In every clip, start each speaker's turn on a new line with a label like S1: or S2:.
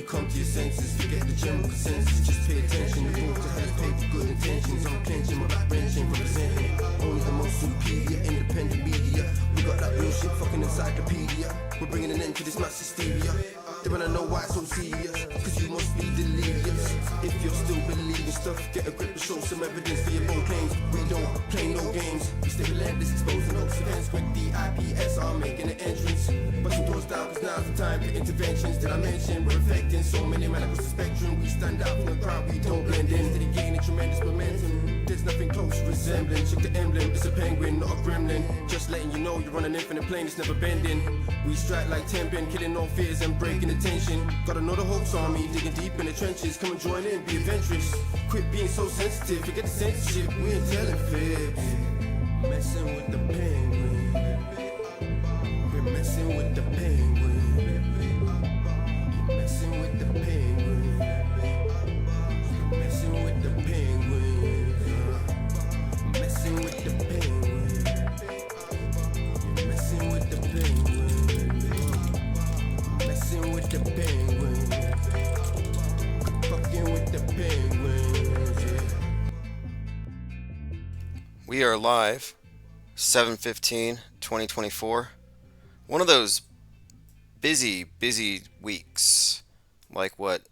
S1: come to your senses, forget the general consensus, just pay attention. The rules to hell is paid with good intentions. I'm clenching, my back wrenching, representing only the most superior, independent media. We got that real shit fucking encyclopedia. We're bringing an end to this mass hysteria. They wanna know why it's so serious, cause you must be delirious. If you're still believing stuff, get a grip and show some evidence for your bold claims. We don't play no games, we stay relentless, exposing those events. Quick DIPS are making an entrance, busting doors down cause now's the time for interventions. Did I mention we're affecting so many men across the spectrum? We stand out from the crowd, we don't blend in. Steady gaining tremendous momentum, there's nothing close resembling. Check the emblem, it's a penguin, not a gremlin. Just letting you know you're on an infinite plane, it's never bending. We strike like 10 pin, killing all fears and breaking the tension. Gotta know the Hawks army, digging deep in the trenches. Come and join in, be adventurous. Quit being so sensitive, forget the censorship. We ain't telling fibs. Messing with the penguin. We're messing with the penguin. You're messing with the penguin. You're messing with the penguin. Messing with the penguin. You're messing with the penguin. Messing with the penguin. Fucking with the penguins, yeah.
S2: We are live, 7/15/2024. One of those busy weeks, like what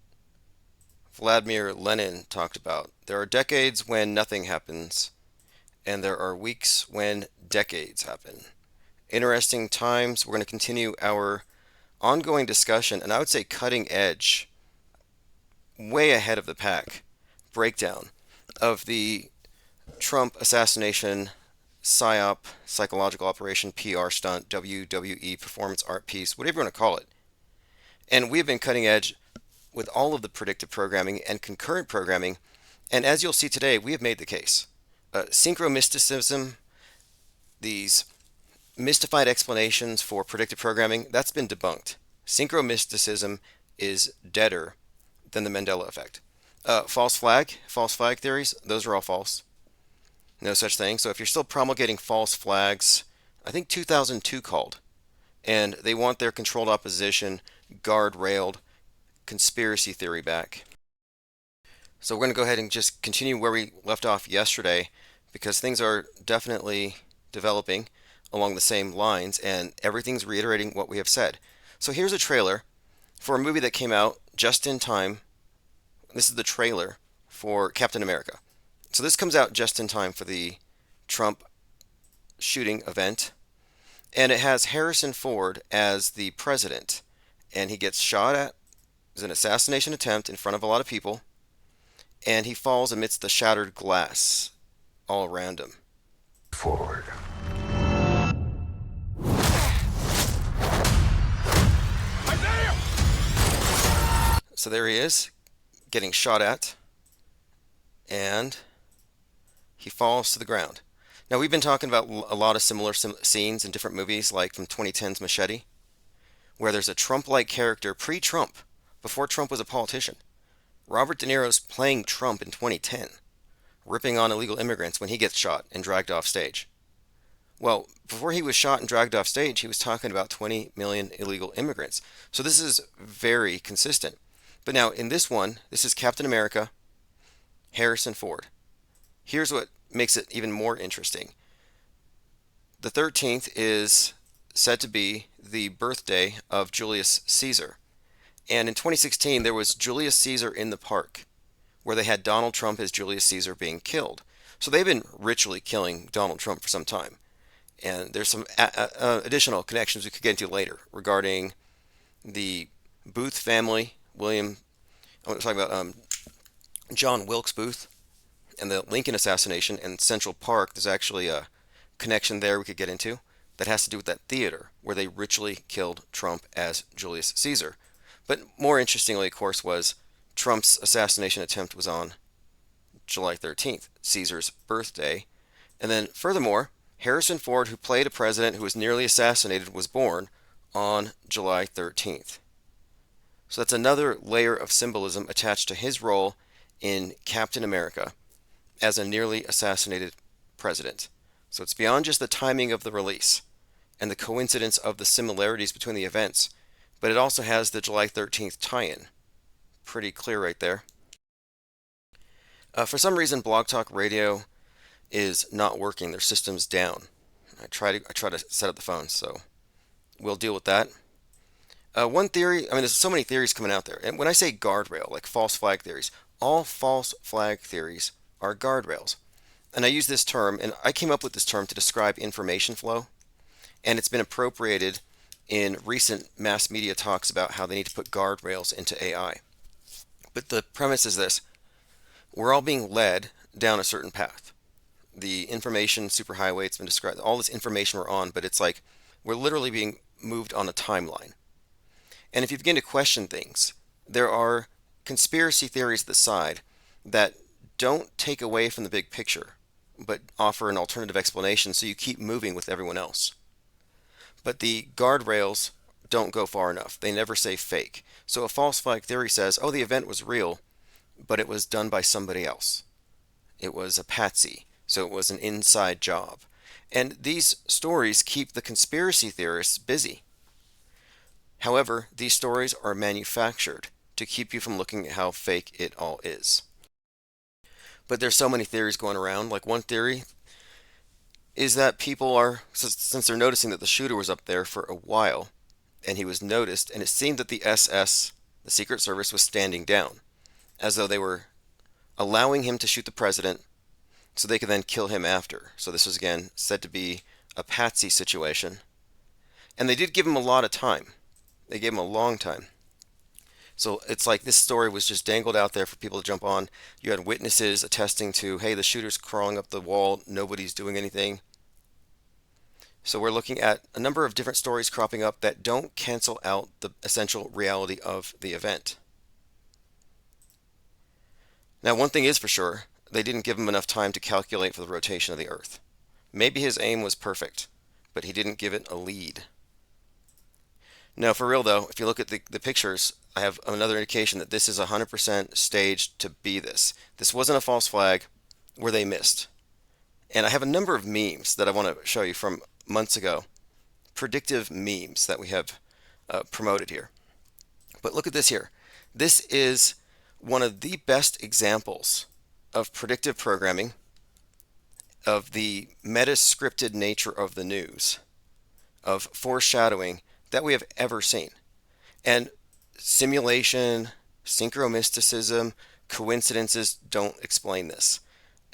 S2: Vladimir Lenin talked about. There are decades when nothing happens, and there are weeks when decades happen. Interesting times. We're going to continue our ongoing discussion, and I would say cutting edge, way ahead of the pack, breakdown of the Trump assassination PSYOP, psychological operation, PR stunt, WWE performance art piece, whatever you want to call it. And we've been cutting edge with all of the predictive programming and concurrent programming, and as you'll see today, we have made the case. Synchromysticism, these mystified explanations for predictive programming, that's been debunked. Synchromysticism is deader than the Mandela effect. False flag theories, those are all false. No such thing. So if you're still promulgating false flags, I think 2002 called, and they want their controlled opposition, guardrailed conspiracy theory back. So we're going to go ahead and just continue where we left off yesterday, because things are definitely developing along the same lines, and everything's reiterating what we have said. So here's a trailer for a movie that came out just in time. This is the trailer for Captain America. So this comes out just in time for the Trump shooting event, and it has Harrison Ford as the president, and he gets shot at as an assassination attempt in front of a lot of people, and he falls amidst the shattered glass all around him.
S3: Forward.
S2: So there he is, getting shot at, and he falls to the ground. Now, we've been talking about a lot of similar scenes in different movies, like from 2010's Machete, where there's a Trump-like character pre-Trump, before Trump was a politician. Robert De Niro's playing Trump in 2010, ripping on illegal immigrants when he gets shot and dragged off stage. Well, before he was shot and dragged off stage, he was talking about 20 million illegal immigrants. So this is very consistent. But now, in this one, this is Captain America, Harrison Ford. Here's what makes it even more interesting. The 13th is said to be the birthday of Julius Caesar. And in 2016, there was Julius Caesar in the park, where they had Donald Trump as Julius Caesar being killed. So they've been ritually killing Donald Trump for some time. And there's some additional connections we could get into later regarding the Booth family, I'm talking about John Wilkes Booth, and the Lincoln assassination and Central Park. There's actually a connection there we could get into that has to do with that theater where they ritually killed Trump as Julius Caesar. But more interestingly, of course, was Trump's assassination attempt was on July 13th, Caesar's birthday. And then furthermore, Harrison Ford, who played a president who was nearly assassinated, was born on July 13th. So that's another layer of symbolism attached to his role in Captain America as a nearly assassinated president. So it's beyond just the timing of the release and the coincidence of the similarities between the events, but it also has the July 13th tie-in. pretty clear right there. For some reason, Blog Talk Radio is not working. Their system's down. I try to set up the phone, so we'll deal with that. One theory, I mean, there's so many theories coming out there. And when I say guardrail, like false flag theories, all false flag theories are guardrails. And I use this term, and I came up with this term to describe information flow, and it's been appropriated in recent mass media talks about how they need to put guardrails into AI. But the premise is this: we're all being led down a certain path. The information superhighway, it's been described, all this information we're on, but it's like we're literally being moved on a timeline. And if you begin to question things, there are conspiracy theories at the side that don't take away from the big picture, but offer an alternative explanation so you keep moving with everyone else. But the guardrails don't go far enough. They never say fake. So a false flag theory says, oh, the event was real, but it was done by somebody else. It was a patsy, so it was an inside job. And these stories keep the conspiracy theorists busy. However, these stories are manufactured to keep you from looking at how fake it all is. But there's so many theories going around. Like one theory is that people are, since they're noticing that the shooter was up there for a while, and he was noticed, and it seemed that the SS, the Secret Service, was standing down, as though they were allowing him to shoot the president so they could then kill him after. So this was again said to be a patsy situation. And they did give him a lot of time. They gave him a long time. So it's like this story was just dangled out there for people to jump on. You had witnesses attesting to, hey, the shooter's crawling up the wall, nobody's doing anything. So we're looking at a number of different stories cropping up that don't cancel out the essential reality of the event. Now, one thing is for sure, they didn't give him enough time to calculate for the rotation of the Earth. Maybe his aim was perfect, but he didn't give it a lead. No, for real though, if you look at the pictures, I have another indication that this is 100% staged to be this. This wasn't a false flag where they missed. And I have a number of memes that I want to show you from months ago. Predictive memes that we have promoted here. But look at this here. This is one of the best examples of predictive programming, of the meta-scripted nature of the news, of foreshadowing that we have ever seen. And simulation, synchromysticism, coincidences don't explain this.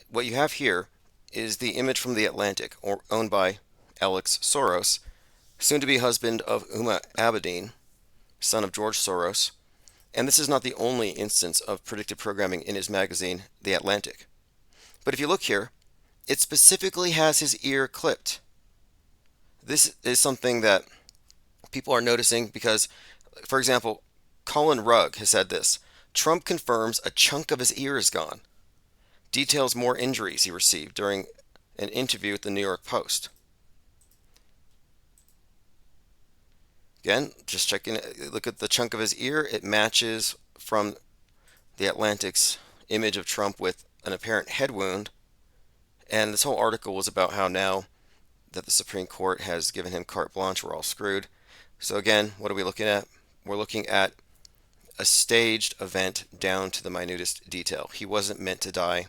S2: What you have here is the image from The Atlantic, owned by Alex Soros, soon-to-be husband of Uma Abedin, son of George Soros. And this is not the only instance of predictive programming in his magazine, The Atlantic. But if you look here, it specifically has his ear clipped. This is something that people are noticing because, for example, Colin Rugg has said this: Trump confirms a chunk of his ear is gone. Details more injuries he received during an interview with the New York Post. Again, just checking, look at the chunk of his ear. It matches from the Atlantic's image of Trump with an apparent head wound. And this whole article was about how now that the Supreme Court has given him carte blanche, we're all screwed. So again, what are we looking at? We're looking at a staged event down to the minutest detail. He wasn't meant to die.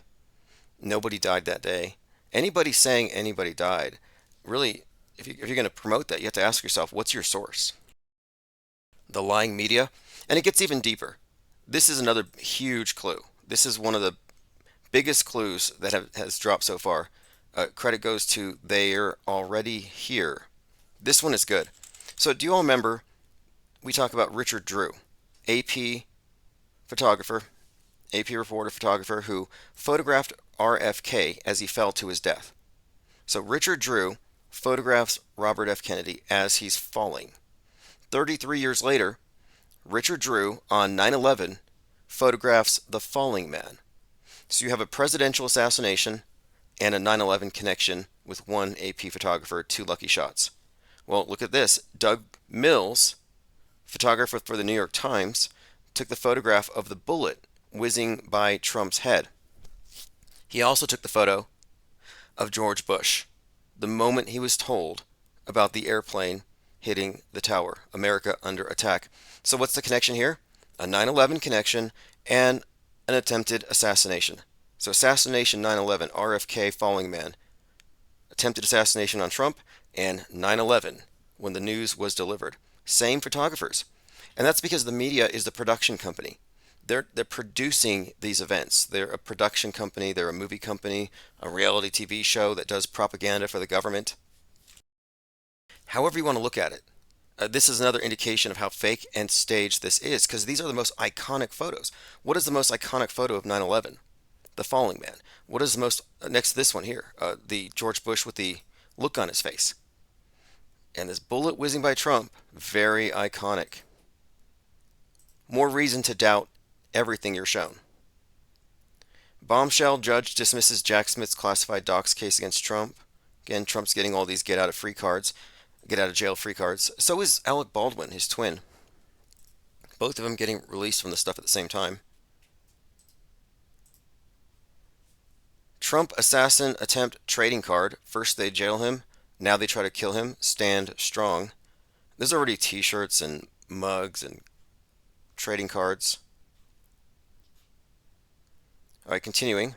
S2: Nobody died that day. Anybody saying anybody died, really, if you're going to promote that, you have to ask yourself, what's your source? The lying media. And it gets even deeper. This is another huge clue. This is one of the biggest clues that has dropped so far. Credit goes to they're already here. This one is good. So do you all remember we talk about Richard Drew, AP photographer, AP reporter photographer who photographed RFK as he fell to his death. So Richard Drew photographs Robert F. Kennedy as he's falling. 33 years later, Richard Drew on 9/11 photographs the falling man. So you have a presidential assassination and a 9/11 connection with one AP photographer, two lucky shots. Well, look at this. Doug Mills, photographer for the New York Times, took the photograph of the bullet whizzing by Trump's head. He also took the photo of George Bush the moment he was told about the airplane hitting the tower, America under attack. So what's the connection here? a 9/11 connection, and an attempted assassination. So, assassination 9/11, RFK falling man, attempted assassination on Trump, and 9/11 when the news was delivered. Same photographers. And that's because the media is the production company. They're producing these events. They're a production company, they're a movie company, a reality TV show that does propaganda for the government. However you want to look at it. This is another indication of how fake and staged this is because these are the most iconic photos. What is the most iconic photo of 9/11? The falling man. What is the most, next to this one here, the George Bush with the look on his face. And this bullet whizzing by Trump, very iconic. More reason to doubt everything you're shown. Bombshell judge dismisses Jack Smith's classified docs case against Trump. Again, Trump's getting all these get out of jail free cards. So is Alec Baldwin, his twin. Both of them getting released from the stuff at the same time. Trump assassin attempt trading card. First they jail him, now they try to kill him. Stand strong. There's already t-shirts and mugs and trading cards. All right, continuing.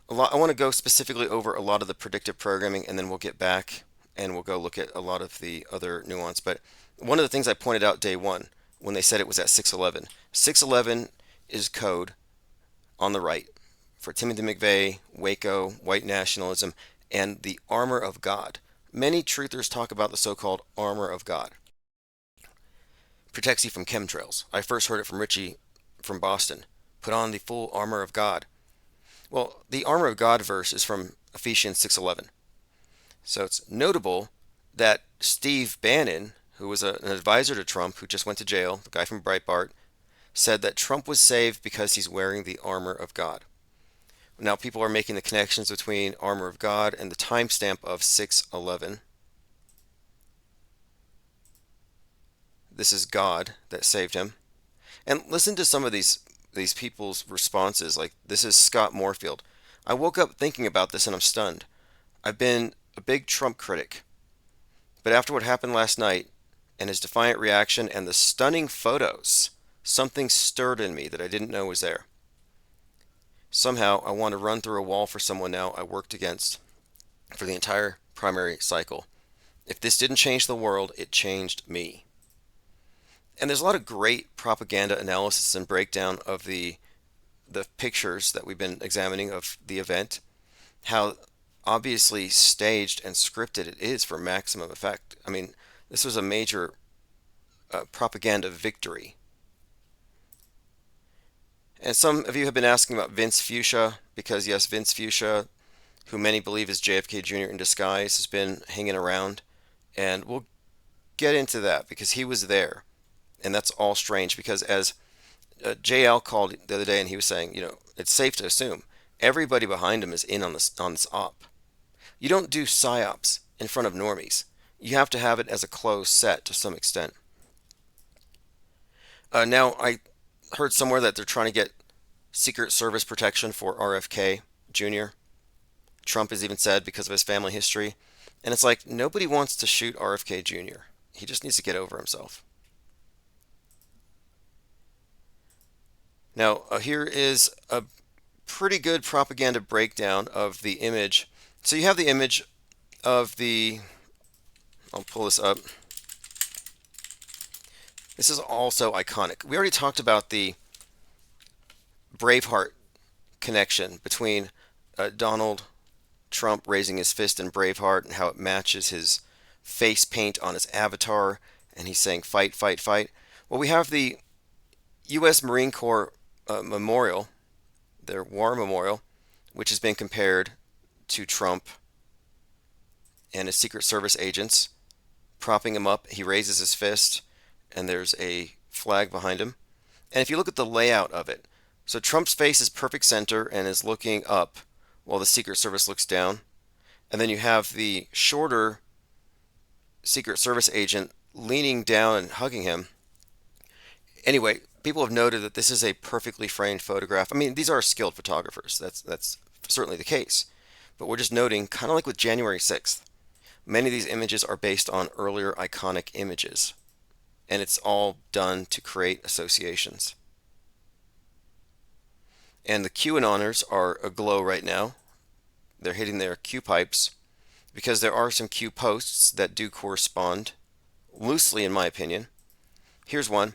S2: I want to go specifically over a lot of the predictive programming and then we'll get back and we'll go look at a lot of the other nuance. But one of the things I pointed out day one when they said it was at 611. 611 is code on the right for Timothy McVeigh, Waco, white nationalism, and the armor of God. Many truthers talk about the so-called armor of God. Protects you from chemtrails. I first heard it from Richie from Boston. Put on the full armor of God. Well, the armor of God verse is from Ephesians 6:11. So it's notable that Steve Bannon, who was an advisor to Trump, who just went to jail, the guy from Breitbart, said that Trump was saved because he's wearing the armor of God. Now people are making the connections between armor of God and the timestamp of 6:11. This is God that saved him. And listen to some of these people's responses. Like this is Scott Moorfield. I woke up thinking about this and I'm stunned. I've been a big Trump critic, but after what happened last night and his defiant reaction and the stunning photos, something stirred in me that I didn't know was there. Somehow I want to run through a wall for someone now I worked against for the entire primary cycle. If this didn't change the world, it changed me. And there's a lot of great propaganda analysis and breakdown of the pictures that we've been examining of the event, how obviously staged and scripted it is for maximum effect. I mean, this was a major propaganda victory. And some of you have been asking about Vince Fuchsia, because yes, Vince Fuchsia, who many believe is JFK Jr. in disguise, has been hanging around. And we'll get into that because he was there. And that's all strange because as JL called the other day and he was saying, it's safe to assume everybody behind him is in on this op. You don't do psyops in front of normies. You have to have it as a closed set to some extent. Now, I heard somewhere that they're trying to get Secret Service protection for RFK Jr. Trump has even said because of his family history. And it's like nobody wants to shoot RFK Jr. He just needs to get over himself. Now, here is a pretty good propaganda breakdown of the image. So you have the image of I'll pull this up. This is also iconic. We already talked about the Braveheart connection between Donald Trump raising his fist in Braveheart and how it matches his face paint on his avatar, and he's saying fight, fight, fight. Well, we have the U.S. Marine Corps memorial, their war memorial, which has been compared to Trump and his Secret Service agents propping him up. He raises his fist, and there's a flag behind him. And if you look at the layout of it, so Trump's face is perfect center and is looking up while the Secret Service looks down. And then you have the shorter Secret Service agent leaning down and hugging him. Anyway, people have noted that this is a perfectly framed photograph. I mean, these are skilled photographers. That's certainly the case. But we're just noting, kind of like with January 6th, many of these images are based on earlier iconic images. and it's all done to create associations. And the QAnoners are aglow right now. They're hitting their Q pipes because there are some Q posts that do correspond loosely, in my opinion. Here's one.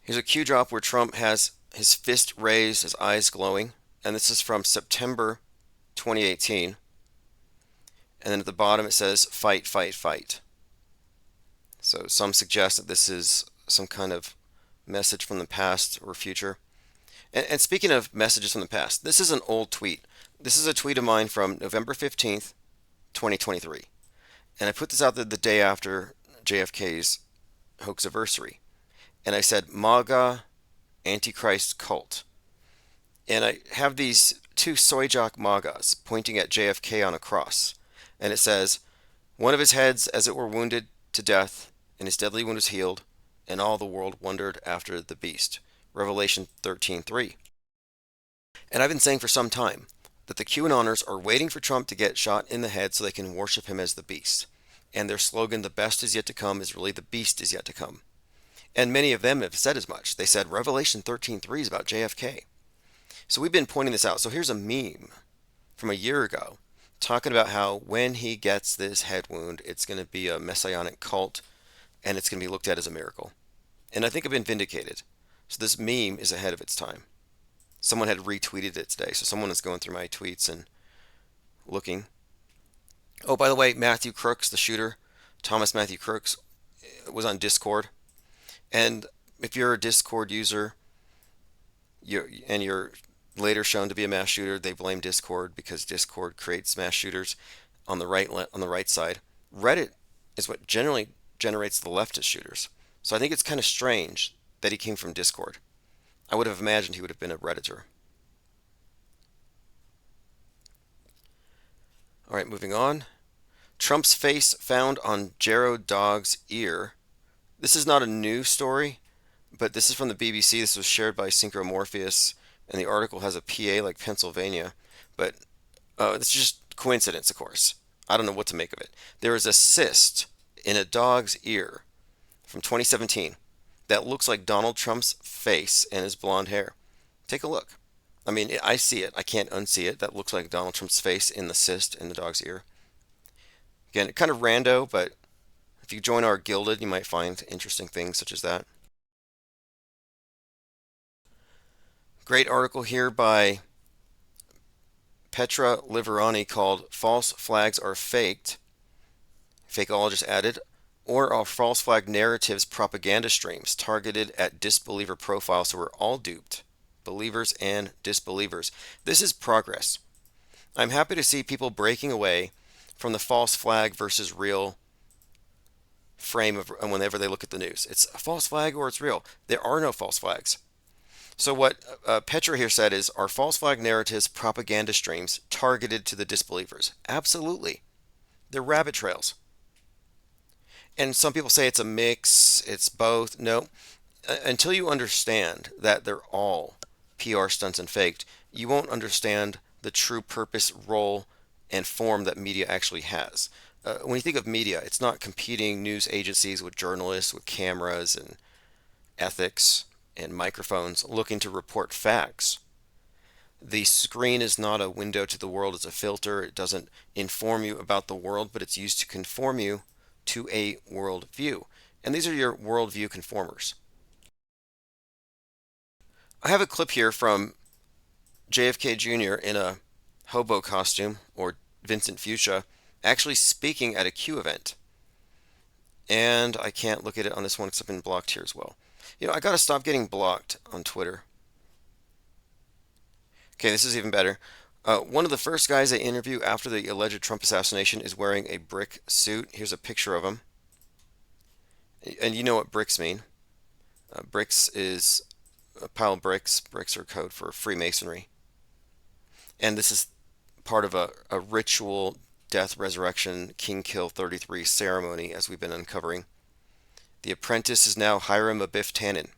S2: Here's a Q drop where Trump has his fist raised, his eyes glowing, and this is from September 2018. And then at the bottom it says, fight, fight, fight. So some suggest that this is some kind of message from the past or future. And speaking of messages from the past, this is an old tweet. This is a tweet of mine from November 15th, 2023. And I put this out there the day after JFK's hoax anniversary. And I said, MAGA Antichrist cult. And I have these two soy jock MAGAs pointing at JFK on a cross. And it says, one of his heads as it were wounded to death, and his deadly wound was healed, and all the world wondered after the beast. Revelation 13:3. And I've been saying for some time that the QAnoners are waiting for Trump to get shot in the head so they can worship him as the beast. And their slogan, the best is yet to come, is really the beast is yet to come. And many of them have said as much. They said Revelation 13:3 is about JFK. So we've been pointing this out. So here's a meme from a year ago talking about how when he gets this head wound, it's going to be a messianic cult and it's going to be looked at as a miracle. And I think I've been vindicated. So this meme is ahead of its time. Someone had retweeted it today. So someone is going through my tweets and looking. Oh, by the way, Matthew Crooks, the shooter, Thomas Matthew Crooks, was on Discord. And if you're a Discord user you're later shown to be a mass shooter, they blame Discord because Discord creates mass shooters on the right side. Reddit is what generally generates the leftist shooters. So I think it's kind of strange that he came from Discord. I would have imagined he would have been a Redditor. All right, moving on. Trump's face found on Jarrow dog's ear. This is not a new story, but this is from the BBC. This was shared by Synchromorpheus, and the article has a PA like Pennsylvania. But this is just coincidence, of course. I don't know what to make of it. There is a cyst in a dog's ear from 2017 that looks like Donald Trump's face and his blonde hair. Take a look. I mean, I see it. I can't unsee it. That looks like Donald Trump's face in the cyst in the dog's ear. Again, kind of rando, but if you join our Gilded, you might find interesting things such as that. Great article here by Petra Liverani called False Flags Are Faked. Fakeologist added, or are false flag narratives propaganda streams targeted at disbeliever profiles, so we're all duped, believers and disbelievers. This is progress. I'm happy to see people breaking away from the false flag versus real frame of whenever they look at the news. It's a false flag or it's real. There are no false flags. So what Petra here said is, are false flag narratives propaganda streams targeted to the disbelievers? Absolutely. They're rabbit trails. And some people say it's a mix, it's both. No, until you understand that they're all PR stunts and faked, you won't understand the true purpose, role, and form that media actually has. When you think of media, it's not competing news agencies with journalists, with cameras and ethics and microphones looking to report facts. The screen is not a window to the world, it's a filter. It doesn't inform you about the world, but it's used to conform you to a worldview. And these are your worldview conformers. I have a clip here from JFK Jr. in a hobo costume, or Vincent Fuchsia, actually speaking at a Q event. And I can't look at it on this one because I've been blocked here as well. You know, I gotta stop getting blocked on Twitter. Okay, this is even better. One of the first guys I interview after the alleged Trump assassination is wearing a brick suit. Here's a picture of him. And you know what bricks mean. Bricks is a pile of bricks. Bricks are code for Freemasonry. And this is part of a ritual death, resurrection, King Kill 33 ceremony, as we've been uncovering. The apprentice is now Hiram Abiff Tannen.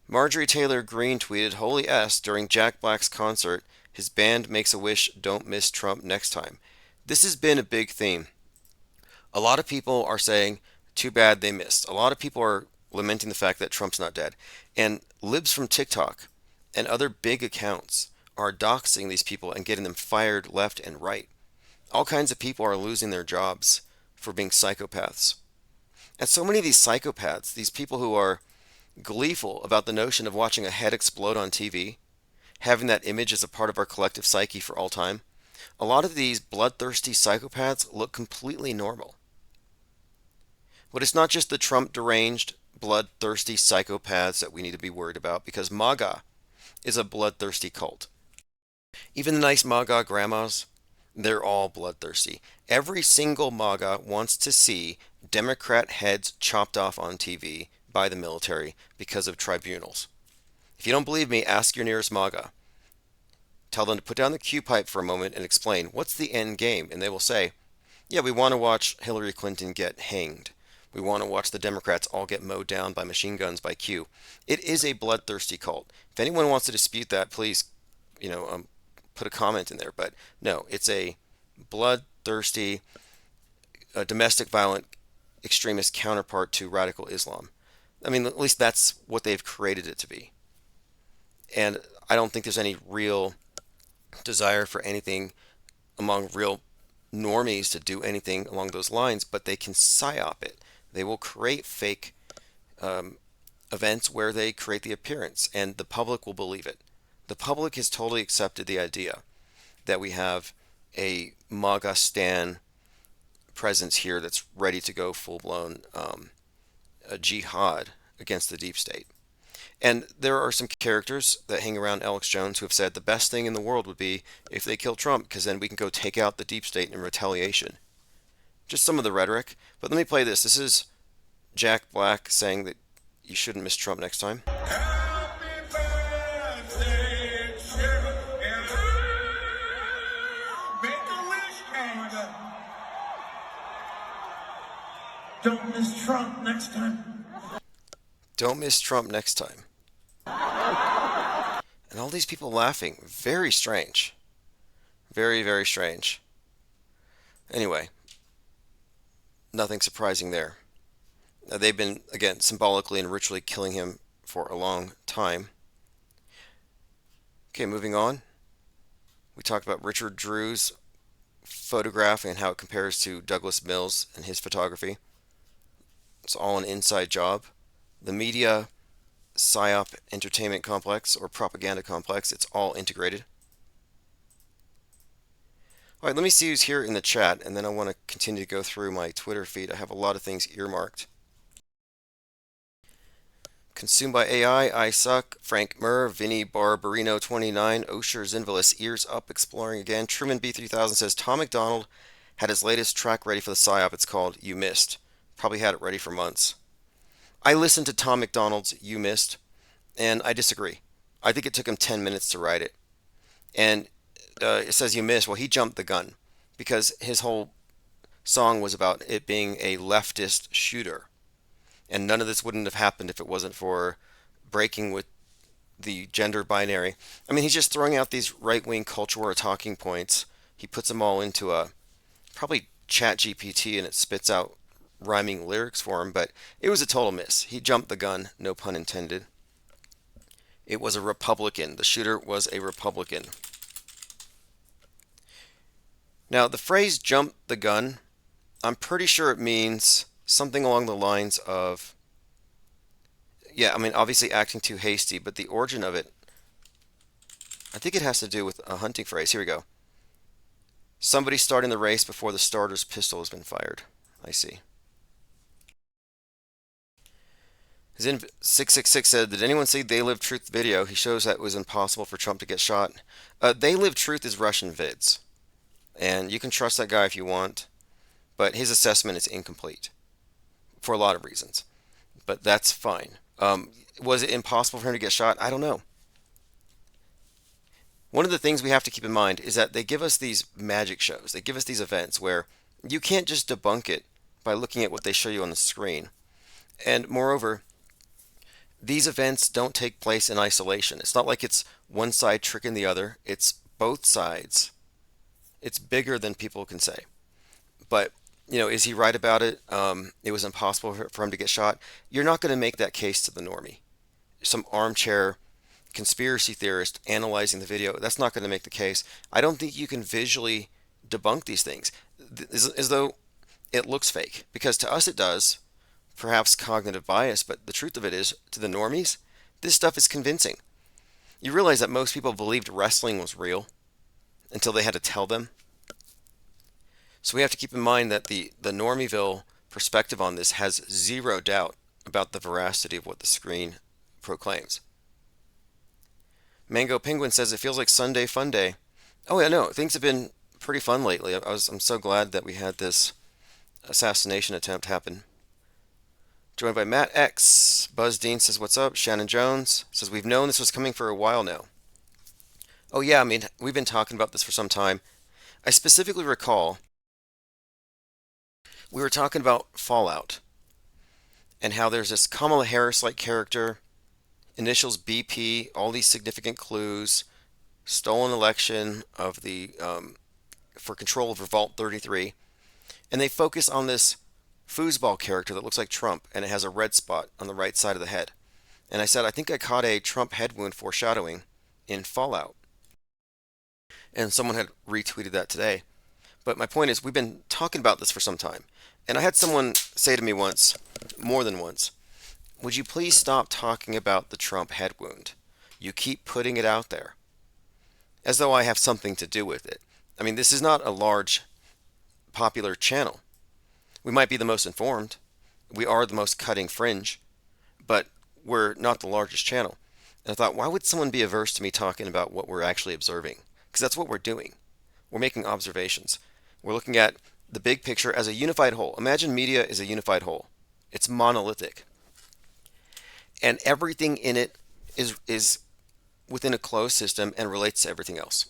S2: Marjorie Taylor Greene tweeted, Holy S, during Jack Black's concert, his band makes a wish, don't miss Trump next time. This has been a big theme. A lot of people are saying, too bad they missed. A lot of people are lamenting the fact that Trump's not dead. And libs from TikTok and other big accounts are doxing these people and getting them fired left and right. All kinds of people are losing their jobs for being psychopaths. And so many of these psychopaths, these people who are gleeful about the notion of watching a head explode on TV, having that image as a part of our collective psyche for all time, a lot of these bloodthirsty psychopaths look completely normal. But it's not just the Trump deranged, bloodthirsty psychopaths that we need to be worried about, because MAGA is a bloodthirsty cult. Even the nice MAGA grandmas, they're all bloodthirsty. Every single MAGA wants to see Democrat heads chopped off on TV by the military because of tribunals. If you don't believe me, ask your nearest MAGA. Tell them to put down the Q pipe for a moment and explain what's the end game, and they will say, yeah, we want to watch Hillary Clinton get hanged. We want to watch the Democrats all get mowed down by machine guns by Q. It is a bloodthirsty cult. If anyone wants to dispute that, please, put a comment in there. But no, it's a bloodthirsty, domestic violent extremist counterpart to radical Islam. I mean, at least that's what they've created it to be. And I don't think there's any real desire for anything among real normies to do anything along those lines, but they can psyop it. They will create fake events where they create the appearance, and the public will believe it. The public has totally accepted the idea that we have a MAGA stan presence here that's ready to go full-blown jihad against the deep state. And there are some characters that hang around Alex Jones who have said the best thing in the world would be if they kill Trump, because then we can go take out the deep state in retaliation. Just some of the rhetoric. But let me play this. This is Jack Black saying that you shouldn't miss Trump next time.
S3: Happy birthday to you. Make a wish, Canada. Don't miss Trump next time.
S2: Don't miss Trump next time. And all these people laughing. Very strange. Very, very strange. Anyway, nothing surprising there. They've been, again, symbolically and ritually killing him for a long time. Okay, moving on. We talked about Richard Drew's photograph and how it compares to Douglas Mills and his photography. It's all an inside job. The media psyop entertainment complex or propaganda complex, it's all integrated. All right, let me see who's here in the chat, and then I want to continue to go through my Twitter feed. I have a lot of things earmarked. Consumed by AI, I Suck, Frank Murr, Vinny Barbarino 29, Osher Zinvalis, Ears Up, Exploring Again, Truman B3000 says Tom McDonald had his latest track ready for the psyop. It's called You Missed. Probably had it ready for months. I listened to Tom McDonald's You Missed, and I disagree. I think it took him 10 minutes to write it. And it says You Missed. Well, he jumped the gun because his whole song was about it being a leftist shooter. And none of this wouldn't have happened if it wasn't for breaking with the gender binary. I mean, he's just throwing out these right-wing culture war talking points. He puts them all into a probably chat GPT, and it spits out rhyming lyrics for him, but it was a total miss. He jumped the gun, no pun intended. It was a Republican. The shooter was a Republican. Now, the phrase jump the gun, I'm pretty sure it means something along the lines of, yeah, I mean, obviously acting too hasty, but the origin of it, I think it has to do with a hunting phrase. Here we go. Somebody starting the race before the starter's pistol has been fired. I see. Zin 666 said, did anyone see They Live Truth video? He shows that it was impossible for Trump to get shot. They Live Truth is Russian vids. And you can trust that guy if you want, but his assessment is incomplete for a lot of reasons. But that's fine. Was it impossible for him to get shot? I don't know. One of the things we have to keep in mind is that they give us these magic shows. They give us these events where you can't just debunk it by looking at what they show you on the screen. And moreover, these events don't take place in isolation. It's not like it's one side tricking the other. It's both sides. It's bigger than people can say. But Is he right about it? It was impossible for him to get shot. You're not going to make that case to the normie. Some armchair conspiracy theorist analyzing the video, that's not going to make the case. I don't think you can visually debunk these things as though it looks fake, because to us it does, perhaps cognitive bias, but the truth of it is, to the normies, this stuff is convincing. You realize that most people believed wrestling was real until they had to tell them. So we have to keep in mind that the Normieville perspective on this has zero doubt about the veracity of what the screen proclaims. Mango Penguin says it feels like Sunday Fun Day. Oh yeah, no, things have been pretty fun lately. I'm so glad that we had this assassination attempt happen. Joined by Matt X. Buzz Dean says, "What's up?" Shannon Jones says, "We've known this was coming for a while now." Oh yeah, I mean, we've been talking about this for some time. I specifically recall we were talking about Fallout and how there's this Kamala Harris-like character, initials BP, all these significant clues, stolen election of the for control of Revolt 33, and they focus on this foosball character that looks like Trump, and it has a red spot on the right side of the head. And I said, I think I caught a Trump head wound foreshadowing in Fallout. And someone had retweeted that today. But my point is, we've been talking about this for some time. And I had someone say to me once, more than once, would you please stop talking about the Trump head wound? You keep putting it out there as though I have something to do with it. I mean, this is not a large, popular channel. We might be the most informed. We are the most cutting fringe, but we're not the largest channel. And I thought, why would someone be averse to me talking about what we're actually observing? Because that's what we're doing. We're making observations. We're looking at the big picture as a unified whole. Imagine media is a unified whole. It's monolithic. And everything in it is within a closed system and relates to everything else.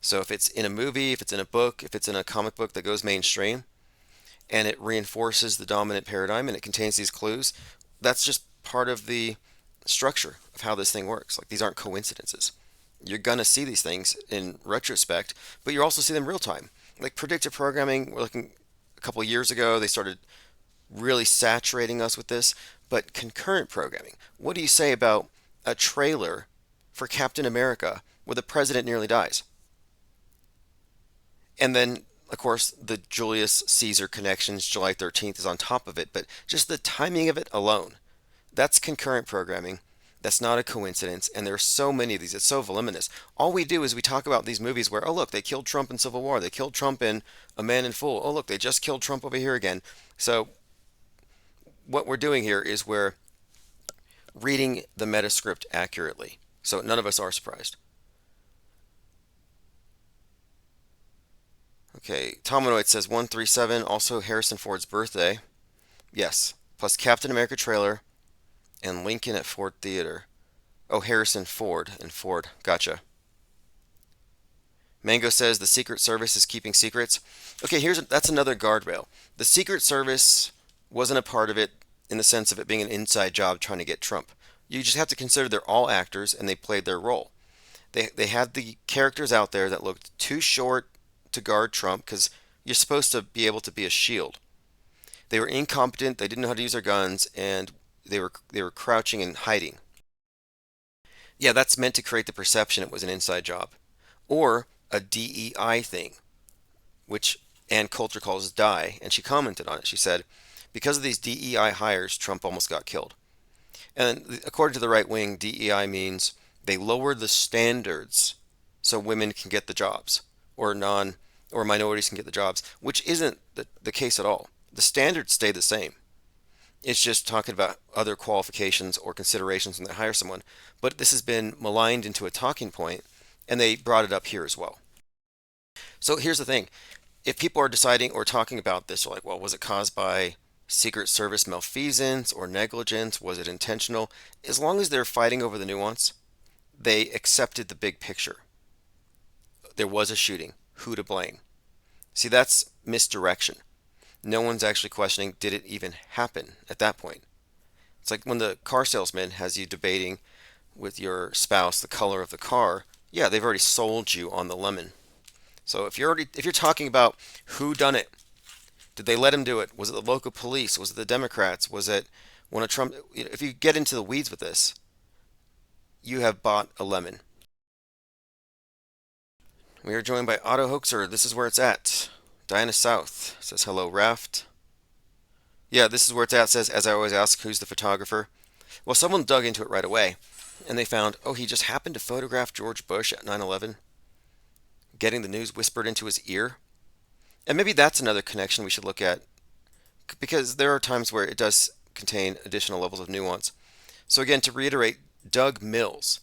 S2: So if it's in a movie, if it's in a book, if it's in a comic book that goes mainstream, and it reinforces the dominant paradigm and it contains these clues, that's just part of the structure of how this thing works. Like, these aren't coincidences. You're going to see these things in retrospect, but you also see them real time. Like predictive programming, we're looking a couple of years ago, they started really saturating us with this. But concurrent programming, what do you say about a trailer for Captain America where the president nearly dies? And then, of course, the Julius Caesar connections, July 13th is on top of it, but just the timing of it alone, that's concurrent programming. That's not a coincidence, and there are so many of these. It's so voluminous. All we do is we talk about these movies where, oh, look, they killed Trump in Civil War. They killed Trump in A Man in Full. Oh, look, they just killed Trump over here again. So what we're doing here is we're reading the metascript accurately. So none of us are surprised. Okay, Tomanoid says 137, also Harrison Ford's birthday. Yes, plus Captain America trailer and Lincoln at Ford Theater. Oh, Harrison Ford and Ford. Gotcha. Mango says the Secret Service is keeping secrets. Okay, that's another guardrail. The Secret Service wasn't a part of it in the sense of it being an inside job trying to get Trump. You just have to consider they're all actors and they played their role. They had the characters out there that looked too short to guard Trump because you're supposed to be able to be a shield. They were incompetent, they didn't know how to use their guns, and they were crouching and hiding. Yeah, that's meant to create the perception it was an inside job. Or a DEI thing, which Ann Coulter calls die, and she commented on it. She said, because of these DEI hires, Trump almost got killed. And according to the right wing, DEI means they lowered the standards so women can get the jobs, or minorities can get the jobs, which isn't the case at all. The standards stay the same. It's just talking about other qualifications or considerations when they hire someone. But this has been maligned into a talking point, and they brought it up here as well. So here's the thing. If people are deciding or talking about this, they're like, well, was it caused by Secret Service malfeasance or negligence? Was it intentional? As long as they're fighting over the nuance, they accepted the big picture. There was a shooting. Who to blame? See, that's misdirection. No one's actually questioning, did it even happen at that point? It's like when the car salesman has you debating with your spouse the color of the car. Yeah, they've already sold you on the lemon. So if you're talking about who done it, Did they let him do it? Was it the local police? Was it the Democrats? Was it one of Trump? If you get into the weeds with this, you have bought a lemon. We are joined by Otto Hoaxer. This is where it's at. Diana South says hello, Raft. Yeah, this is where it's at. Says, as I always ask, who's the photographer? Well, someone dug into it right away, and they found, oh, he just happened to photograph George Bush at 9/11, getting the news whispered into his ear. And maybe that's another connection we should look at, because there are times where it does contain additional levels of nuance. So again, to reiterate, Doug Mills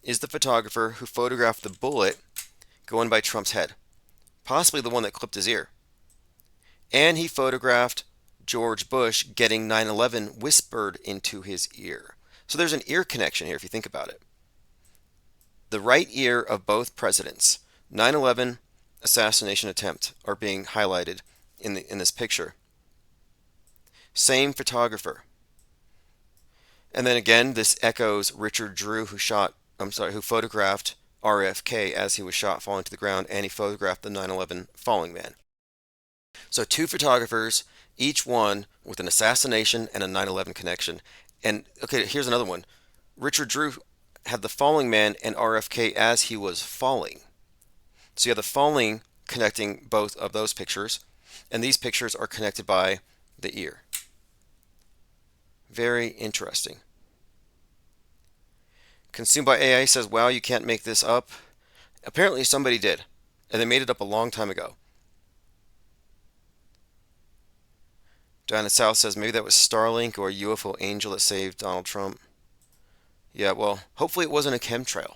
S2: is the photographer who photographed the bullet going by Trump's head, possibly the one that clipped his ear. And he photographed George Bush getting 9/11 whispered into his ear. So there's an ear connection here if you think about it. The right ear of both presidents, 9/11 assassination attempt, are being highlighted in this picture. Same photographer. And then again, this echoes Richard Drew, who photographed RFK as he was shot falling to the ground, and he photographed the 9/11 falling man. So two photographers, each one with an assassination and a 9/11 connection. And okay, here's another one. Richard Drew had the falling man and RFK as he was falling. So you have the falling connecting both of those pictures, and these pictures are connected by the ear. Very interesting. Consumed by AI says, wow, you can't make this up. Apparently somebody did, and they made it up a long time ago. Diana South says, maybe that was Starlink or a UFO angel that saved Donald Trump. Yeah, well, hopefully it wasn't a chemtrail.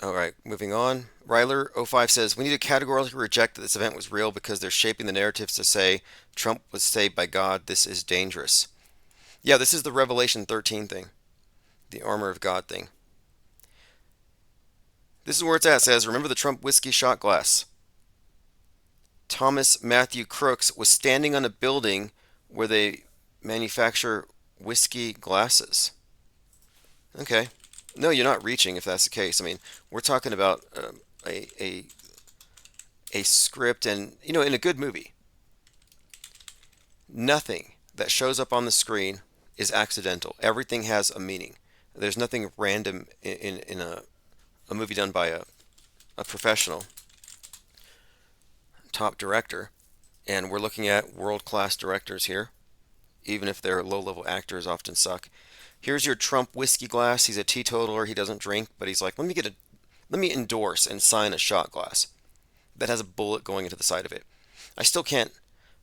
S2: All right, moving on. Ryler05 says, we need to categorically reject that this event was real because they're shaping the narratives to say Trump was saved by God. This is dangerous. Yeah, this is the Revelation 13 thing, the armor of God thing. This is where it's at. It says, remember the Trump whiskey shot glass. Thomas Matthew Crooks was standing on a building where they manufacture whiskey glasses. Okay. No, you're not reaching if that's the case. I mean, we're talking about a script, and in a good movie, nothing that shows up on the screen is accidental. Everything has a meaning. There's nothing random in a movie done by a professional top director, and we're looking at world-class directors here. Even if their low-level actors often suck. Here's your Trump whiskey glass. He's a teetotaler. He doesn't drink, but he's like, let me endorse and sign a shot glass that has a bullet going into the side of it. I still can't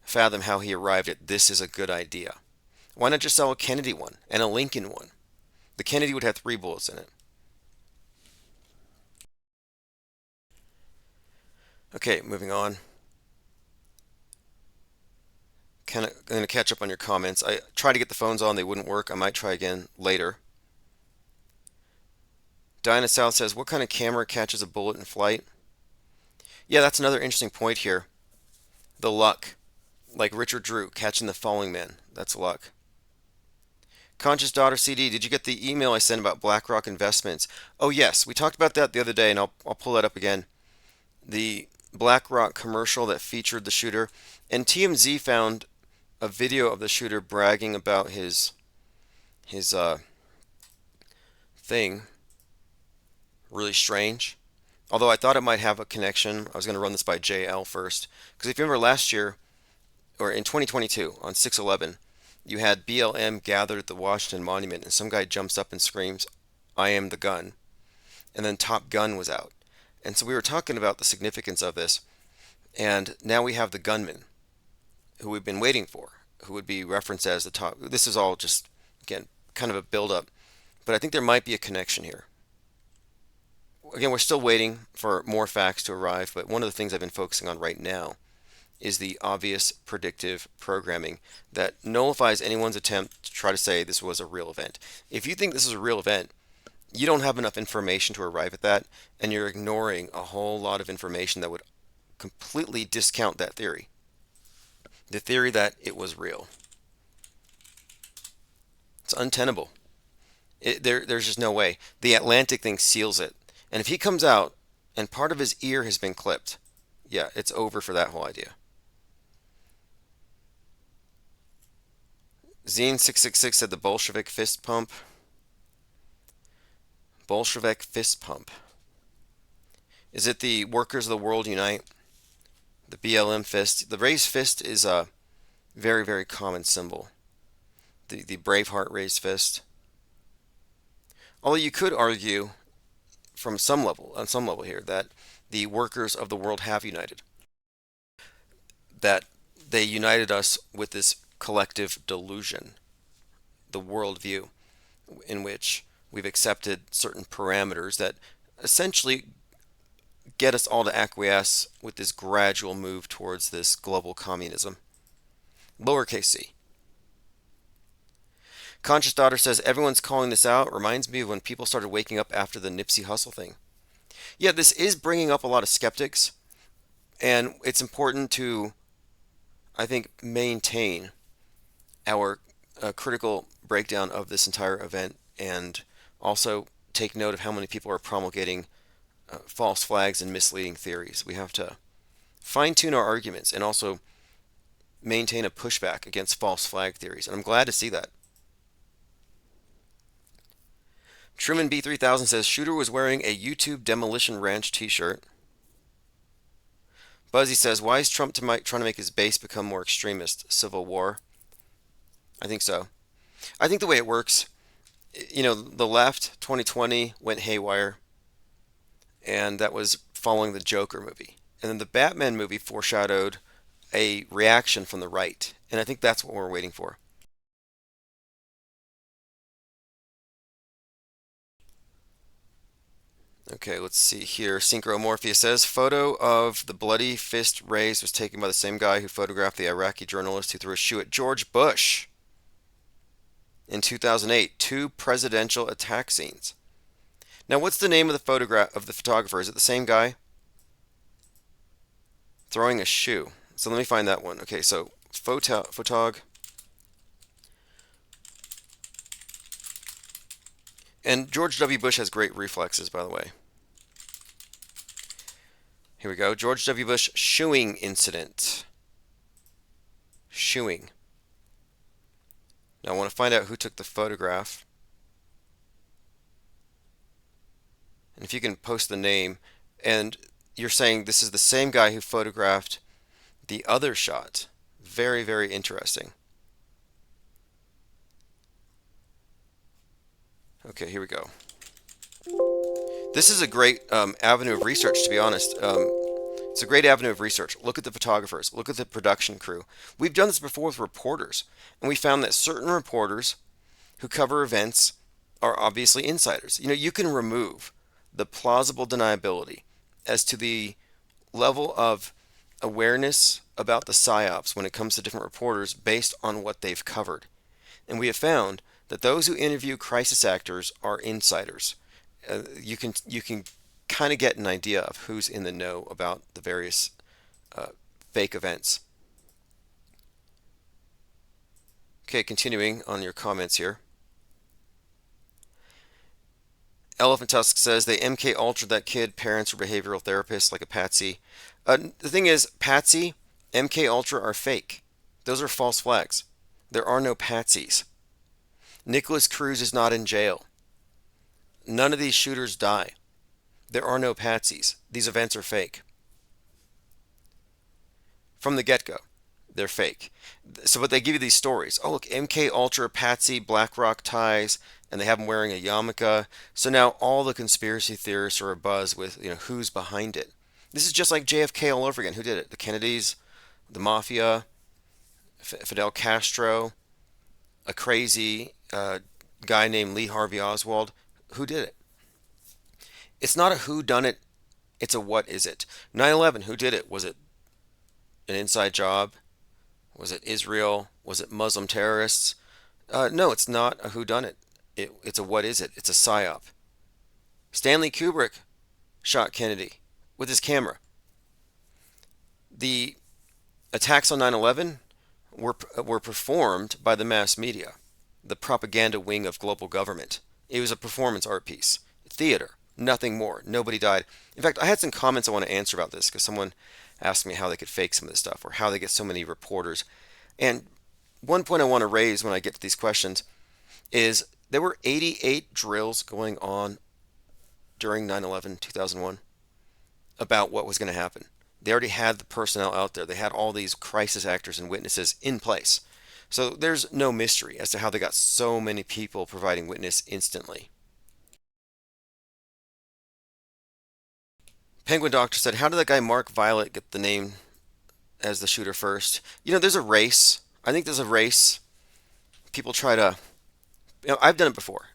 S2: fathom how he arrived at this is a good idea. Why not just sell a Kennedy one and a Lincoln one? The Kennedy would have 3 bullets in it. Okay, moving on. I'm going to catch up on your comments. I tried to get the phones on. They wouldn't work. I might try again later. Diana South says, what kind of camera catches a bullet in flight? Yeah, that's another interesting point here. The luck. Like Richard Drew catching the falling man. That's luck. Conscious Daughter CD, did you get the email I sent about BlackRock investments? Oh, yes. We talked about that the other day, and I'll pull that up again. The BlackRock commercial that featured the shooter. And TMZ found a video of the shooter bragging about his thing. Really strange. Although I thought it might have a connection. I was going to run this by JL first. Because if you remember last year, or in 2022, on 6/11, you had BLM gathered at the Washington Monument, and some guy jumps up and screams, I am the gun. And then Top Gun was out. And so we were talking about the significance of this. And now we have the gunman, who we've been waiting for, who would be referenced as the top. This is all just, again, kind of a build-up. But I think there might be a connection here. Again, we're still waiting for more facts to arrive, but one of the things I've been focusing on right now is the obvious predictive programming that nullifies anyone's attempt to try to say this was a real event. If you think this is a real event, you don't have enough information to arrive at that, and you're ignoring a whole lot of information that would completely discount that theory. The theory that it was real. It's untenable. There's just no way. The Atlantic thing seals it. And if he comes out and part of his ear has been clipped. Yeah, it's over for that whole idea. Zine666 said the Bolshevik fist pump. Bolshevik fist pump. Is it the workers of the world unite? The BLM fist. The raised fist is a very, very common symbol. The Braveheart raised fist. Although you could argue from some level, on some level here, that the workers of the world have united. That they united us with this collective delusion, the worldview, in which we've accepted certain parameters that essentially get us all to acquiesce with this gradual move towards this global communism. Lowercase c. Conscious Daughter says, everyone's calling this out. Reminds me of when people started waking up after the Nipsey Hussle thing. Yeah, this is bringing up a lot of skeptics, and it's important to, I think, maintain our critical breakdown of this entire event, and also take note of how many people are promulgating false flags and misleading theories. We have to fine-tune our arguments and also maintain a pushback against false flag theories, and I'm glad to see that. Truman B3000 says, shooter was wearing a YouTube Demolition Ranch t-shirt. Buzzy says, why is Trump trying to make his base become more extremist? Civil war? I think so. I think the way it works, the left, 2020, went haywire, and that was following the Joker movie. And then the Batman movie foreshadowed a reaction from the right, and I think that's what we're waiting for. Okay, let's see here. Synchromorphia says, photo of the bloody fist raised was taken by the same guy who photographed the Iraqi journalist who threw a shoe at George Bush in 2008. 2 presidential attack scenes. Now, what's the name of the photographer? Is it the same guy? Throwing a shoe. So let me find that one. Okay, so photog. And George W. Bush has great reflexes, by the way. Here we go. George W. Bush shoeing incident. Shoeing. Now I want to find out who took the photograph. And if you can post the name. And you're saying this is the same guy who photographed the other shot. Very, very interesting. Okay, here we go. This is a great avenue of research, to be honest. It's a great avenue of research. Look at the photographers. Look at the production crew. We've done this before with reporters, and we found that certain reporters who cover events are obviously insiders. You can remove the plausible deniability as to the level of awareness about the psyops when it comes to different reporters based on what they've covered. And we have found that those who interview crisis actors are insiders. You can kind of get an idea of who's in the know about the various fake events. Okay, continuing on your comments here. Elephant Tusk says they MK Ultra that kid. Parents or behavioral therapists like a Patsy. The thing is, Patsy, MK Ultra are fake. Those are false flags. There are no Patsies. Nicholas Cruz is not in jail. None of these shooters die. There are no patsies. These events are fake. From the get-go, they're fake. But they give you these stories. Oh, look, MK Ultra, Patsy, BlackRock ties, and they have them wearing a yarmulke. So now all the conspiracy theorists are abuzz with who's behind it. This is just like JFK all over again. Who did it? The Kennedys, the Mafia, Fidel Castro, a crazy guy named Lee Harvey Oswald. Who did it? It's not a who done it, it's a what is it. 9/11, who did it? Was it an inside job? Was it Israel? Was it Muslim terrorists? No, it's not a who done it. It's a what is it. It's a psyop. Stanley Kubrick shot Kennedy with his camera. The attacks on 9/11 were performed by the mass media, the propaganda wing of global government. It was a performance art piece. Theater. Nothing more. Nobody died. In fact, I had some comments I want to answer about this because someone asked me how they could fake some of this stuff or how they get so many reporters. And one point I want to raise when I get to these questions is there were 88 drills going on during 9/11 2001 about what was going to happen. They already had the personnel out there. They had all these crisis actors and witnesses in place. So there's no mystery as to how they got so many people providing witness instantly. Penguin Doctor said, how did that guy Mark Violet get the name as the shooter first? There's a race. I think there's a race. People try to, I've done it before.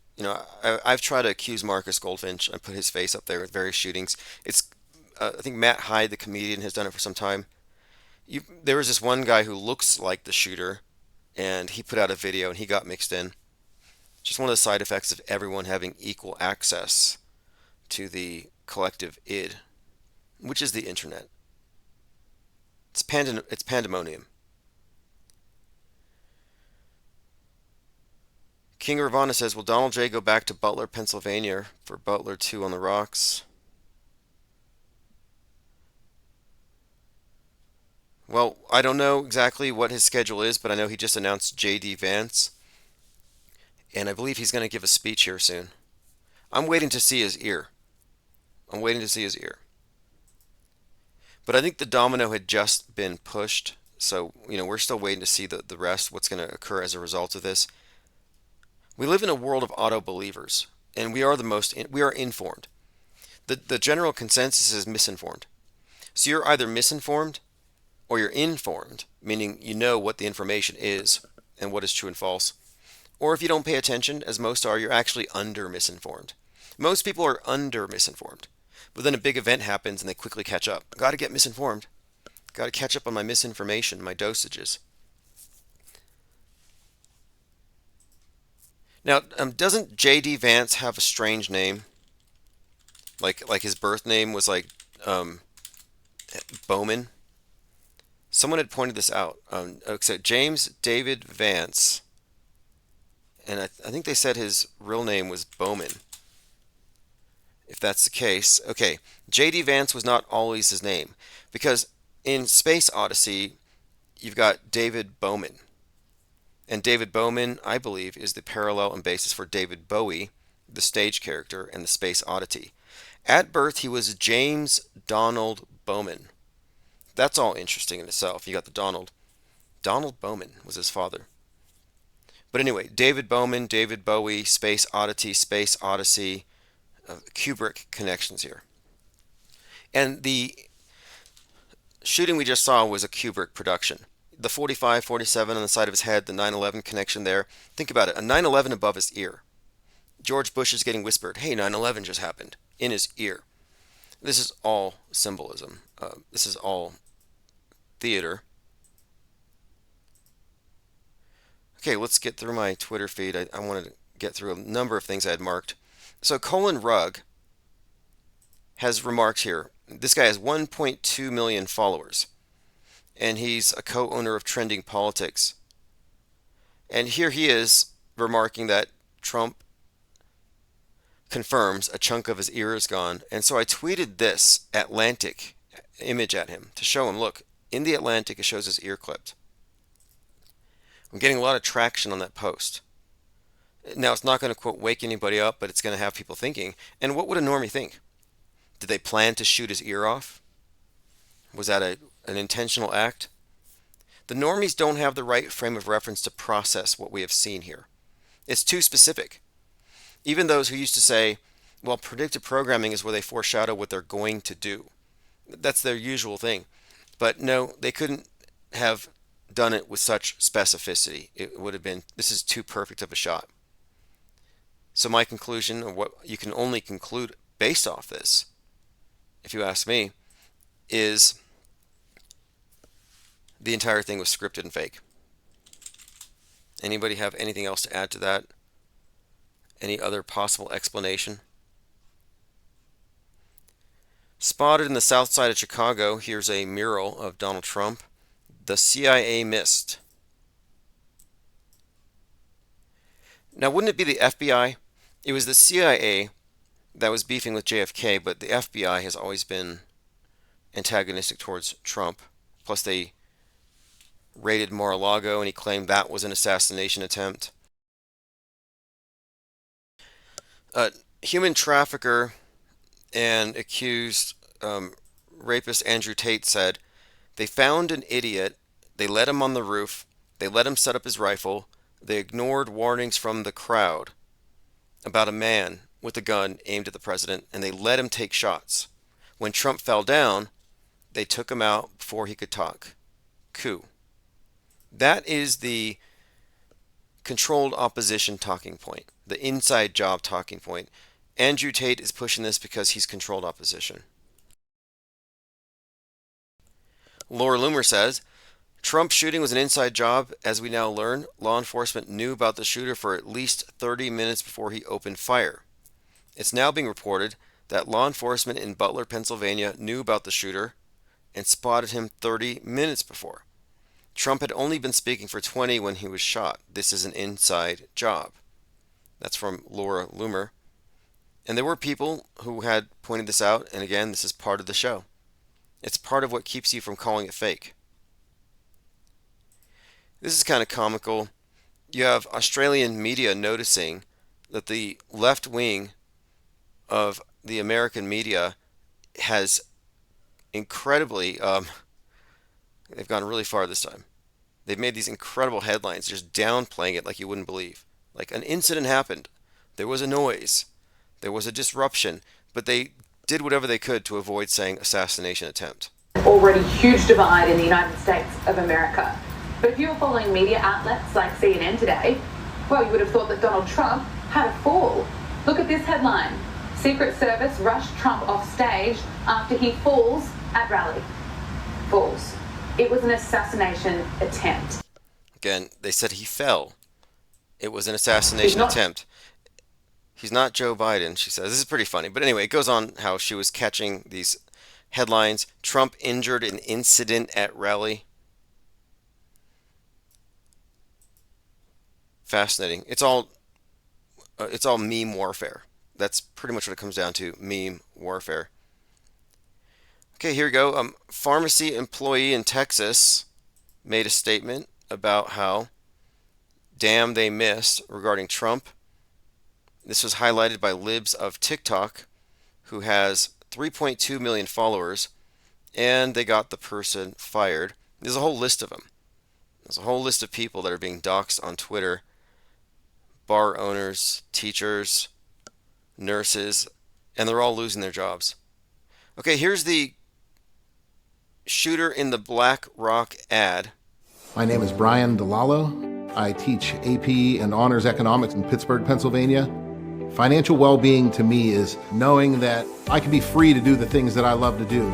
S2: I've tried to accuse Marcus Goldfinch. I put his face up there with various shootings. I think Matt Hyde, the comedian, has done it for some time. There was this one guy who looks like the shooter, and he put out a video and he got mixed in. Just one of the side effects of everyone having equal access to the collective id, which is the internet. It's pandemonium. King Ravana says, will Donald J go back to Butler, Pennsylvania for Butler 2 on the Rocks? Well, I don't know exactly what his schedule is, but I know he just announced J.D. Vance, and I believe he's going to give a speech here soon. I'm waiting to see his ear. I'm waiting to see his ear. But I think the domino had just been pushed, so we're still waiting to see the rest, what's going to occur as a result of this. We live in a world of auto believers, and we are informed. The general consensus is misinformed. So you're either misinformed or you're informed, meaning you know what the information is and what is true and false. Or if you don't pay attention, as most are, you're actually under misinformed. Most people are under misinformed. But then a big event happens and they quickly catch up. Got to get misinformed. Got to catch up on my misinformation, my dosages. Now, doesn't J.D. Vance have a strange name? Like his birth name was like Bowman? Someone had pointed this out. So James David Vance, and I think they said his real name was Bowman. If that's the case, okay, J.D. Vance was not always his name, because in Space Odyssey, you've got David Bowman. And David Bowman, I believe, is the parallel and basis for David Bowie, the stage character, and the Space Oddity. At birth, he was James Donald Bowman. That's all interesting in itself. You got the Donald. Donald Bowman was his father. But anyway, David Bowman, David Bowie, Space Oddity, Space Odyssey, Kubrick connections here. And the shooting we just saw was a Kubrick production. The 45, 47 on the side of his head, the 9/11 connection there. Think about it, a 9/11 above his ear. George Bush is getting whispered, hey, 9/11 just happened, in his ear. This is all symbolism. This is all theater. Okay, let's get through my Twitter feed. I wanted to get through a number of things I had marked. So Colin Rugg has remarked here. This guy has 1.2 million followers, and he's a co-owner of Trending Politics. And here he is remarking that Trump confirms a chunk of his ear is gone. And so I tweeted this Atlantic image at him to show him, look, in the Atlantic it shows his ear clipped. I'm getting a lot of traction on that post. Now, it's not going to, quote, wake anybody up, but it's going to have people thinking. And what would a normie think? Did they plan to shoot his ear off? Was that an intentional act? The normies don't have the right frame of reference to process what we have seen here. It's too specific. Even those who used to say, well, predictive programming is where they foreshadow what they're going to do. That's their usual thing. But no, they couldn't have done it with such specificity. It would have been, this is too perfect of a shot. So my conclusion, or what you can only conclude based off this, if you ask me, is the entire thing was scripted and fake. Anybody have anything else to add to that? Any other possible explanation? Spotted in the south side of Chicago, here's a mural of Donald Trump. The CIA missed. Now, wouldn't it be the FBI? It was the CIA that was beefing with JFK, but the FBI has always been antagonistic towards Trump. Plus, they raided Mar-a-Lago, and he claimed that was an assassination attempt. Human trafficker and accused rapist Andrew Tate said they found an idiot, they let him on the roof, they let him set up his rifle, they ignored warnings from the crowd about a man with a gun aimed at the president, and they let him take shots. When Trump fell down, they took him out before he could talk. Coup. That is the controlled opposition talking point, the inside job talking point. Andrew Tate is pushing this because he's controlled opposition. Laura Loomer says, Trump's shooting was an inside job. As we now learn, law enforcement knew about the shooter for at least 30 minutes before he opened fire. It's now being reported that law enforcement in Butler, Pennsylvania knew about the shooter and spotted him 30 minutes before. Trump had only been speaking for 20 when he was shot. This is an inside job. That's from Laura Loomer. And there were people who had pointed this out, and again, this is part of the show. It's part of what keeps you from calling it fake. This is kind of comical. You have Australian media noticing that the left wing of the American media has incredibly, they've gone really far this time. They've made these incredible headlines, just downplaying it like you wouldn't believe. Like an incident happened, there was a noise, there was a disruption, but they did whatever they could to avoid saying assassination attempt.
S4: Already huge divide in the United States of America. But if you were following media outlets like CNN today, well, you would have thought that Donald Trump had a fall. Look at this headline. Secret Service rushed Trump off stage after he falls at rally. Falls. It was an assassination attempt.
S2: Again, they said he fell. It was an assassination attempt. He's not Joe Biden, she says. This is pretty funny. But anyway, it goes on how she was catching these headlines. Trump injured in incident at rally. Fascinating. It's all meme warfare. That's pretty much what it comes down to, meme warfare. Okay, here we go. Pharmacy employee in Texas made a statement about how damn they missed regarding Trump. This was highlighted by Libs of TikTok, who has 3.2 million followers, and they got the person fired. There's a whole list of them. There's a whole list of people that are being doxxed on Twitter. Bar owners, teachers, nurses, and they're all losing their jobs. Okay, here's the shooter in the Black Rock ad.
S5: My name is Brian DeLallo. I teach AP and Honors Economics in Pittsburgh, Pennsylvania. Financial well-being to me is knowing that I can be free to do the things that I love to do.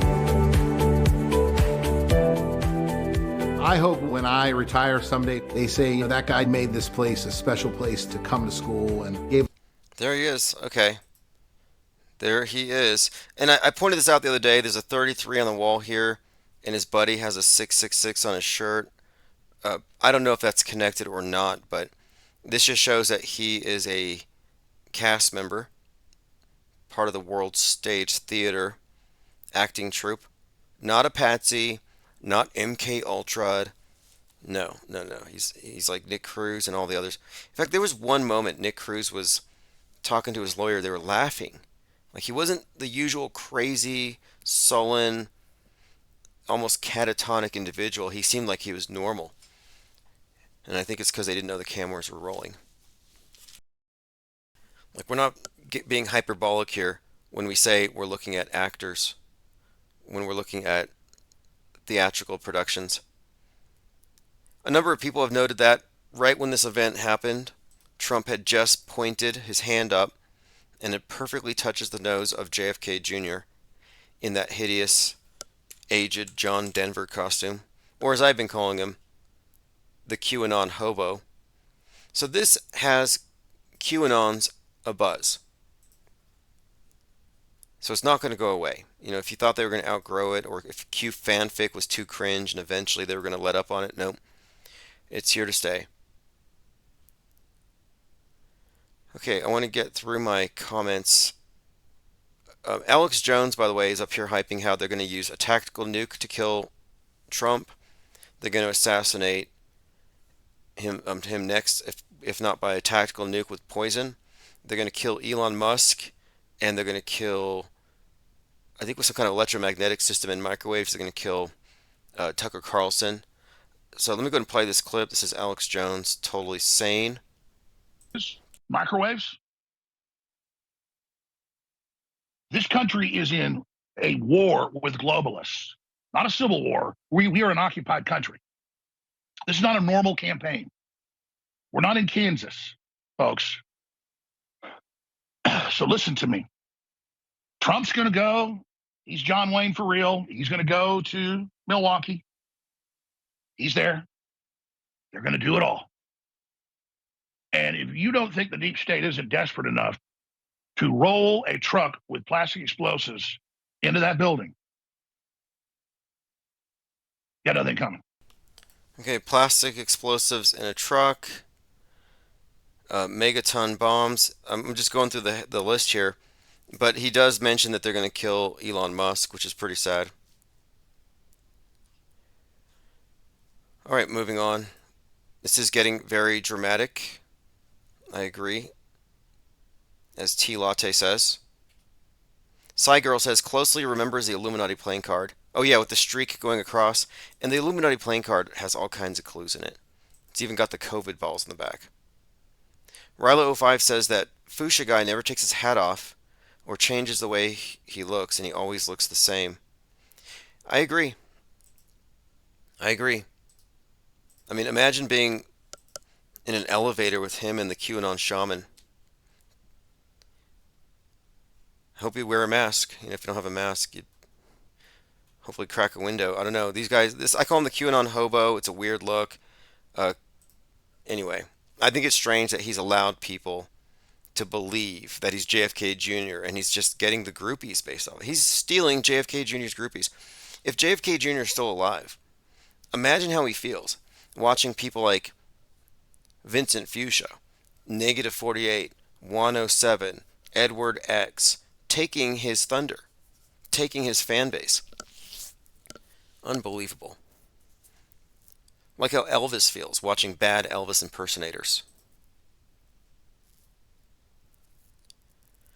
S5: I hope when I retire someday, they say, that guy made this place a special place to come to school and gave.
S2: There he is. Okay. There he is. And I pointed this out the other day. There's a 33 on the wall here, and his buddy has a 666 on his shirt. I don't know if that's connected or not, but this just shows that he is a cast member, part of the World Stage Theater acting troupe. Not a patsy, not MK Ultra. No. He's like Nick Cruz and all the others. In fact, there was one moment Nick Cruz was talking to his lawyer. They were laughing. Like, he wasn't the usual crazy, sullen, almost catatonic individual. He seemed like he was normal. And I think it's because they didn't know the cameras were rolling. Like, we're not being hyperbolic here when we say we're looking at actors, when we're looking at theatrical productions. A number of people have noted that right when this event happened, Trump had just pointed his hand up, and it perfectly touches the nose of JFK Jr. in that hideous, aged John Denver costume, or as I've been calling him, the QAnon hobo. So this has QAnon's a buzz. So it's not going to go away. If you thought they were going to outgrow it, or if Q fanfic was too cringe and eventually they were going to let up on it, no. It's here to stay. Okay, I want to get through my comments Alex Jones, by the way, is up here hyping how they're going to use a tactical nuke to kill Trump. They're going to assassinate him next, if not by a tactical nuke with poison. They're going to kill Elon Musk, and they're going to kill, I think, with some kind of electromagnetic system in microwaves. They're going to kill Tucker Carlson. So let me go and play this clip. This is Alex Jones, totally sane.
S6: Microwaves. This country is in a war with globalists, not a civil war. We are an occupied country. This is not a normal campaign. We're not in Kansas, folks. So listen to me. Trump's going to go. He's John Wayne for real. He's going to go to Milwaukee. He's there. They're going to do it all. And if you don't think the deep state isn't desperate enough to roll a truck with plastic explosives into that building, got nothing coming.
S2: Okay, plastic explosives in a truck, megaton bombs. I'm just going through the list here, but he does mention that they're going to kill Elon Musk, which is pretty sad. All right, moving on. This is getting very dramatic. I agree. As T Latte says. Girl says, closely remembers the Illuminati playing card. Oh yeah, with the streak going across. And the Illuminati playing card has all kinds of clues in it. It's even got the COVID balls in the back. Rilo05 says that Fuchsia guy never takes his hat off or changes the way he looks, and he always looks the same. I agree. I mean, imagine being in an elevator with him and the QAnon shaman. Hope you wear a mask. If you don't have a mask, you'd hopefully crack a window. I don't know. These guys, I call him the QAnon hobo. It's a weird look. Anyway, I think it's strange that he's allowed people to believe that he's JFK Jr. and he's just getting the groupies based on it. He's stealing JFK Jr.'s groupies. If JFK Jr. is still alive, imagine how he feels watching people like Vincent Fuchsia, Negative 48, 107, Edward X, taking his thunder, taking his fan base. Unbelievable. Like how Elvis feels watching bad Elvis impersonators.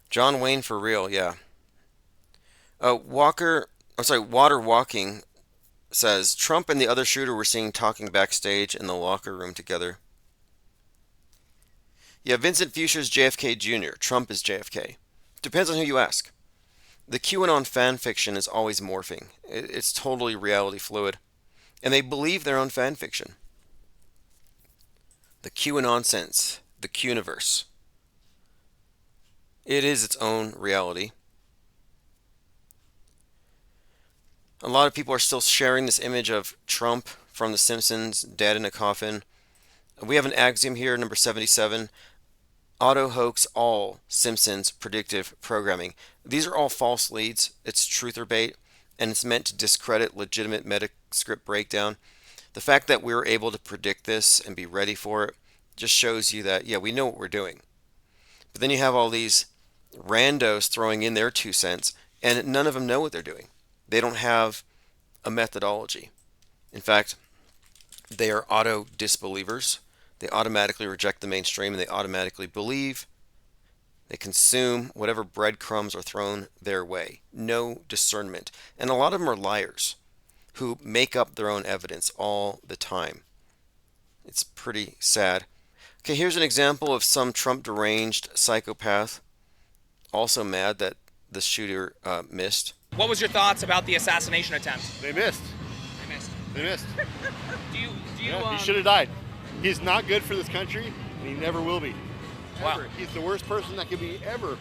S2: John Wayne for real, yeah. Water Walking says, Trump and the other shooter were seen talking backstage in the locker room together. Yeah, Vincent Fuchsia is JFK Jr. Trump is JFK. Depends on who you ask. The QAnon fan fiction is always morphing. It's totally reality fluid. And they believe their own fan fiction. The QAnon sense, the Quniverse. It is its own reality. A lot of people are still sharing this image of Trump from The Simpsons, dead in a coffin. We have an axiom here, number 77. Auto hoax all Simpsons predictive programming. These are all false leads. It's truth or bait, and it's meant to discredit legitimate Metascript breakdown. The fact that we were able to predict this and be ready for it just shows you that, yeah, we know what we're doing. But then you have all these randos throwing in their 2 cents, and none of them know what they're doing. They don't have a methodology. In fact, they are auto disbelievers. They automatically reject the mainstream and they automatically believe. They consume whatever breadcrumbs are thrown their way. No discernment. And a lot of them are liars who make up their own evidence all the time. It's pretty sad. Okay, here's an example of some Trump deranged psychopath also mad that the shooter missed.
S7: What was your thoughts about the assassination attempt?
S8: They missed.
S7: They missed. Do you
S8: Yeah, he should have died. He's not good for this country, and he never will be.
S7: Wow.
S8: Ever. He's the worst person that could be ever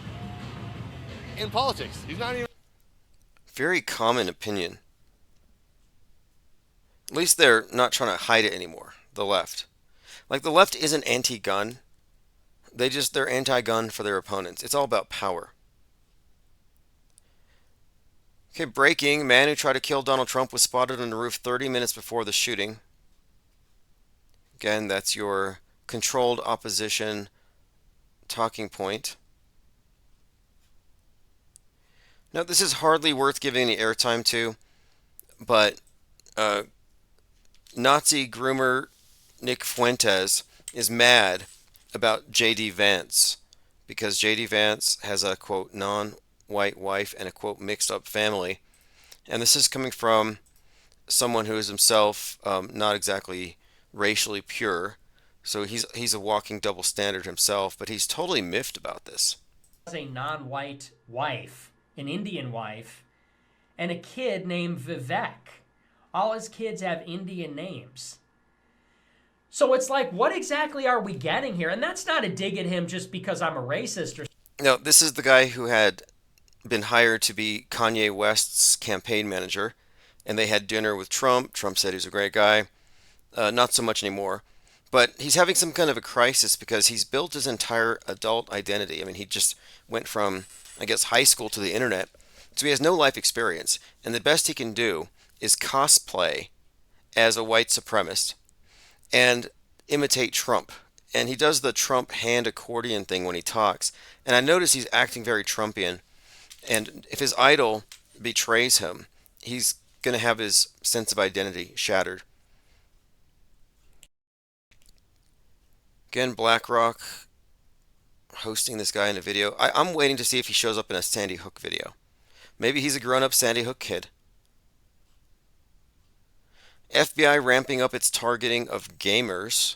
S8: in politics. He's not even...
S2: Very common opinion. At least they're not trying to hide it anymore, the left. Like, the left isn't anti-gun. They're anti-gun for their opponents. It's all about power. Okay, breaking. Man who tried to kill Donald Trump was spotted on the roof 30 minutes before the shooting. Again, that's your controlled opposition talking point. Now, this is hardly worth giving any airtime to, but uh, Nazi groomer Nick Fuentes is mad about JD Vance because JD Vance has a quote non-white wife and a quote mixed up family. And this is coming from someone who is himself not exactly racially pure. So he's a walking double standard himself, but he's totally miffed about this.
S9: A non-white wife, an Indian wife, and a kid named Vivek. All his kids have Indian names. So it's like, what exactly are we getting here? And that's not a dig at him just because I'm a racist or.
S2: No, this is the guy who had been hired to be Kanye West's campaign manager, and they had dinner with Trump. Trump said he was a great guy. Not so much anymore. But he's having some kind of a crisis because he's built his entire adult identity. I mean, he just went from, I guess, high school to the internet. So he has no life experience. And the best he can do is cosplay as a white supremacist and imitate Trump. And he does the Trump hand accordion thing when he talks. And I notice he's acting very Trumpian. And if his idol betrays him, he's going to have his sense of identity shattered. Again, BlackRock hosting this guy in a video. I'm waiting to see if he shows up in a Sandy Hook video. Maybe he's a grown-up Sandy Hook kid. FBI ramping up its targeting of gamers.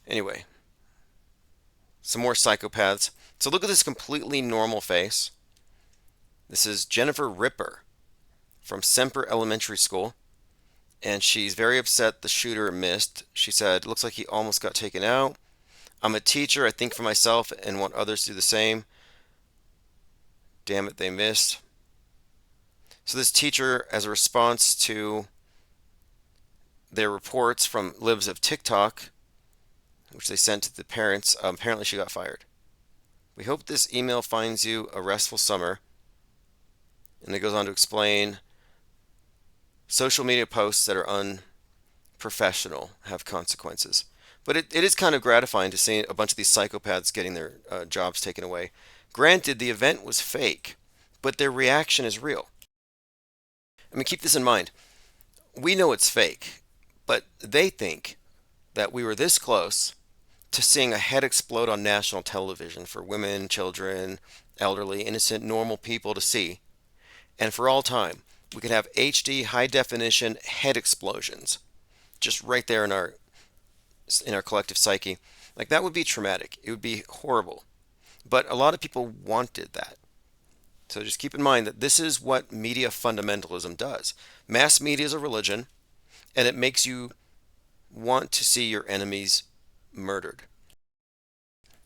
S2: Anyway, some more psychopaths. So look at this completely normal face. This is Jennifer Ripper from Semper Elementary School. And she's very upset the shooter missed. She said, looks like he almost got taken out. I'm a teacher. I think for myself and want others to do the same. Damn it, they missed. So this teacher, as a response to their reports from libs of TikTok, which they sent to the parents, apparently she got fired. We hope this email finds you a restful summer. And it goes on to explain social media posts that are unprofessional have consequences. But it is kind of gratifying to see a bunch of these psychopaths getting their jobs taken away. Granted, the event was fake, but their reaction is real. I mean, keep this in mind. We know it's fake, but they think that we were this close to seeing a head explode on national television for women, children, elderly, innocent, normal people to see. And for all time, we could have HD, high definition head explosions just right there in our collective psyche. Like, that would be traumatic. It would be horrible. But a lot of people wanted that. So just keep in mind that this is what media fundamentalism does. Mass media is a religion, and it makes you want to see your enemies murdered.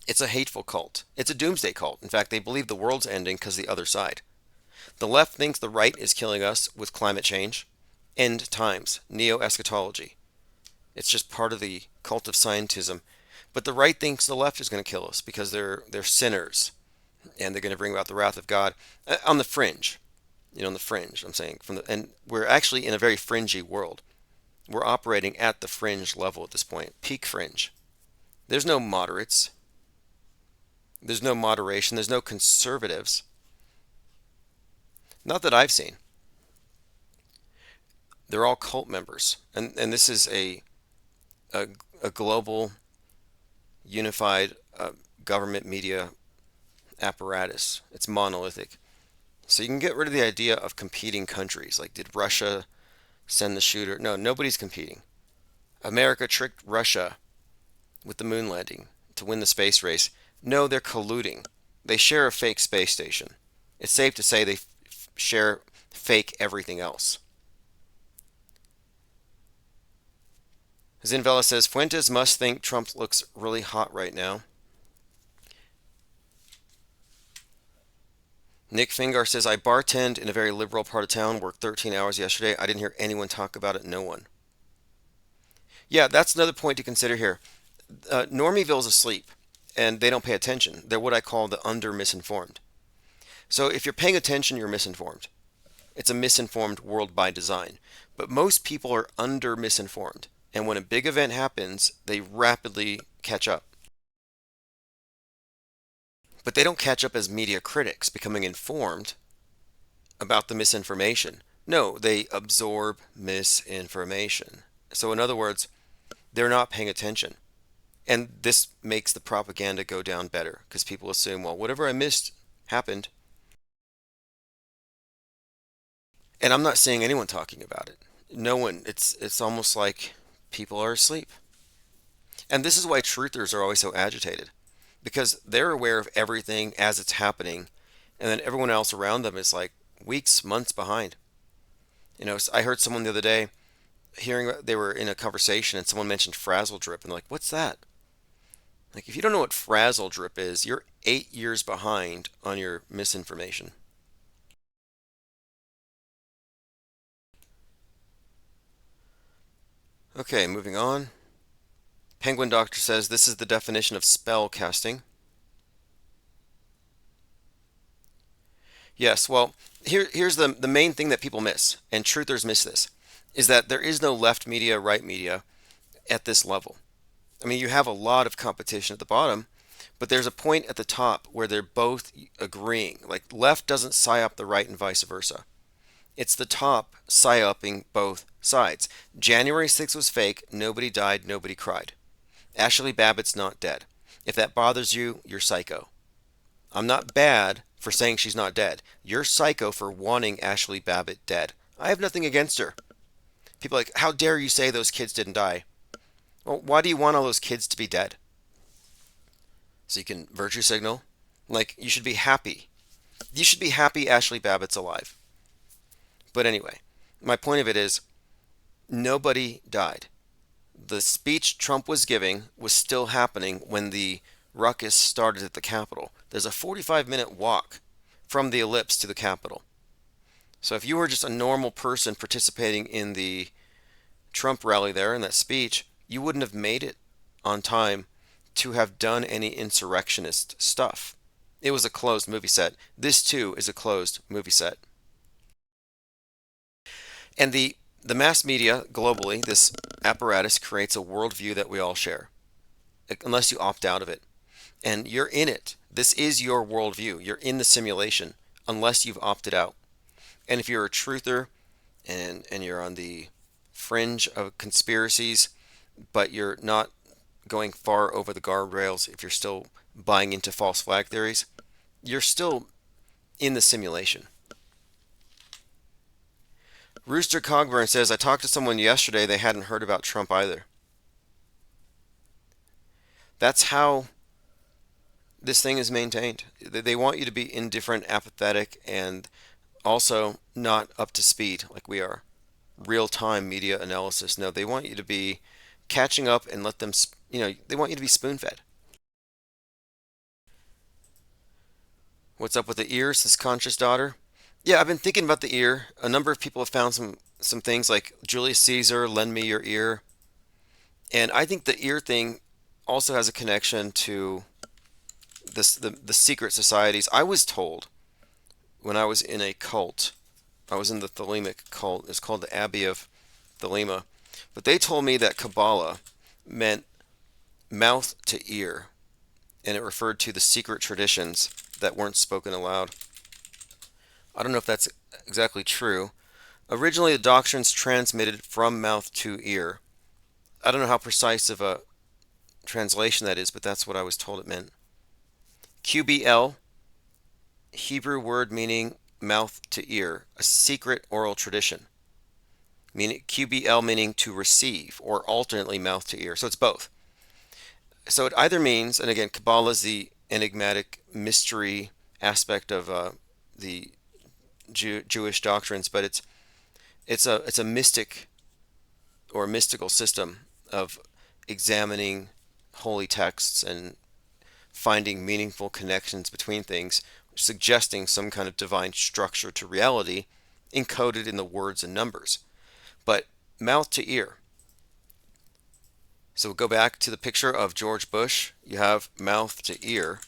S2: It's a hateful cult. It's a doomsday cult. In fact, they believe the world's ending because the other side. The left thinks the right is killing us with climate change, end times, neo-eschatology. It's just part of the cult of scientism. But the right thinks the left is going to kill us because they're sinners, and they're going to bring about the wrath of God on the fringe. On the fringe, I'm saying. And we're actually in a very fringy world. We're operating at the fringe level at this point, peak fringe. There's no moderates. There's no moderation. There's no conservatives. Not that I've seen. They're all cult members. And this is a global, unified government media apparatus. It's monolithic. So you can get rid of the idea of competing countries. Like, did Russia send the shooter? No, nobody's competing. America tricked Russia with the moon landing to win the space race. No, they're colluding. They share a fake space station. It's safe to say they share fake everything else. Zinvella says, Fuentes must think Trump looks really hot right now. Nick Fingar says, I bartend in a very liberal part of town, worked 13 hours yesterday. I didn't hear anyone talk about it, no one. Yeah, that's another point to consider here. Normieville's asleep, and they don't pay attention. They're what I call the under-misinformed. So if you're paying attention, you're misinformed. It's a misinformed world by design. But most people are under-misinformed. And when a big event happens, they rapidly catch up. But they don't catch up as media critics, becoming informed about the misinformation. No, they absorb misinformation. So, in other words, they're not paying attention. And this makes the propaganda go down better because people assume, well, whatever I missed happened. And I'm not seeing anyone talking about it. No one. It's almost like people are asleep. And this is why truthers are always so agitated because they're aware of everything as it's happening, and then everyone else around them is like weeks, months behind. I heard someone the other day hearing they were in a conversation and someone mentioned frazzle drip and like, what's that? Like, if you don't know what frazzle drip is, you're 8 years behind on your misinformation. Okay, moving on. Penguin Doctor says this is the definition of spell casting. Yes, well, here's the main thing that people miss, and truthers miss this, is that there is no left media, right media at this level. I mean, you have a lot of competition at the bottom, but there's a point at the top where they're both agreeing. Like, left doesn't psyop the right and vice versa. It's the top psyoping both sides. January 6th was fake. Nobody died. Nobody cried. Ashley Babbitt's not dead. If that bothers you, you're psycho. I'm not bad for saying she's not dead. You're psycho for wanting Ashley Babbitt dead. I have nothing against her. People are like, how dare you say those kids didn't die? Well, why do you want all those kids to be dead? So you can virtue signal? Like, you should be happy. You should be happy Ashley Babbitt's alive. But anyway, my point of it is, nobody died. The speech Trump was giving was still happening when the ruckus started at the Capitol. There's a 45-minute walk from the ellipse to the Capitol. So if you were just a normal person participating in the Trump rally there in that speech, you wouldn't have made it on time to have done any insurrectionist stuff. It was a closed movie set. This too is a closed movie set. And the mass media globally, this apparatus creates a worldview that we all share, unless you opt out of it. And you're in it. This is your worldview. You're in the simulation, unless you've opted out. And if you're a truther and you're on the fringe of conspiracies, but you're not going far over the guardrails, if you're still buying into false flag theories, you're still in the simulation. Rooster Cogburn says, I talked to someone yesterday, they hadn't heard about Trump either. That's how this thing is maintained. They want you to be indifferent, apathetic, and also not up to speed like we are. Real-time media analysis. No, they want you to be catching up and let them, they want you to be spoon-fed. What's up with the ears, this conscious daughter? Yeah, I've been thinking about the ear. A number of people have found some things like Julius Caesar, lend me your ear. And I think the ear thing also has a connection to the secret societies. I was told when I was in a cult, I was in the Thelemic cult, it's called the Abbey of Thelema, but they told me that Kabbalah meant mouth to ear, and it referred to the secret traditions that weren't spoken aloud. I don't know if that's exactly true. Originally, the doctrines transmitted from mouth to ear. I don't know how precise of a translation that is, but that's what I was told it meant. QBL, Hebrew word meaning mouth to ear, a secret oral tradition. Meaning QBL meaning to receive, or alternately mouth to ear. So it's both. So it either means, and again, Kabbalah is the enigmatic mystery aspect of the Jewish doctrines, but it's a mystic or a mystical system of examining holy texts and finding meaningful connections between things, suggesting some kind of divine structure to reality encoded in the words and numbers. But mouth to ear. So we'll go back to the picture of George Bush. You have mouth to ear.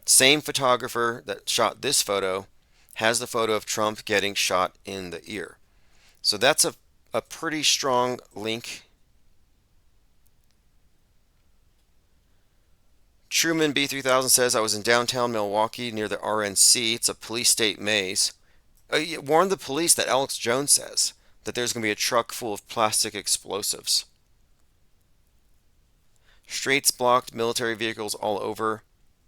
S2: Same photographer that shot this photo has the photo of Trump getting shot in the ear. So that's a pretty strong link. Truman B3000 says, I was in downtown Milwaukee near the RNC. It's a police state maze. Warn the police that Alex Jones says that there's going to be a truck full of plastic explosives. Streets blocked, military vehicles all over.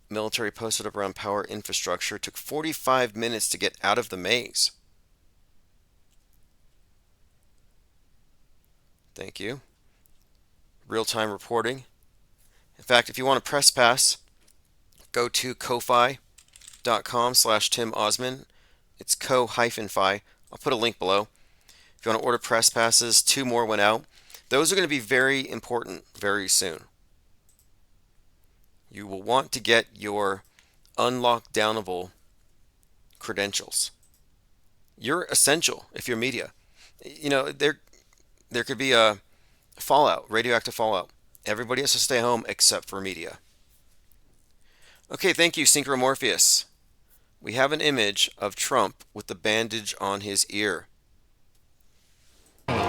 S2: Military posted up around power infrastructure. Took 45 minutes to get out of the maze. Thank you. Real-time reporting. In fact, if you want a press pass, go to ko-fi.com/Tim Osman. It's ko-fi. I'll put a link below. If you want to order press passes, 2 more went out. Those are going to be very important very soon. You will want to get your unlockdownable credentials. You're essential if you're media. You know, there could be a fallout, radioactive fallout. Everybody has to stay home except for media. Okay, thank you, Synchromorpheus. We have an image of Trump with the bandage on his ear.
S10: Trump.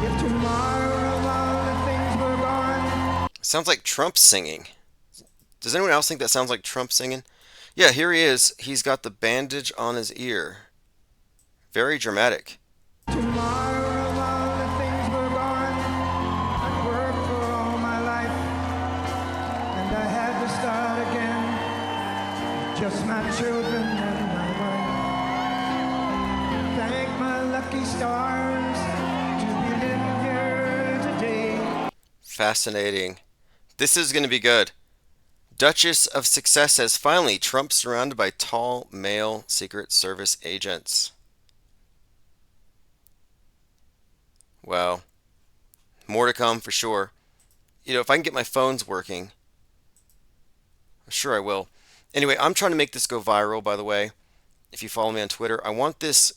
S1: If tomorrow all the things were gone.
S2: Sounds like Trump singing. Does anyone else think that sounds like Trump singing? Yeah, here he is. He's got the bandage on his ear. Very dramatic.
S1: Tomorrow all the things were gone. I'd worked for all my life, and I had to start again. Just my children and my wife. Thank my lucky stars to be living here today.
S2: Fascinating. This is going to be good. Duchess of Success says, finally, Trump surrounded by tall male Secret Service agents. Well, more to come for sure. You know, if I can get my phones working, I'm sure I will. Anyway, I'm trying to make this go viral, by the way. If you follow me on Twitter, I want this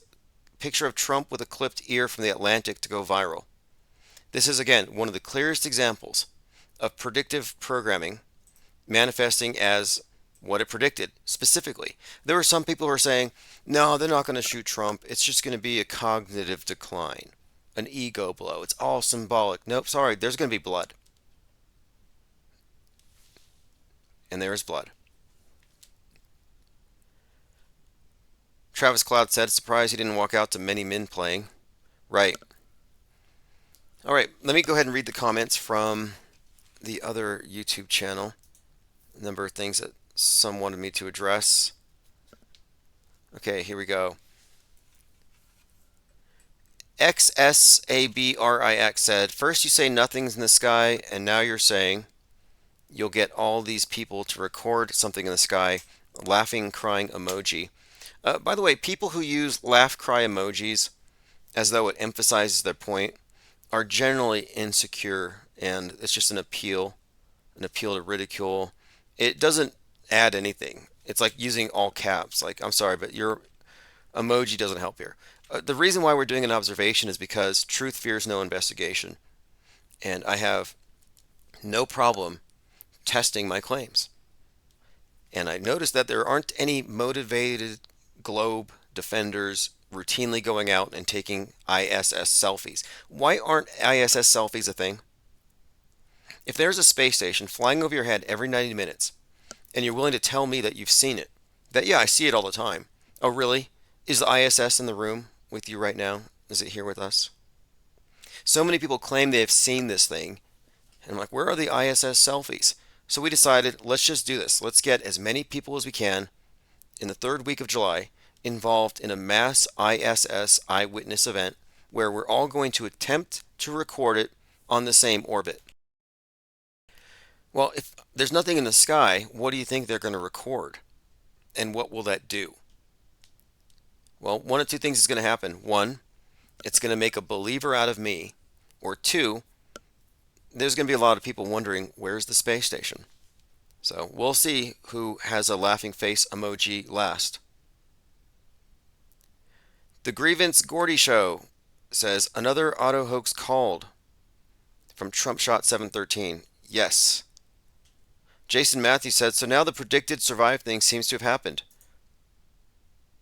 S2: picture of Trump with a clipped ear from the Atlantic to go viral. This is, again, one of the clearest examples of predictive programming manifesting as what it predicted specifically. There were some people who are saying, no, they're not going to shoot Trump. It's just going to be a cognitive decline, an ego blow. It's all symbolic. Nope, sorry, there's going to be blood. And there is blood. Travis Cloud said, surprised he didn't walk out to many men playing. Right. All right, let me go ahead and read the comments from the other YouTube channel. A number of things that some wanted me to address. Okay, here we go. XSABRIX said, first you say nothing's in the sky, and now you're saying you'll get all these people to record something in the sky, laughing, crying emoji. By the way, people who use laugh, cry emojis as though it emphasizes their point are generally insecure, and it's just an appeal to ridicule. It doesn't add anything. It's like using all caps. Like, I'm sorry, but your emoji doesn't help here. The reason why we're doing an observation is because truth fears no investigation. And I have no problem testing my claims. And I noticed that there aren't any motivated globe defenders routinely going out and taking ISS selfies. Why aren't ISS selfies a thing? If there's a space station flying over your head every 90 minutes, and you're willing to tell me that you've seen it, that, yeah, I see it all the time. Oh, really? Is the ISS in the room with you right now? Is it here with us? So many people claim they have seen this thing. And I'm like, where are the ISS selfies? So we decided, let's just do this. Let's get as many people as we can in the third week of July involved in a mass ISS eyewitness event where we're all going to attempt to record it on the same orbit. Well, if there's nothing in the sky, what do you think they're going to record? And what will that do? Well, one of two things is going to happen. One, it's going to make a believer out of me. Or two, there's going to be a lot of people wondering, where's the space station? So we'll see who has a laughing face emoji last. The Grievance Gordy Show says, another auto hoax called from Trump Shot 713. Yes. Jason Matthews said, so now the predicted survive thing seems to have happened.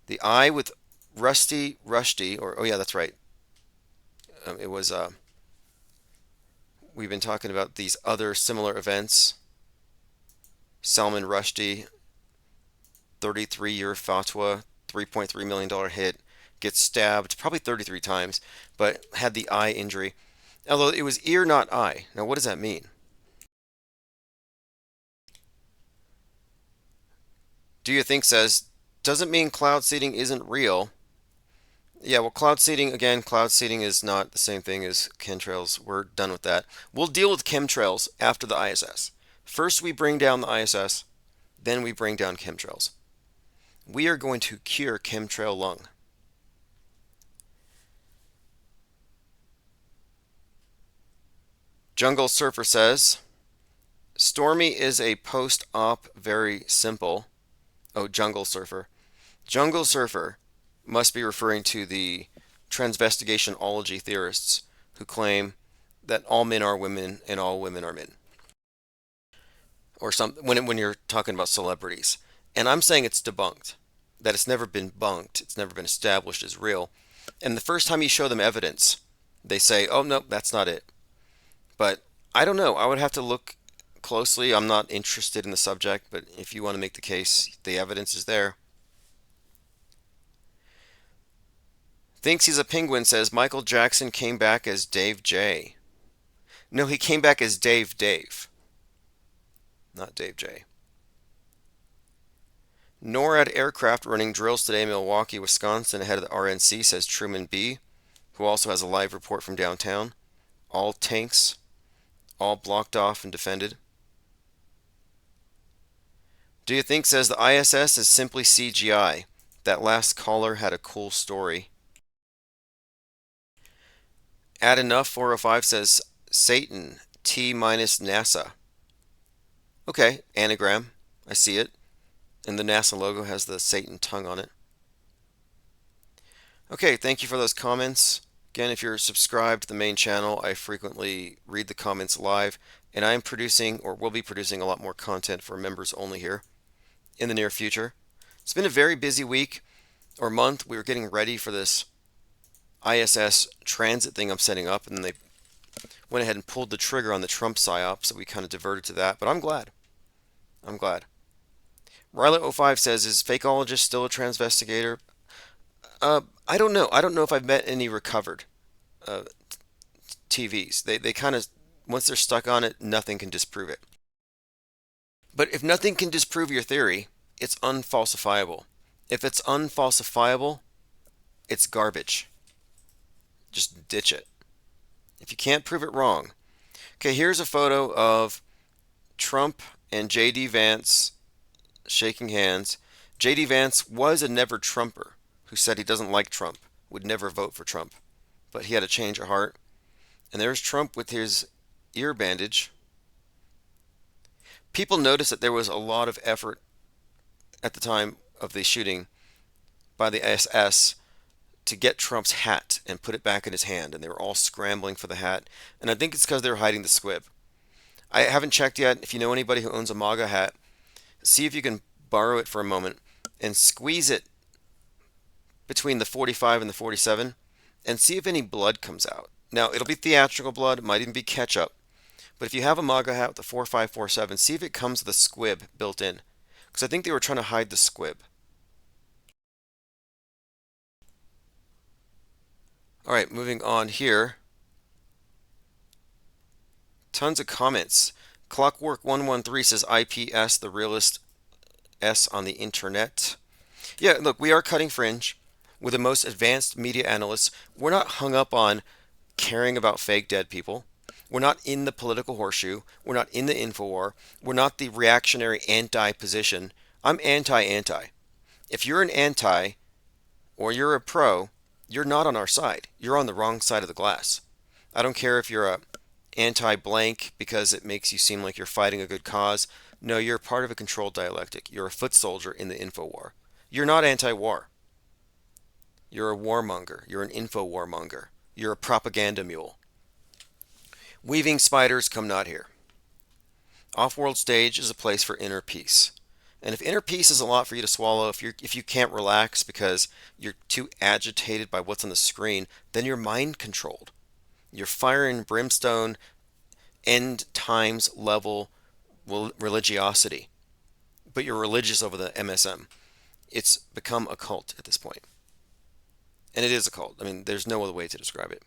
S2: The eye with Rusty, or, oh yeah, that's right. It was, we've been talking about these other similar events. Salman Rushdie, 33-year fatwa, $3.3 million hit, gets stabbed probably 33 times, but had the eye injury. Although it was ear, not eye. Now, what does that mean? Do you think says, doesn't mean cloud seeding isn't real. Yeah, well, cloud seeding, again, cloud seeding is not the same thing as chemtrails. We're done with that. We'll deal with chemtrails after the ISS. First, we bring down the ISS, then we bring down chemtrails. We are going to cure chemtrail lung. Jungle Surfer says, Stormy is a post-op very simple. Oh, Jungle Surfer. Jungle Surfer must be referring to the transvestigationology theorists who claim that all men are women and all women are men. Or when you're talking about celebrities. And I'm saying it's debunked. That it's never been bunked. It's never been established as real. And the first time you show them evidence, they say, oh, no, that's not it. But I don't know. I would have to look closely. I'm not interested in the subject, but if you want to make the case, the evidence is there. Thinks he's a penguin says Michael Jackson came back as Dave J. No, he came back as Dave, not Dave J. NORAD aircraft running drills today in Milwaukee, Wisconsin ahead of the RNC, says Truman B., who also has a live report from downtown. All tanks, all blocked off and defended. Do you think says the ISS is simply CGI? That last caller had a cool story. Add enough 405 says Satan T minus NASA. Okay, anagram. I see it. And the NASA logo has the Satan tongue on it. Okay, thank you for those comments. Again, if you're subscribed to the main channel, I frequently read the comments live, and I am producing, or will be producing, a lot more content for members only here in the near future. It's been a very busy week or month. We were getting ready for this ISS transit thing I'm setting up, and then they went ahead and pulled the trigger on the Trump psyop, so we kind of diverted to that, but I'm glad. Ryla05 says, is fakeologist still a transvestigator? I don't know. I don't know if I've met any recovered TVs. They kind of, once they're stuck on it, nothing can disprove it. But if nothing can disprove your theory, it's unfalsifiable. If it's unfalsifiable, it's garbage. Just ditch it. If you can't prove it wrong. Okay, here's a photo of Trump and J.D. Vance shaking hands. J.D. Vance was a never Trumper who said he doesn't like Trump, would never vote for Trump, but he had a change of heart. And there's Trump with his ear bandage. People noticed that there was a lot of effort at the time of the shooting by the SS to get Trump's hat and put it back in his hand, and they were all scrambling for the hat. And I think it's because they were hiding the squib. I haven't checked yet. If you know anybody who owns a MAGA hat, see if you can borrow it for a moment and squeeze it between the 45 and the 47 and see if any blood comes out. Now, it'll be theatrical blood. It might even be ketchup. But if you have a MAGA hat with the 4547, see if it comes with a squib built in. Because I think they were trying to hide the squib. All right, moving on here. Tons of comments. Clockwork113 says IPS, the realest S on the internet. Yeah, look, we are cutting fringe. We're the most advanced media analysts. We're not hung up on caring about fake dead people. We're not in the political horseshoe. We're not in the Infowar. We're not the reactionary anti-position. I'm anti-anti. If you're an anti or you're a pro, you're not on our side. You're on the wrong side of the glass. I don't care if you're a anti-blank because it makes you seem like you're fighting a good cause. No, you're part of a controlled dialectic. You're a foot soldier in the Infowar. You're not anti-war. You're a warmonger. You're an info-warmonger. You're a propaganda mule. Weaving spiders come not here. Off-world stage is a place for inner peace. And if inner peace is a lot for you to swallow, if you can't relax because you're too agitated by what's on the screen, then you're mind controlled. You're fire and brimstone, end times level religiosity, but you're religious over the MSM. It's become a cult at this point. And it is a cult. I mean, there's no other way to describe it.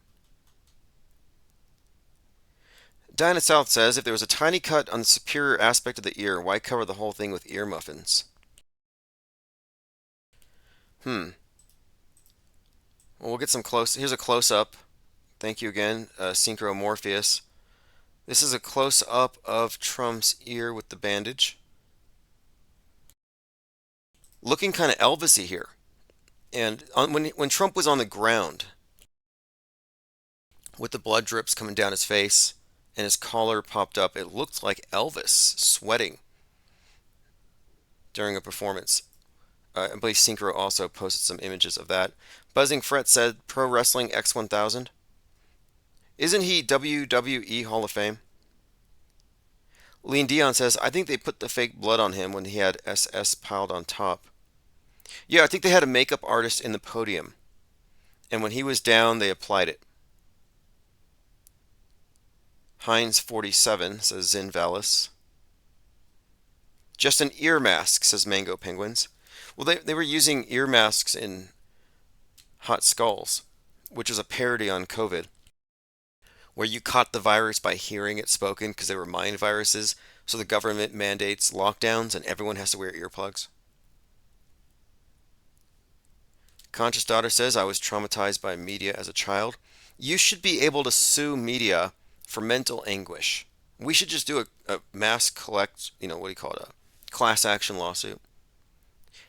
S2: Dinah South says, if there was a tiny cut on the superior aspect of the ear, why cover the whole thing with ear muffins? Well, we'll get some close. Here's a close-up. Thank you again, Synchro Morpheus. This is a close-up of Trump's ear with the bandage. Looking kind of Elvis-y here. And when Trump was on the ground, with the blood drips coming down his face, and his collar popped up, it looked like Elvis sweating during a performance. I believe Synchro also posted some images of that. Buzzing Fret said, Pro Wrestling X1000. Isn't he WWE Hall of Fame? Lean Dion says, I think they put the fake blood on him when he had SS piled on top. Yeah, I think they had a makeup artist in the podium. And when he was down, they applied it. Heinz 47 says Zin Valis. Just an ear mask, says Mango Penguins. Well, they were using ear masks in Hot Skulls, which is a parody on COVID, where you caught the virus by hearing it spoken because they were mind viruses, so the government mandates lockdowns and everyone has to wear earplugs. Conscious Daughter says, I was traumatized by media as a child. You should be able to sue media for mental anguish. We should just do a mass collect, what do you call it, a class action lawsuit.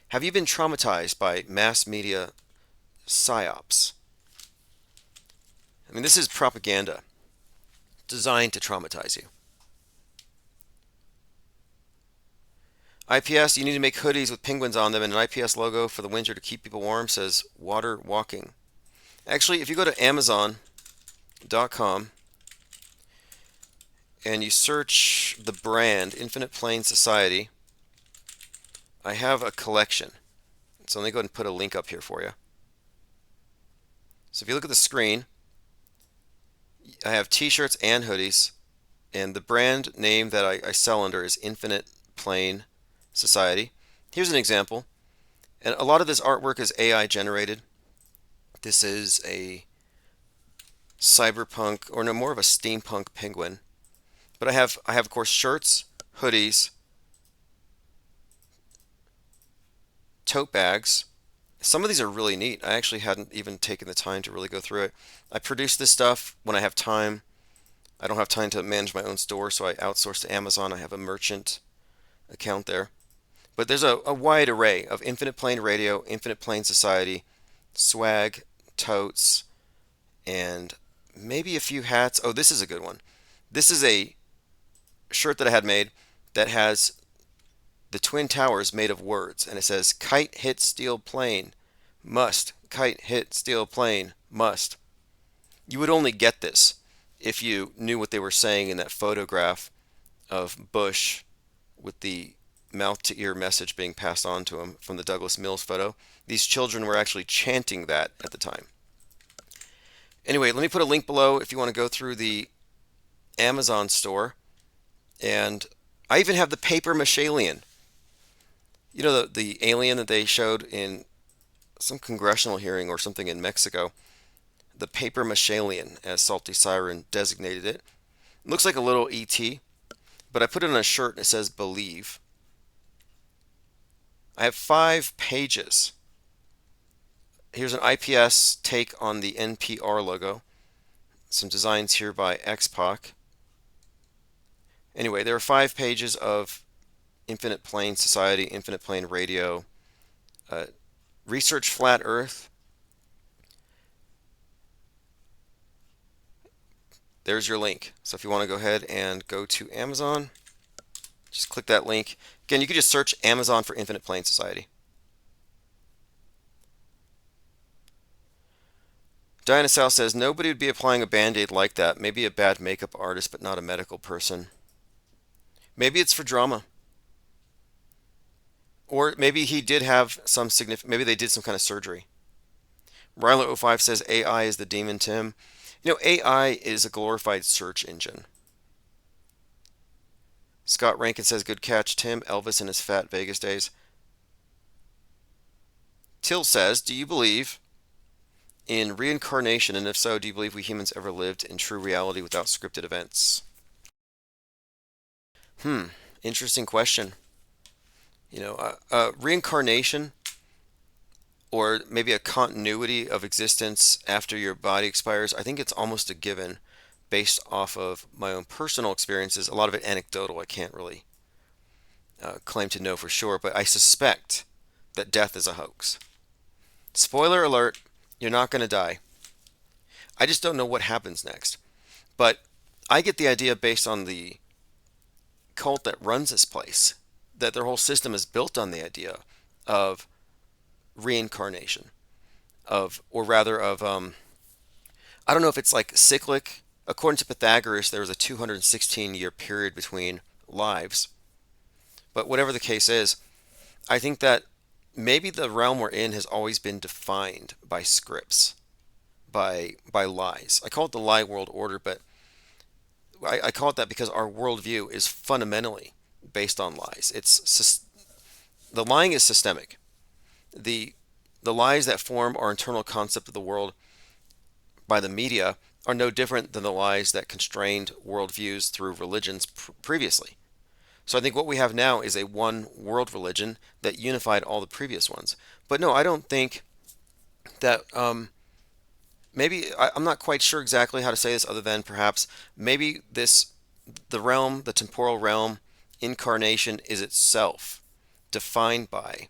S2: Have you been traumatized by mass media psyops? I mean, this is propaganda designed to traumatize you. IPS, you need to make hoodies with penguins on them and an IPS logo for the winter to keep people warm, says Water Walking. Actually, if you go to Amazon.com and you search the brand Infinite Plane Society, I have a collection. So let me go ahead and put a link up here for you. So if you look at the screen, I have t-shirts and hoodies, and the brand name that I sell under is Infinite Plane Society. Here's an example. And a lot of this artwork is AI generated. This is a cyberpunk, or no, more of a steampunk penguin. But I have of course shirts, hoodies, tote bags. Some of these are really neat. I actually hadn't even taken the time to really go through it. I produce this stuff when I have time. I don't have time to manage my own store, so I outsource to Amazon. I have a merchant account there. But there's a wide array of Infinite Plane Radio, Infinite Plane Society, swag, totes, and maybe a few hats. Oh, this is a good one. This is a shirt that I had made that has the Twin Towers made of words, and it says, kite hit steel plane, must. Kite hit steel plane, must. You would only get this if you knew what they were saying in that photograph of Bush with the mouth-to-ear message being passed on to him from the Douglas Mills photo. These children were actually chanting that at the time. Anyway, let me put a link below if you want to go through the Amazon store. And I even have the paper mache alien. You know the alien that they showed in some congressional hearing or something in Mexico? The paper mache alien, as Salty Siren designated it. It looks like a little ET, but I put it on a shirt and it says believe. I have 5 pages. Here's an IPS take on the NPR logo. Some designs here by X-Pac. Anyway, there are 5 pages of Infinite Plane Society, Infinite Plane Radio, Research Flat Earth. There's your link. So if you want to go ahead and go to Amazon, just click that link. Again, you could just search Amazon for Infinite Plane Society. Diana South says, nobody would be applying a Band-Aid like that. Maybe a bad makeup artist, but not a medical person. Maybe it's for drama. Or maybe he did have some significant, maybe they did some kind of surgery. Ryler05 says AI is the demon, Tim. AI is a glorified search engine. Scott Rankin says, good catch, Tim. Elvis in his fat Vegas days. Till says, do you believe in reincarnation? And if so, do you believe we humans ever lived in true reality without scripted events? Interesting question. Reincarnation, or maybe a continuity of existence after your body expires, I think it's almost a given based off of my own personal experiences. A lot of it anecdotal. I can't really claim to know for sure, but I suspect that death is a hoax. Spoiler alert, you're not going to die. I just don't know what happens next. But I get the idea based on the cult that runs this place, that their whole system is built on the idea of reincarnation, or rather of, I don't know if it's like cyclic. According to Pythagoras, there was a 216-year period between lives. But whatever the case is, I think that maybe the realm we're in has always been defined by scripts, by lies. I call it the lie world order, but I call it that because our worldview is fundamentally based on lies. The lying is systemic. The lies that form our internal concept of the world by the media are no different than the lies that constrained worldviews through religions previously. So I think what we have now is a one world religion that unified all the previous ones. But no, I don't think that, I'm not quite sure exactly how to say this other than perhaps maybe the temporal realm, incarnation is itself defined by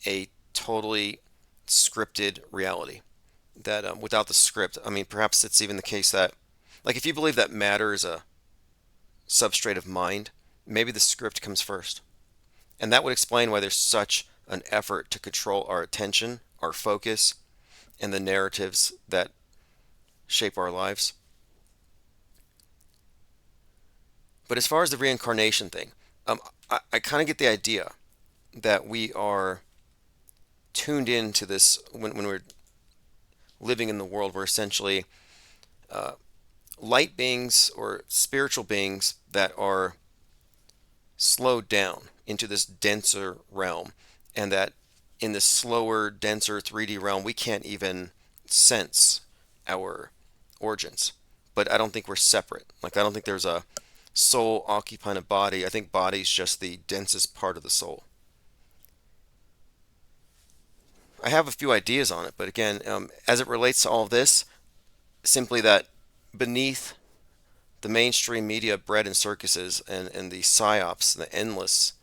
S2: a totally scripted reality. That without the script, perhaps it's even the case that, like, if you believe that matter is a substrate of mind, maybe the script comes first. And that would explain why there's such an effort to control our attention, our focus, and the narratives that shape our lives. But as far as the reincarnation thing, I kind of get the idea that we are tuned into this when we're living in the world where essentially light beings or spiritual beings that are slowed down into this denser realm, and that in this slower, denser 3D realm, we can't even sense our origins. But I don't think we're separate. Like, I don't think there's a soul occupying a body. I think body's just the densest part of the soul. I have a few ideas on it, but again, as it relates to all of this, simply that beneath the mainstream media bread and circuses and the psyops, the endless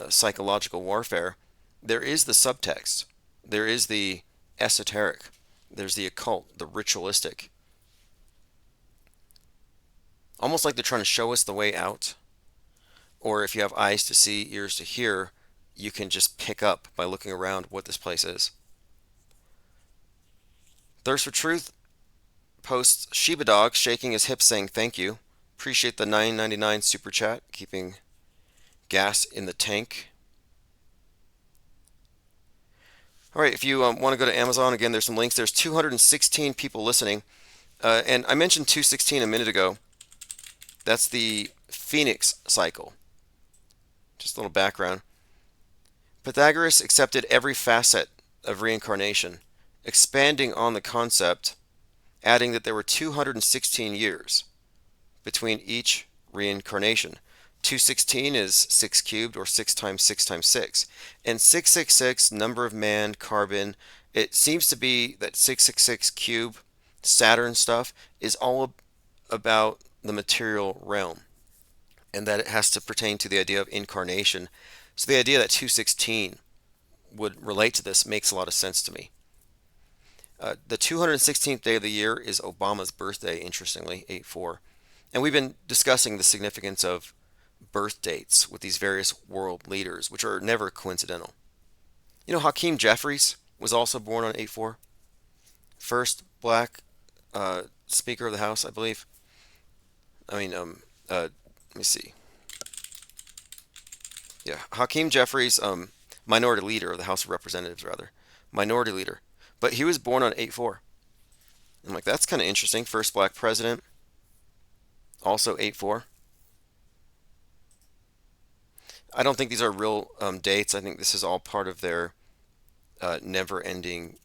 S2: psychological warfare, there is the subtext. There is the esoteric. There's the occult, the ritualistic. Almost like they're trying to show us the way out. Or if you have eyes to see, ears to hear, you can just pick up by looking around what this place is. Thirst for Truth posts Shiba Dog shaking his hips saying thank you. Appreciate the $9.99 super chat, keeping gas in the tank. All right, if you want to go to Amazon, again, there's some links. There's 216 people listening. And I mentioned 216 a minute ago. That's the Phoenix cycle. Just a little background. Pythagoras accepted every facet of reincarnation, expanding on the concept, adding that there were 216 years between each reincarnation. 216 is 6 cubed, or 6 times 6 times 6. And 666, number of man, carbon, it seems to be that 666 cube, Saturn stuff, is all about the material realm, and that it has to pertain to the idea of incarnation. So the idea that 216 would relate to this makes a lot of sense to me. The 216th day of the year is Obama's birthday, interestingly, 8/4. And we've been discussing the significance of birth dates with these various world leaders, which are never coincidental. You know, Hakeem Jeffries was also born on 8/4. First black Speaker of the House, I believe. Let me see. Yeah, Hakeem Jeffries, minority leader of the House of Representatives, rather, minority leader, but he was born on 8/4. I'm like, that's kind of interesting. First black president, also 8/4. I don't think these are real dates. I think this is all part of their never-ending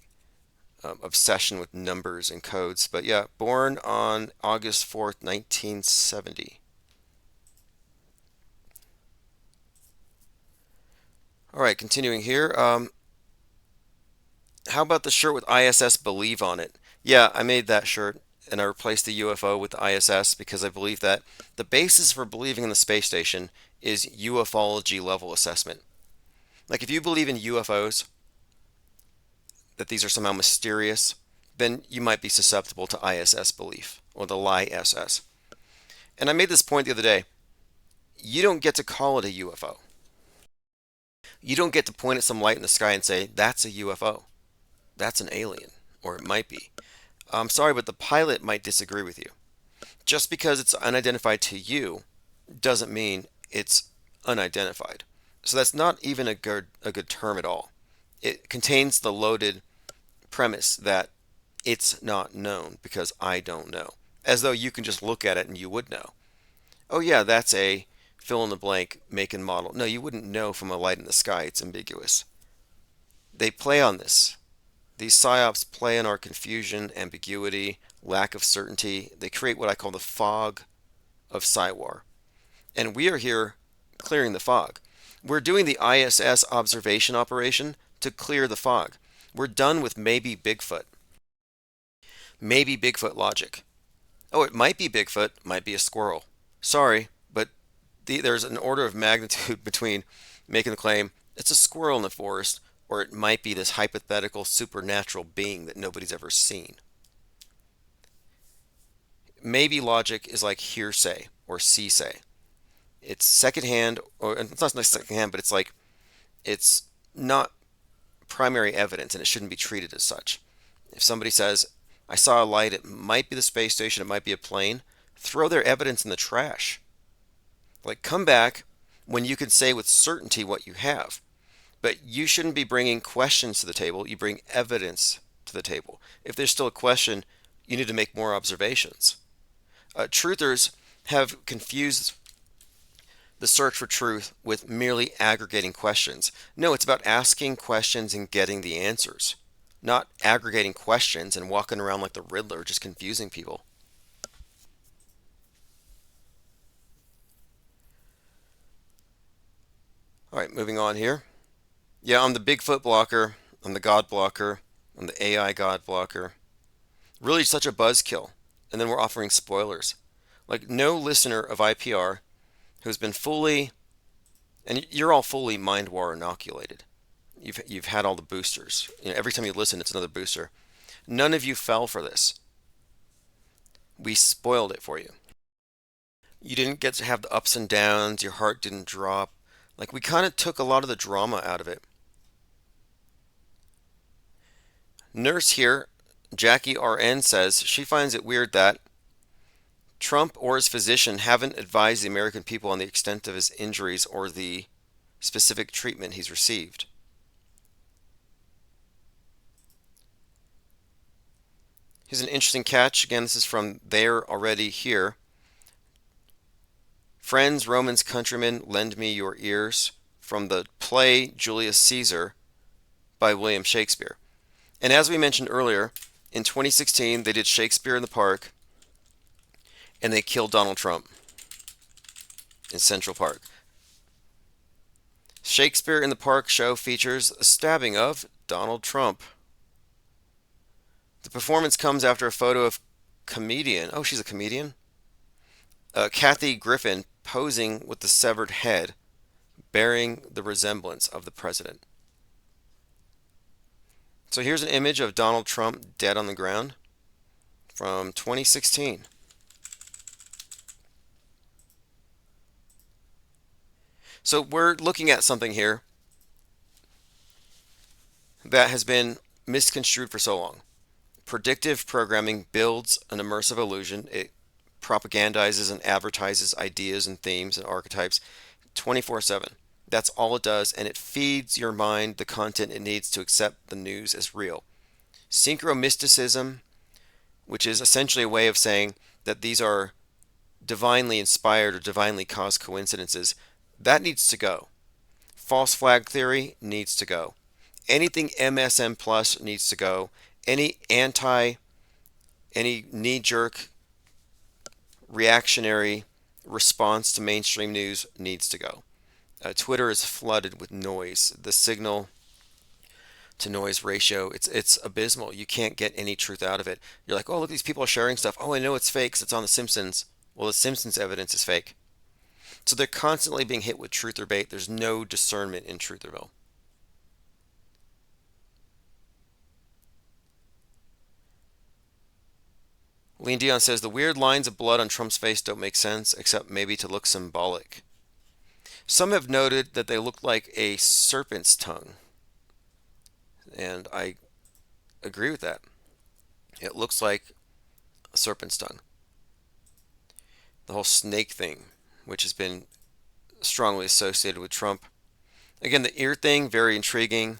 S2: obsession with numbers and codes. But yeah, born on August 4th, 1970. All right, continuing here. How about the shirt with ISS Believe on it? Yeah, I made that shirt and I replaced the UFO with the ISS because I believe that the basis for believing in the space station is ufology level assessment. Like if you believe in UFOs, that these are somehow mysterious, then you might be susceptible to ISS belief or the lie SS. And I made this point the other day. You don't get to call it a UFO. You don't get to point at some light in the sky and say, that's a UFO. That's an alien. Or it might be. I'm sorry, but the pilot might disagree with you. Just because it's unidentified to you doesn't mean it's unidentified. So that's not even a good term at all. It contains the loaded premise that it's not known because I don't know. As though you can just look at it and you would know. Oh yeah, that's a fill in the blank make and model. No, you wouldn't know from a light in the sky. It's ambiguous. They play on this. These psyops play on our confusion, ambiguity, lack of certainty. They create what I call the fog of Psywar. And we are here clearing the fog. We're doing the ISS observation operation to clear the fog. We're done with maybe Bigfoot. Maybe Bigfoot logic. Oh, it might be Bigfoot, might be a squirrel. Sorry, but there's an order of magnitude between making the claim it's a squirrel in the forest or it might be this hypothetical supernatural being that nobody's ever seen. Maybe logic is like hearsay or see-say. It's secondhand, or it's not like secondhand, but it's like it's not primary evidence and it shouldn't be treated as such. If somebody says, I saw a light, it might be the space station, it might be a plane, throw their evidence in the trash. Like, come back when you can say with certainty what you have. But you shouldn't be bringing questions to the table, you bring evidence to the table. If there's still a question, you need to make more observations. Truthers have confused the search for truth with merely aggregating questions. No, it's about asking questions and getting the answers, not aggregating questions and walking around like the Riddler just confusing people. All right, moving on here. Yeah, I'm the Bigfoot blocker, I'm the God blocker, I'm the AI God blocker. Really such a buzzkill. And then we're offering spoilers. Like no listener of IPR who's been fully, and you're all fully mind war inoculated. You've had all the boosters. You know, every time you listen, it's another booster. None of you fell for this. We spoiled it for you. You didn't get to have the ups and downs. Your heart didn't drop. Like we kind of took a lot of the drama out of it. Nurse here, Jackie RN, says she finds it weird that Trump or his physician haven't advised the American people on the extent of his injuries or the specific treatment he's received. Here's an interesting catch. Again, this is from There Already Here. Friends, Romans, countrymen, lend me your ears, from the play Julius Caesar by William Shakespeare. And as we mentioned earlier, in 2016 they did Shakespeare in the Park and they killed Donald Trump in Central Park. Shakespeare in the Park show features a stabbing of Donald Trump. The performance comes after a photo of comedian, oh, she's a comedian? Kathy Griffin posing with the severed head, bearing the resemblance of the president. So here's an image of Donald Trump dead on the ground from 2016. So we're looking at something here that has been misconstrued for so long. Predictive programming builds an immersive illusion. It propagandizes and advertises ideas and themes and archetypes 24/7. That's all it does, and it feeds your mind the content it needs to accept the news as real. Synchromysticism, which is essentially a way of saying that these are divinely inspired or divinely caused coincidences, that needs to go. False flag theory needs to go. Anything MSM plus needs to go. Any knee-jerk reactionary response to mainstream news needs to go. Twitter is flooded with noise. The signal to noise ratio, it's abysmal. You can't get any truth out of it. You're like, oh, look, these people are sharing stuff. Oh, I know it's fake 'cause it's on The Simpsons. Well, The Simpsons evidence is fake. So they're constantly being hit with truth or bait. There's no discernment in Trutherville. Lean Dion says the weird lines of blood on Trump's face don't make sense, except maybe to look symbolic. Some have noted that they look like a serpent's tongue. And I agree with that. It looks like a serpent's tongue. The whole snake thing, which has been strongly associated with Trump. Again, the ear thing, very intriguing.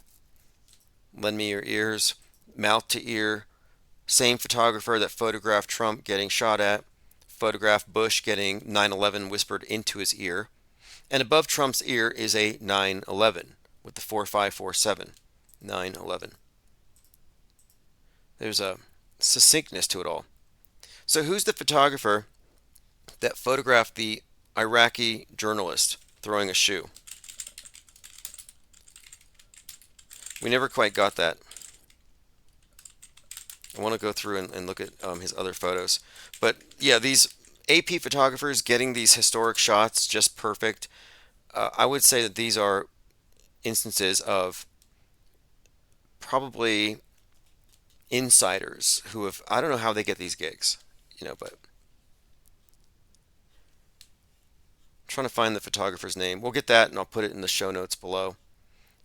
S2: Lend me your ears. Mouth to ear. Same photographer that photographed Trump getting shot at, photographed Bush getting 9/11 whispered into his ear. And above Trump's ear is a 9/11 with the 4547. 9/11. There's a succinctness to it all. So who's the photographer that photographed the Iraqi journalist throwing a shoe? We never quite got that. I want to go through and look at his other photos. But yeah, these AP photographers getting these historic shots just perfect. I would say that these are instances of probably insiders who have, I don't know how they get these gigs, but I'm trying to find the photographer's name. We'll get that and I'll put it in the show notes below.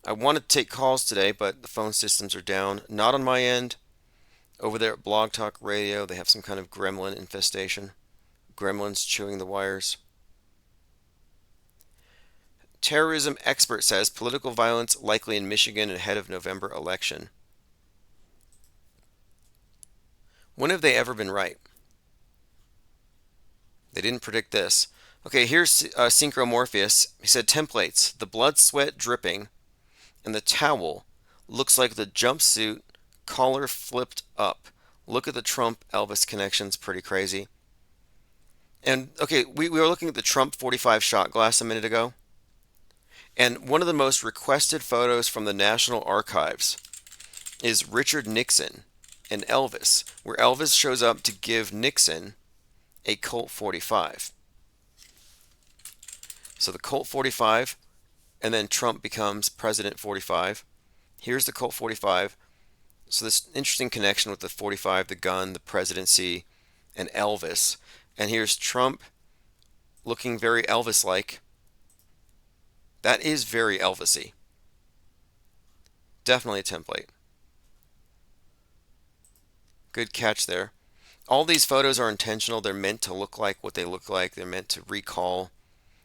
S2: I wanted to take calls today, but the phone systems are down. Not on my end. Over there at Blog Talk Radio, they have some kind of gremlin infestation. Gremlins chewing the wires. Terrorism expert says political violence likely in Michigan ahead of November election. When have they ever been right? They didn't predict this. Okay, here's Synchromorpheus. He said templates. The blood sweat dripping and the towel looks like the jumpsuit collar flipped up. Look at the Trump Elvis connections. Pretty crazy. And okay, we were looking at the Trump 45 shot glass a minute ago. And one of the most requested photos from the National Archives is Richard Nixon and Elvis, where Elvis shows up to give Nixon a Colt 45. So the Colt 45, and then Trump becomes President 45. Here's the Colt 45. So this interesting connection with the 45, the gun, the presidency, and Elvis. And here's Trump looking very Elvis-like. That is very Elvis-y. Definitely a template. Good catch there. All these photos are intentional. They're meant to look like what they look like. They're meant to recall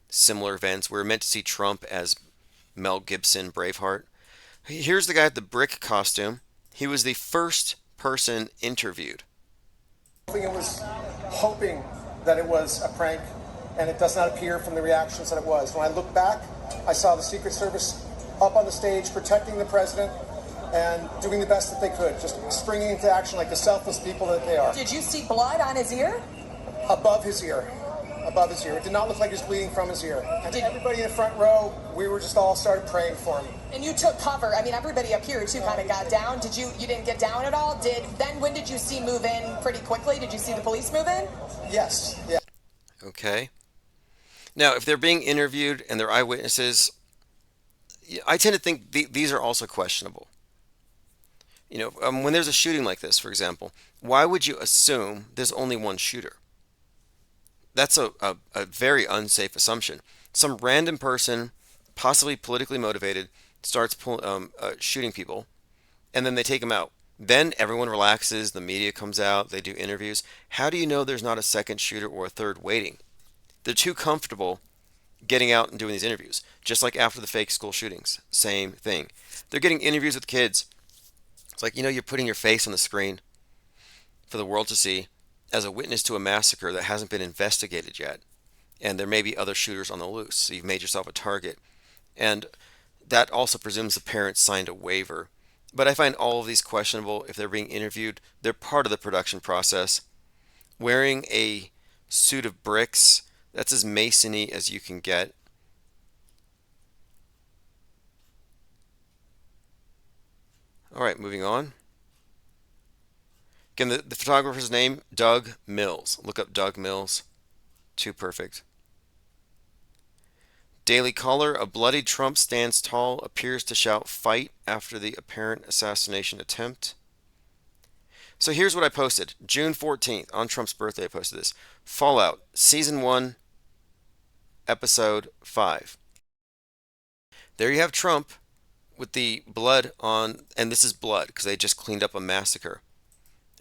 S2: similar events. We're meant to see Trump as Mel Gibson, Braveheart. Here's the guy with the brick costume. He was the first person interviewed.
S10: I think it was hoping that it was a prank, and it does not appear from the reactions that it was. When I look back, I saw the Secret Service up on the stage protecting the president and doing the best that they could, just springing into action like the selfless people that they are.
S11: Did you see blood on his ear?
S10: Above his ear. Above his ear. It did not look like he was bleeding from his ear. And everybody in the front row, we were just all started praying for him.
S11: And you took cover. I mean, everybody up here too kind of got down. You didn't get down at all? When did you see move in pretty quickly? Did you see the police move in?
S10: Yes. Yeah.
S2: Okay. Now, if they're being interviewed and they're eyewitnesses, I tend to think these are also questionable. When there's a shooting like this, for example, why would you assume there's only one shooter? That's a very unsafe assumption. Some random person, possibly politically motivated, starts shooting people, and then they take them out. Then everyone relaxes, the media comes out, they do interviews. How do you know there's not a second shooter or a third waiting? They're too comfortable getting out and doing these interviews. Just like after the fake school shootings, same thing. They're getting interviews with kids. It's like, you're putting your face on the screen for the world to see as a witness to a massacre that hasn't been investigated yet. And there may be other shooters on the loose. So you've made yourself a target. And that also presumes the parents signed a waiver. But I find all of these questionable. If they're being interviewed, they're part of the production process. Wearing a suit of bricks, that's as Masony as you can get. All right, moving on. Again, the photographer's name, Doug Mills. Look up Doug Mills. Too perfect. Daily Caller, a bloody Trump stands tall, appears to shout fight after the apparent assassination attempt. So here's what I posted. June 14th, on Trump's birthday, I posted this. Fallout, Season 1, Episode 5. There you have Trump with the blood on, and this is blood because they just cleaned up a massacre.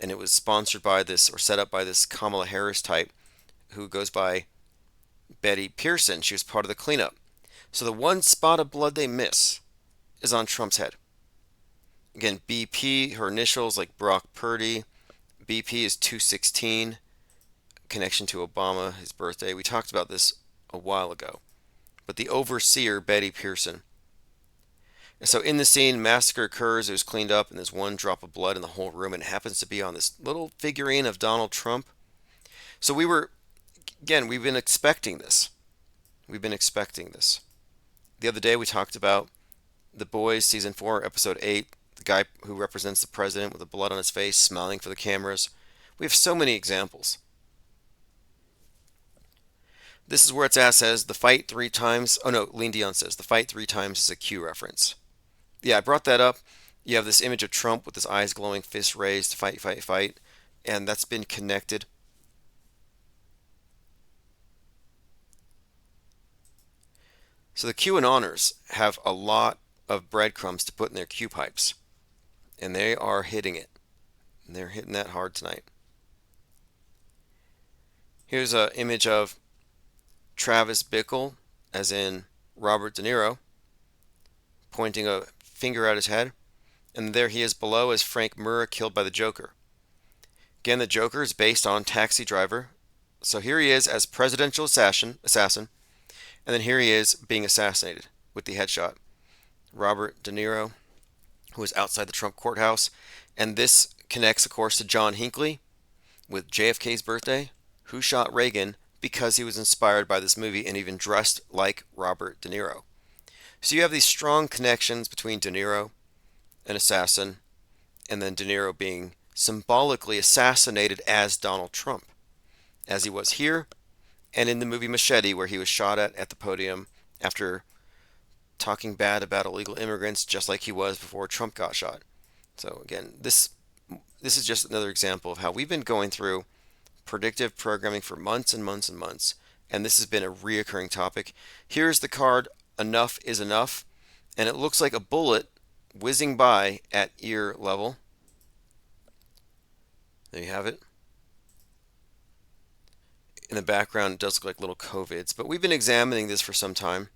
S2: And it was sponsored by this, or set up by this Kamala Harris type who goes by Betty Pearson. She was part of the cleanup. So the one spot of blood they miss is on Trump's head. Again, BP, her initials like Brock Purdy. BP is 216, connection to Obama, his birthday. We talked about this a while ago. But the overseer, Betty Pearson. And so in the scene, massacre occurs, it was cleaned up, and there's one drop of blood in the whole room, and it happens to be on this little figurine of Donald Trump. So we've been expecting this. We've been expecting this. The other day we talked about The Boys, Season 4, Episode 8, the guy who represents the president with the blood on his face, smiling for the cameras. We have so many examples. This is where it's at, says, the fight 3 times. Oh no, Lean Dion says, the fight 3 times is a Q reference. Yeah, I brought that up. You have this image of Trump with his eyes glowing, fists raised, fight, fight, fight. And that's been connected. So the QAnoners have a lot of breadcrumbs to put in their Q pipes. And they are hitting it. And they're hitting that hard tonight. Here's an image of Travis Bickle, as in Robert De Niro, pointing a finger at his head. And there he is below as Frank Murrah killed by the Joker. Again, the Joker is based on Taxi Driver. So here he is as presidential assassin. And then here he is being assassinated with the headshot. Robert De Niro, who is outside the Trump courthouse. And this connects, of course, to John Hinckley with JFK's birthday, who shot Reagan because he was inspired by this movie and even dressed like Robert De Niro. So you have these strong connections between De Niro, an assassin, and then De Niro being symbolically assassinated as Donald Trump, as he was here and in the movie Machete, where he was shot at the podium after talking bad about illegal immigrants, just like he was before Trump got shot. So again, this is just another example of how we've been going through predictive programming for months and months and months, and this has been a reoccurring topic. Here's the card, Enough is Enough, and it looks like a bullet whizzing by at ear level. There you have it. In the background, it does look like little COVIDs, but we've been examining this for some time,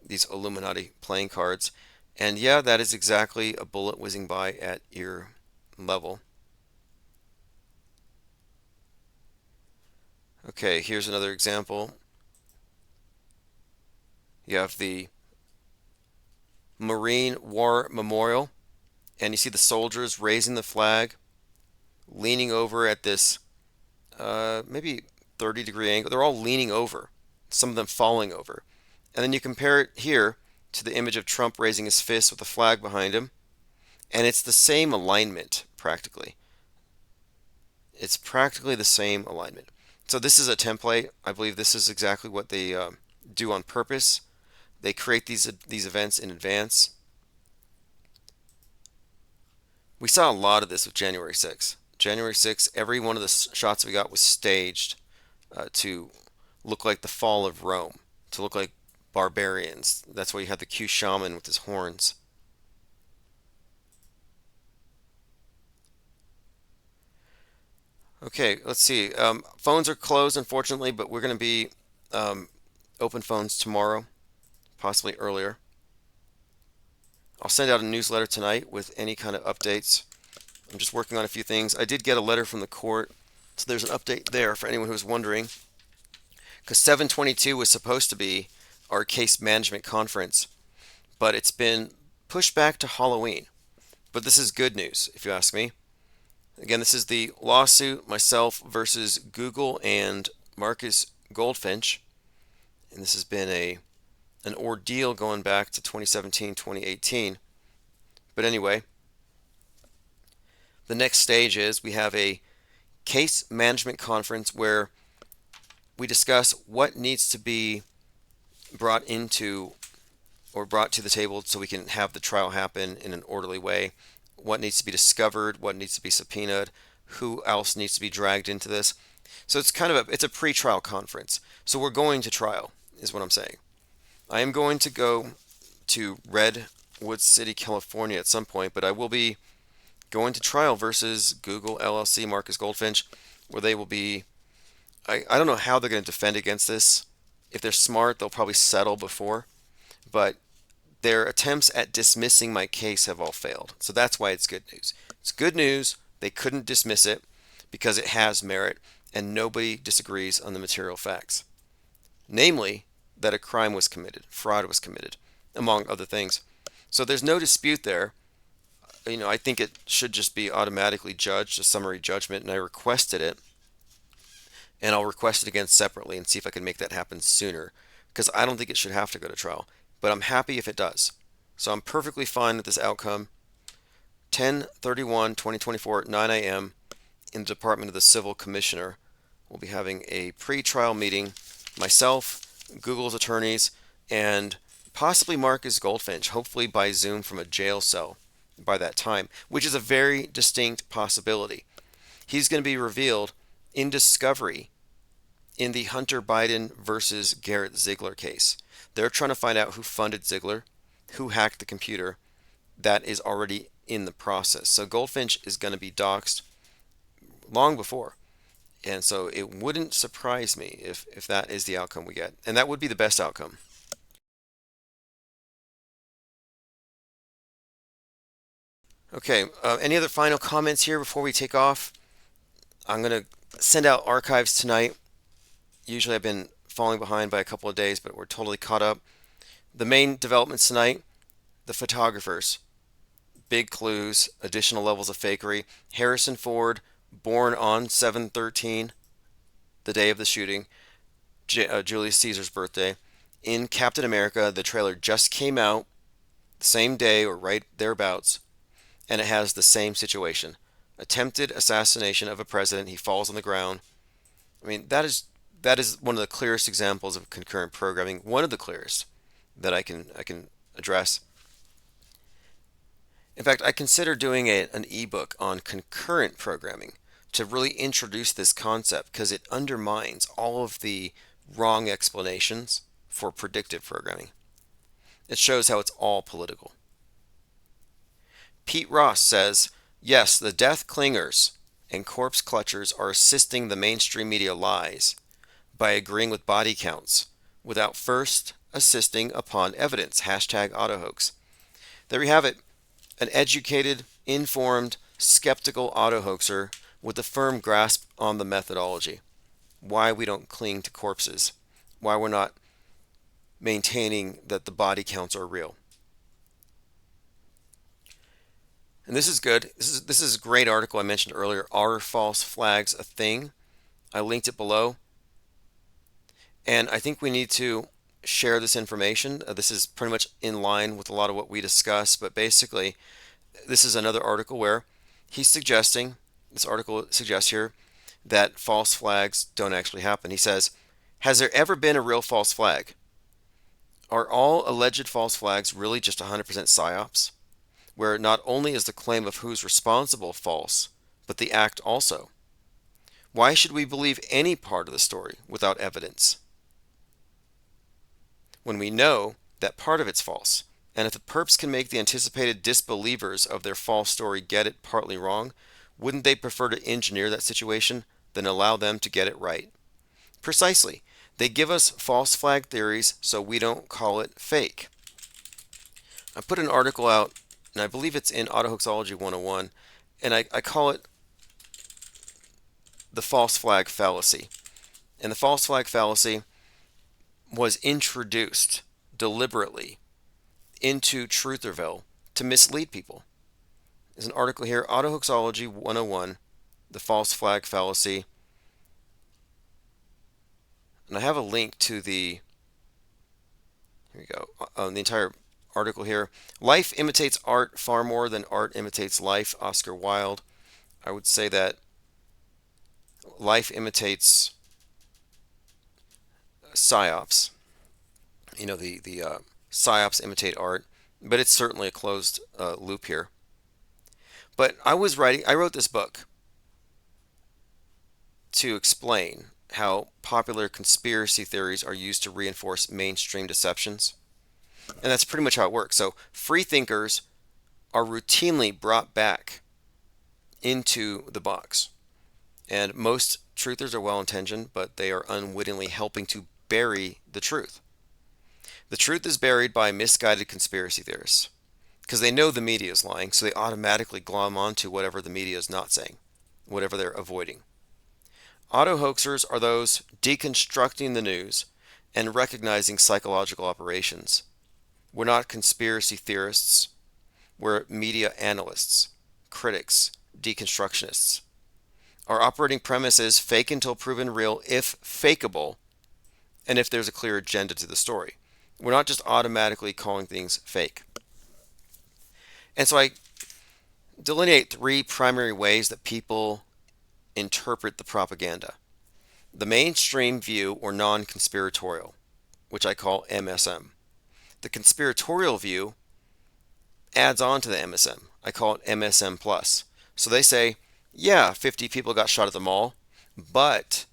S2: these Illuminati playing cards, and yeah, that is exactly a bullet whizzing by at ear level. Okay, here's another example. You have the Marine War Memorial, and you see the soldiers raising the flag, leaning over at this maybe 30-degree angle. They're all leaning over, some of them falling over. And then you compare it here to the image of Trump raising his fist with the flag behind him, and it's the same alignment, practically. It's practically the same alignment. So this is a template. I believe this is exactly what they do on purpose. They create these events in advance. We saw a lot of this with January 6th. January 6th, every one of the shots we got was staged to look like the fall of Rome, to look like barbarians. That's why you had the Q shaman with his horns. Okay, let's see. Phones are closed, unfortunately, but we're going to be open phones tomorrow, possibly earlier. I'll send out a newsletter tonight with any kind of updates. I'm just working on a few things. I did get a letter from the court, so there's an update there for anyone who's wondering. Because 722 was supposed to be our case management conference, but it's been pushed back to Halloween. But this is good news, if you ask me. Again, this is the lawsuit, myself versus Google and Marcus Goldfinch. And this has been an ordeal going back to 2017, 2018. But anyway, the next stage is we have a case management conference where we discuss what needs to be brought into or brought to the table so we can have the trial happen in an orderly way. What needs to be discovered, what needs to be subpoenaed, who else needs to be dragged into this. So it's kind of it's a pre-trial conference. So we're going to trial, is what I'm saying. I am going to go to Redwood City, California at some point, but I will be going to trial versus Google LLC, Marcus Goldfinch, where they will be, I don't know how they're going to defend against this. If they're smart, they'll probably settle before, but their attempts at dismissing my case have all failed. So that's why it's good news. It's good news. They couldn't dismiss it because it has merit and nobody disagrees on the material facts. Namely, that a crime was committed, fraud was committed, among other things. So there's no dispute there. I think it should just be automatically judged, a summary judgment, and I requested it. And I'll request it again separately and see if I can make that happen sooner, because I don't think it should have to go to trial. But I'm happy if it does. So I'm perfectly fine with this outcome. 10/31/2024 at 9 a.m. in the Department of the Civil Commissioner. We'll be having a pre-trial meeting. Myself, Google's attorneys, and possibly Marcus Goldfinch, hopefully by Zoom from a jail cell by that time, which is a very distinct possibility. He's going to be revealed in discovery in the Hunter Biden versus Garrett Ziegler case. They're trying to find out who funded Ziegler, who hacked the computer. That is already in the process. So Goldfinch is going to be doxxed long before. And so it wouldn't surprise me if that is the outcome we get. And that would be the best outcome. Okay, any other final comments here before we take off? I'm going to send out archives tonight. Usually I've been falling behind by a couple of days, but we're totally caught up. The main developments tonight, the photographers. Big clues, additional levels of fakery. Harrison Ford, born on 7/13, the day of the shooting, Julius Caesar's birthday. In Captain America, the trailer just came out, the same day or right thereabouts, and it has the same situation. Attempted assassination of a president. He falls on the ground. I mean, that is one of the clearest examples of concurrent programming. One of the clearest that I can address. In fact, I consider doing an ebook on concurrent programming to really introduce this concept because it undermines all of the wrong explanations for predictive programming. It shows how it's all political. Pete Ross says, yes, the death clingers and corpse clutchers are assisting the mainstream media lies by agreeing with body counts without first assisting upon evidence. Hashtag autohoax. There we have it. An educated, informed, skeptical autohoaxer with a firm grasp on the methodology. Why we don't cling to corpses. Why we're not maintaining that the body counts are real. And this is good. This is a great article I mentioned earlier. Are false flags a thing? I linked it below. And I think we need to share this information. This is pretty much in line with a lot of what we discuss, but basically this is another article where he's suggesting, this article suggests here, that false flags don't actually happen. He says, has there ever been a real false flag? Are all alleged false flags really just 100% psyops, where not only is the claim of who's responsible false, but the act also? Why should we believe any part of the story without evidence, when we know that part of it's false? And if the perps can make the anticipated disbelievers of their false story get it partly wrong, wouldn't they prefer to engineer that situation than allow them to get it right? Precisely. They give us false flag theories so we don't call it fake. I put an article out, and I believe it's in Autohoaxology 101, and I call it the false flag fallacy. And the false flag fallacy was introduced deliberately into Trutherville to mislead people. There's an article here, Autohoaxology 101, the false flag fallacy. And I have a link to the, here we go, the entire article here. Life imitates art far more than art imitates life, Oscar Wilde. I would say that life imitates psyops. You know, the psyops imitate art, but it's certainly a closed loop here. But I wrote this book to explain how popular conspiracy theories are used to reinforce mainstream deceptions. And that's pretty much how it works. So free thinkers are routinely brought back into the box. And most truthers are well-intentioned, but they are unwittingly helping to bury the truth. The truth is buried by misguided conspiracy theorists because they know the media is lying, so they automatically glom onto whatever the media is not saying, whatever they're avoiding. Auto hoaxers are those deconstructing the news and recognizing psychological operations. We're not conspiracy theorists. We're media analysts, critics, deconstructionists. Our operating premise is fake until proven real if fakeable, and if there's a clear agenda to the story. We're not just automatically calling things fake. And so I delineate three primary ways that people interpret the propaganda. The mainstream view, or non-conspiratorial, which I call MSM. The conspiratorial view adds on to the MSM. I call it MSM plus. So they say, yeah, 50 people got shot at the mall, but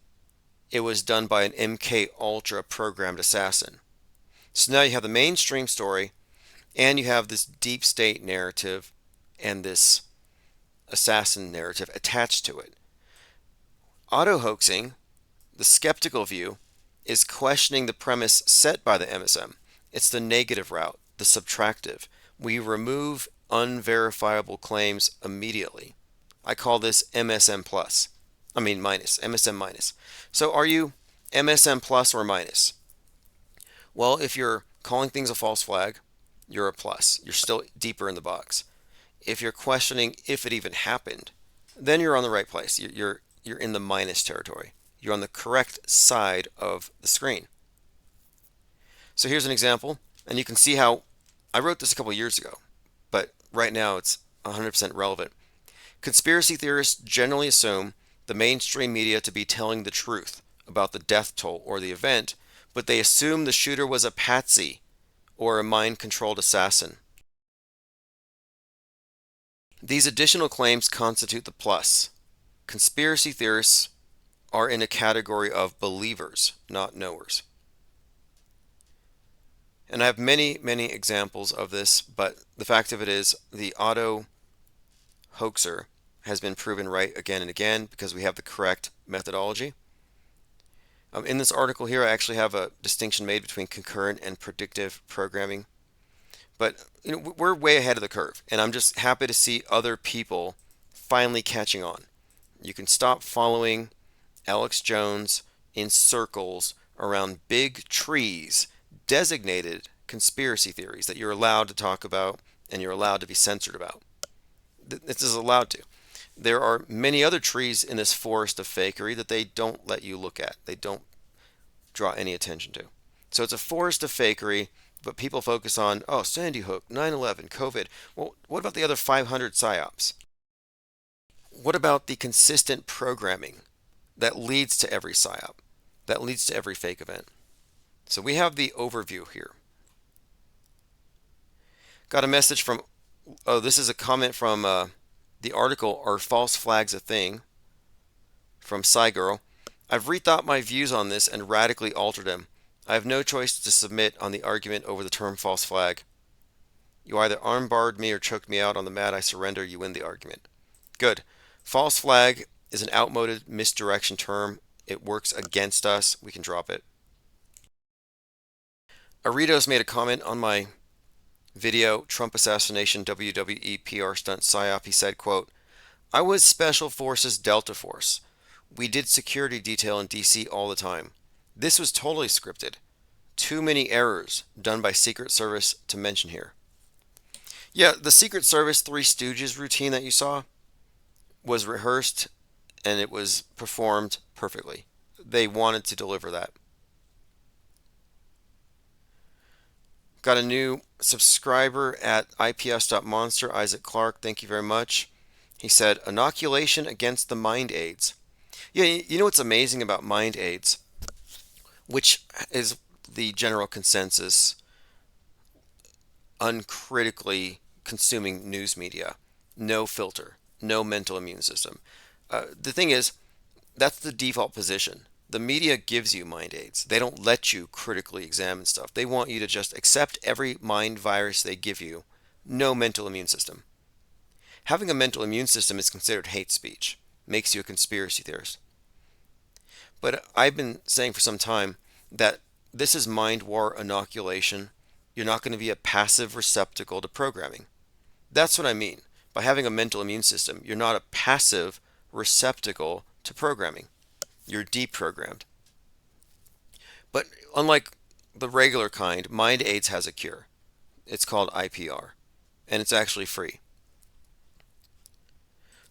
S2: it was done by an MK Ultra programmed assassin. So now you have the mainstream story, and you have this deep state narrative and this assassin narrative attached to it. Auto hoaxing, the skeptical view, is questioning the premise set by the MSM. It's the negative route, the subtractive. We remove unverifiable claims immediately. I call this MSM plus. Minus, MSM minus. So are you MSM plus or minus? Well, if you're calling things a false flag, you're a plus. You're still deeper in the box. If you're questioning if it even happened, then you're on the right place. You're in the minus territory. You're on the correct side of the screen. So here's an example, and you can see how I wrote this a couple years ago, but right now it's 100% relevant. Conspiracy theorists generally assume the mainstream media to be telling the truth about the death toll or the event, but they assume the shooter was a patsy or a mind-controlled assassin. These additional claims constitute the plus. Conspiracy theorists are in a category of believers, not knowers. And I have many, many examples of this, but the fact of it is the auto hoaxer has been proven right again and again because we have the correct methodology. In this article here, I actually have a distinction made between concurrent and predictive programming. But we're way ahead of the curve, and I'm just happy to see other people finally catching on. You can stop following Alex Jones in circles around big trees, designated conspiracy theories that you're allowed to talk about and you're allowed to be censored about. This is allowed to. There are many other trees in this forest of fakery that they don't let you look at. They don't draw any attention to. So it's a forest of fakery, but people focus on, oh, Sandy Hook, 9/11, COVID. Well, what about the other 500 psyops? What about the consistent programming that leads to every psyop, that leads to every fake event? So we have the overview here. Got a message from, oh, this is a comment from the article, Are False Flags a Thing? From Girl. I've rethought my views on this and radically altered them. I have no choice to submit on the argument over the term false flag. You either armbarred me or choked me out on the mat. I surrender. You win the argument. Good. False flag is an outmoded misdirection term. It works against us. We can drop it. Aritos made a comment on my video, Trump assassination WWE PR stunt psyop. He said, quote, I was Special Forces Delta Force. We did security detail in DC all the time. This was totally scripted. Too many errors done by Secret Service to mention here. Yeah, the Secret Service Three Stooges routine that you saw was rehearsed and it was performed perfectly. They wanted to deliver that. Got a new subscriber at ips.monster, Isaac Clark. Thank you very much. He said, inoculation against the mind aids. Yeah, you know what's amazing about mind aids, which is the general consensus, uncritically consuming news media, no filter, no mental immune system. The thing is, that's the default position. The media gives you mind aids. They don't let you critically examine stuff. They want you to just accept every mind virus they give you, no mental immune system. Having a mental immune system is considered hate speech, makes you a conspiracy theorist. But I've been saying for some time that this is mind war inoculation. You're not going to be a passive receptacle to programming. That's what I mean. By having a mental immune system, you're not a passive receptacle to programming. You're deprogrammed. But unlike the regular kind, Mind AIDS has a cure. It's called IPR, and it's actually free.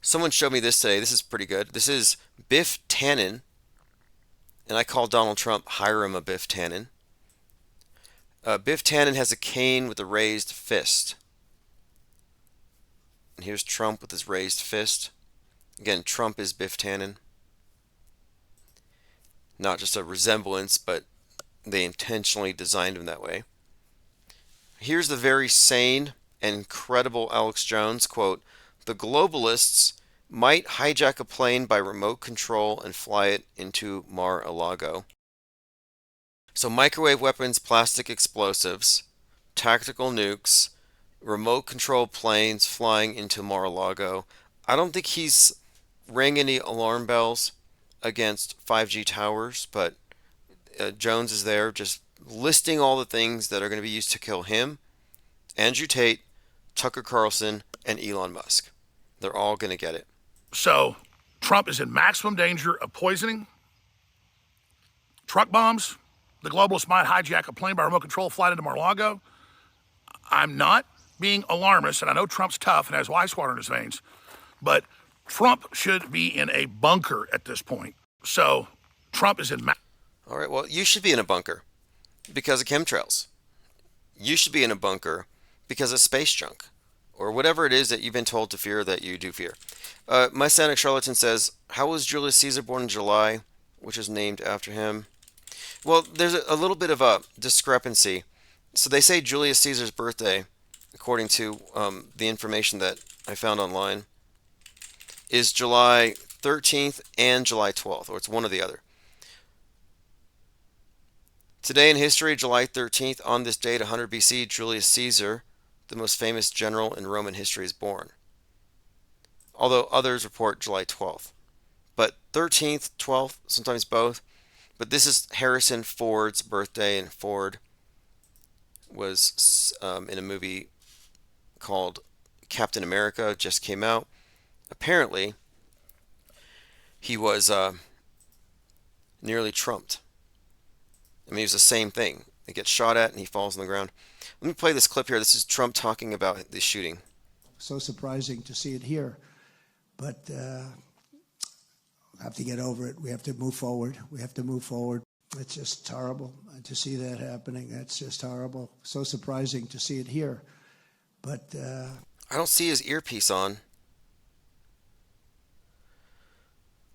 S2: Someone showed me this today. This is pretty good. This is Biff Tannen, and I call Donald Trump Hiram a Biff Tannen. Biff Tannen has a cane with a raised fist. And here's Trump with his raised fist. Again, Trump is Biff Tannen. Not just a resemblance, but they intentionally designed him that way. Here's the very sane and incredible Alex Jones, quote, the globalists might hijack a plane by remote control and fly it into Mar-a-Lago. So microwave weapons, plastic explosives, tactical nukes, remote control planes flying into Mar-a-Lago. I don't think he's rang any alarm bells against 5G towers, but Jones is there just listing all the things that are going to be used to kill him, Andrew Tate, Tucker Carlson, and Elon Musk. They're all going to get it.
S6: So Trump is in maximum danger of poisoning, truck bombs. The globalists might hijack a plane by remote control, fly into Mar-a-Lago. I'm not being alarmist, and I know Trump's tough and has ice water in his veins, but Trump should be in a bunker at this point. So Trump is in...
S2: All right, well, you should be in a bunker because of chemtrails. You should be in a bunker because of space junk or whatever it is that you've been told to fear that you do fear. My Sonic Charlatan says, how was Julius Caesar born in July, which is named after him? Well, there's a little bit of a discrepancy. So they say Julius Caesar's birthday, according to the information that I found online, is July 13th and July 12th, or it's one or the other. Today in history, July 13th, on this date, 100 BC, Julius Caesar, the most famous general in Roman history, is born. Although others report July 12th. But 13th, 12th, sometimes both. But this is Harrison Ford's birthday, and Ford was in a movie called Captain America, just came out. Apparently, he was nearly trumped. I mean, it was the same thing. He gets shot at and he falls on the ground. Let me play this clip here. This is Trump talking about the shooting.
S12: So surprising to see it here, but have to get over it. We have to move forward. We have to move forward. It's just horrible to see that happening. That's just horrible. So surprising to see it here, but
S2: I don't see his earpiece on.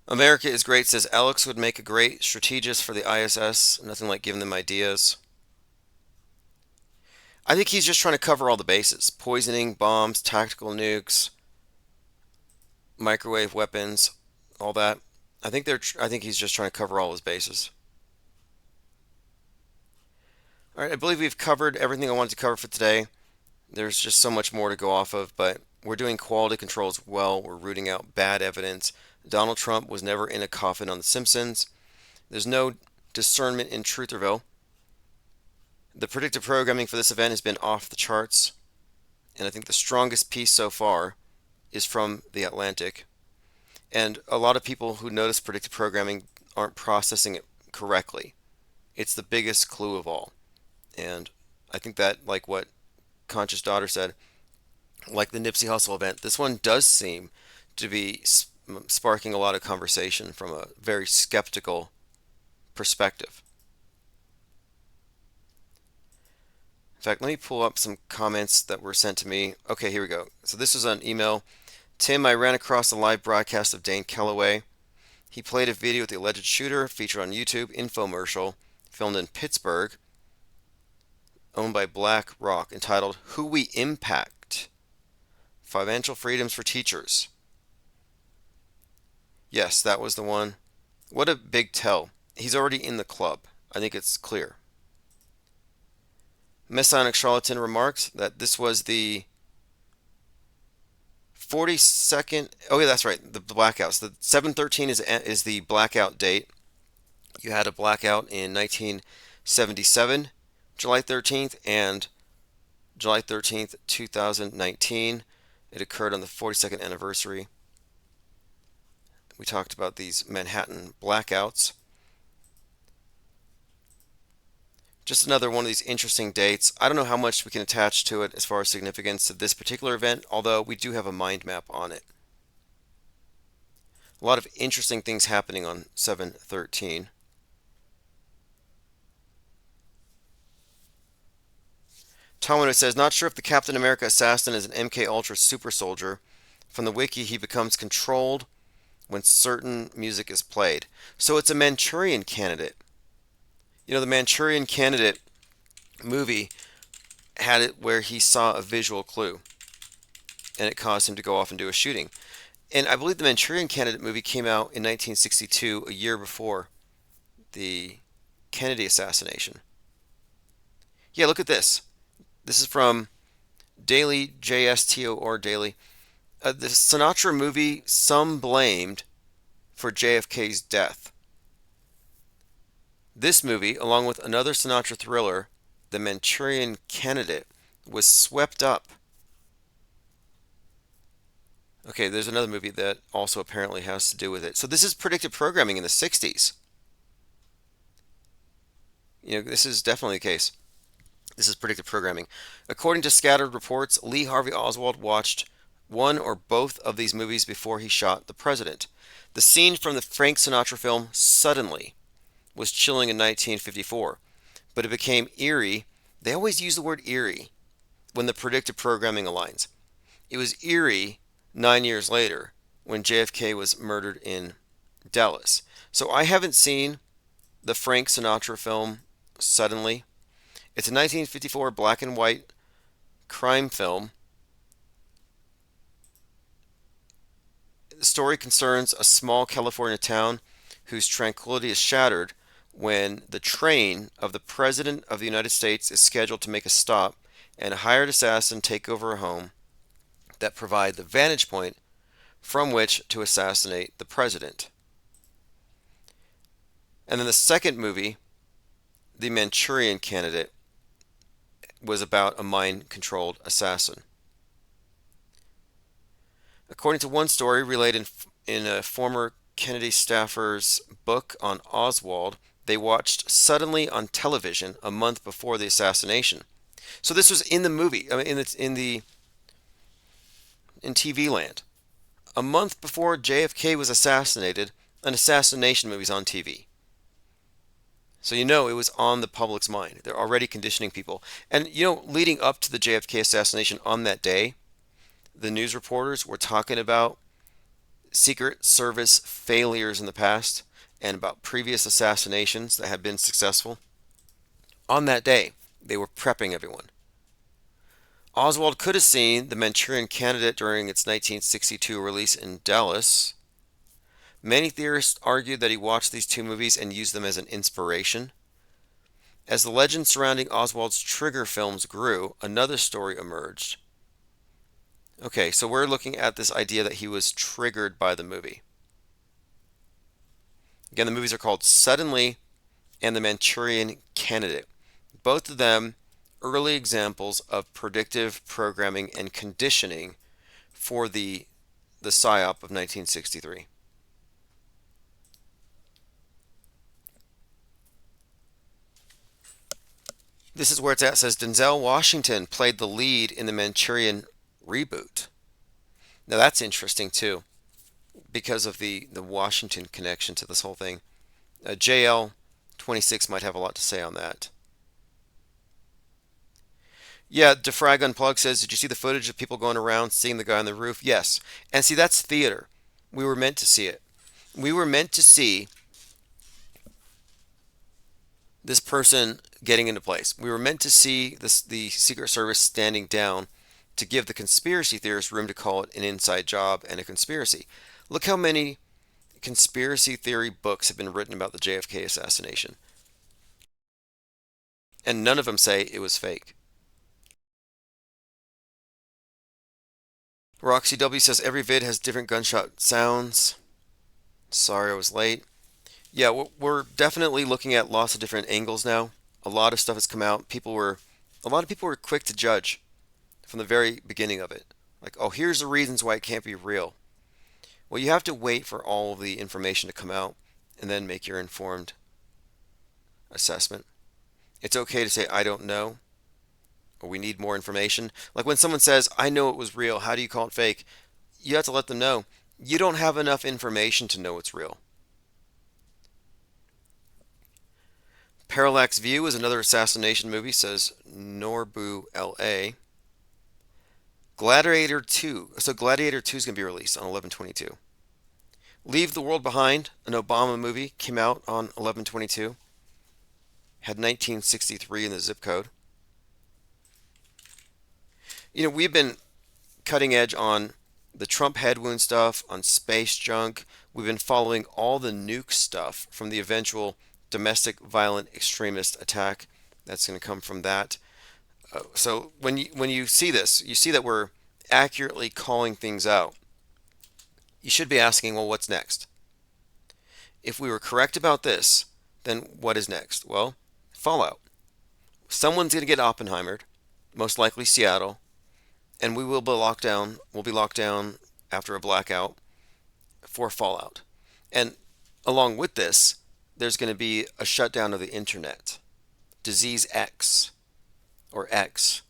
S2: America is great, says Alex would make a great strategist for the ISS. Nothing like giving them ideas. I think he's just trying to cover all the bases. Poisoning, bombs, tactical nukes, microwave weapons, all that. I think he's just trying to cover all his bases. All right, I believe we've covered everything I wanted to cover for today. There's just so much more to go off of, but we're doing quality control as well. We're rooting out bad evidence. Donald Trump was never in a coffin on The Simpsons. There's no discernment in Trutherville. The predictive programming for this event has been off the charts, and I think the strongest piece so far is from The Atlantic. And a lot of people who notice predictive programming aren't processing it correctly. It's the biggest clue of all. And I think that, like what Conscious Daughter said, like the Nipsey Hussle event, this one does seem to be sparking a lot of conversation from a very skeptical perspective. In fact, let me pull up some comments that were sent to me. Okay, here we go. So this was an email. Tim, I ran across a live broadcast of Dane Kellaway. He played a video with the alleged shooter featured on YouTube, infomercial, filmed in Pittsburgh, owned by BlackRock, entitled Who We Impact, Financial Freedoms for Teachers. Yes, that was the one. What a big tell. He's already in the club. I think it's clear. Messianic Charlatan remarked that this was the 42nd. Oh, yeah, that's right. The blackouts. The 7/13 is the blackout date. You had a blackout in 1977, July 13th, and July 13th, 2019. It occurred on the 42nd anniversary. We talked about these Manhattan blackouts. Just another one of these interesting dates. I don't know how much we can attach to it as far as significance to this particular event, although we do have a mind map on it. A lot of interesting things happening on 7/13. Tomino says, not sure if the Captain America assassin is an MK Ultra super soldier. From the wiki, he becomes controlled when certain music is played. So it's a Manchurian Candidate. You know, the Manchurian Candidate movie had it where he saw a visual clue, and it caused him to go off and do a shooting. And I believe the Manchurian Candidate movie came out in 1962, a year before the Kennedy assassination. Yeah, look at this. This is from Daily, JSTO or Daily. The Sinatra movie, some blamed for JFK's death. This movie, along with another Sinatra thriller, The Manchurian Candidate, was swept up. Okay, there's another movie that also apparently has to do with it. So this is predictive programming in the 60s. You know, this is definitely the case. This is predictive programming. According to scattered reports, Lee Harvey Oswald watched one or both of these movies before he shot the president. The scene from the Frank Sinatra film Suddenly was chilling in 1954, but it became eerie. They always use the word eerie when the predictive programming aligns. It was eerie 9 years later when JFK was murdered in Dallas. So I haven't seen the Frank Sinatra film Suddenly. It's a 1954 black and white crime film. The story concerns a small California town whose tranquility is shattered when the train of the President of the United States is scheduled to make a stop and a hired assassin take over a home that provide the vantage point from which to assassinate the president. And then the second movie, The Manchurian Candidate, was about a mind-controlled assassin. According to one story relayed in a former Kennedy staffer's book on Oswald, they watched Suddenly on television a month before the assassination. So this was in the movie, I mean, in TV land. A month before JFK was assassinated, an assassination movie's on TV. So you know it was on the public's mind. They're already conditioning people. And you know, leading up to the JFK assassination on that day, the news reporters were talking about Secret Service failures in the past and about previous assassinations that had been successful. On that day, they were prepping everyone. Oswald could have seen The Manchurian Candidate during its 1962 release in Dallas. Many theorists argued that he watched these two movies and used them as an inspiration. As the legend surrounding Oswald's Trigger films grew, another story emerged. Okay, so we're looking at this idea that he was triggered by the movie. Again, the movies are called Suddenly and The Manchurian Candidate. both of them early examples of predictive programming and conditioning for the PSYOP of 1963. This is where it's at. It says Denzel Washington played the lead in the Manchurian reboot. Now that's interesting too, because of the Washington connection to this whole thing. JL26 might have a lot to say on that. Yeah, Defrag Unplugged says, did you see the footage of people going around seeing the guy on the roof? Yes. And see, that's theater. We were meant to see it. We were meant to see this person getting into place. We were meant to see the Secret Service standing down to give the conspiracy theorists room to call it an inside job and a conspiracy. Look how many conspiracy theory books have been written about the JFK assassination. And none of them say it was fake. Roxy W says every vid has different gunshot sounds. Sorry I was late. Yeah, we're definitely looking at lots of different angles now. A lot of stuff has come out. A lot of people were quick to judge from the very beginning of it. Like, oh, here's the reasons why it can't be real. Well, you have to wait for all of the information to come out and then make your informed assessment. It's okay to say, I don't know, or we need more information. Like when someone says, I know it was real, how do you call it fake? You have to let them know. You don't have enough information to know it's real. Parallax View is another assassination movie, says Norbu LA. Gladiator 2. So Gladiator 2 is going to be released on 11/22. Leave the World Behind, an Obama movie, came out on 11/22. Had 1963 in the zip code. You know, we've been cutting edge on the Trump head wound stuff, on space junk. We've been following all the nuke stuff from the eventual domestic violent extremist attack that's going to come from that. So when you see this, you see that we're accurately calling things out. You should be asking, well, what's next? If we were correct about this, then what is next? Well, fallout. Someone's going to get Oppenheimered, most likely Seattle, and we will be locked down. We'll be locked down after a blackout for fallout. And along with this, there's going to be a shutdown of the internet. Disease X, or X,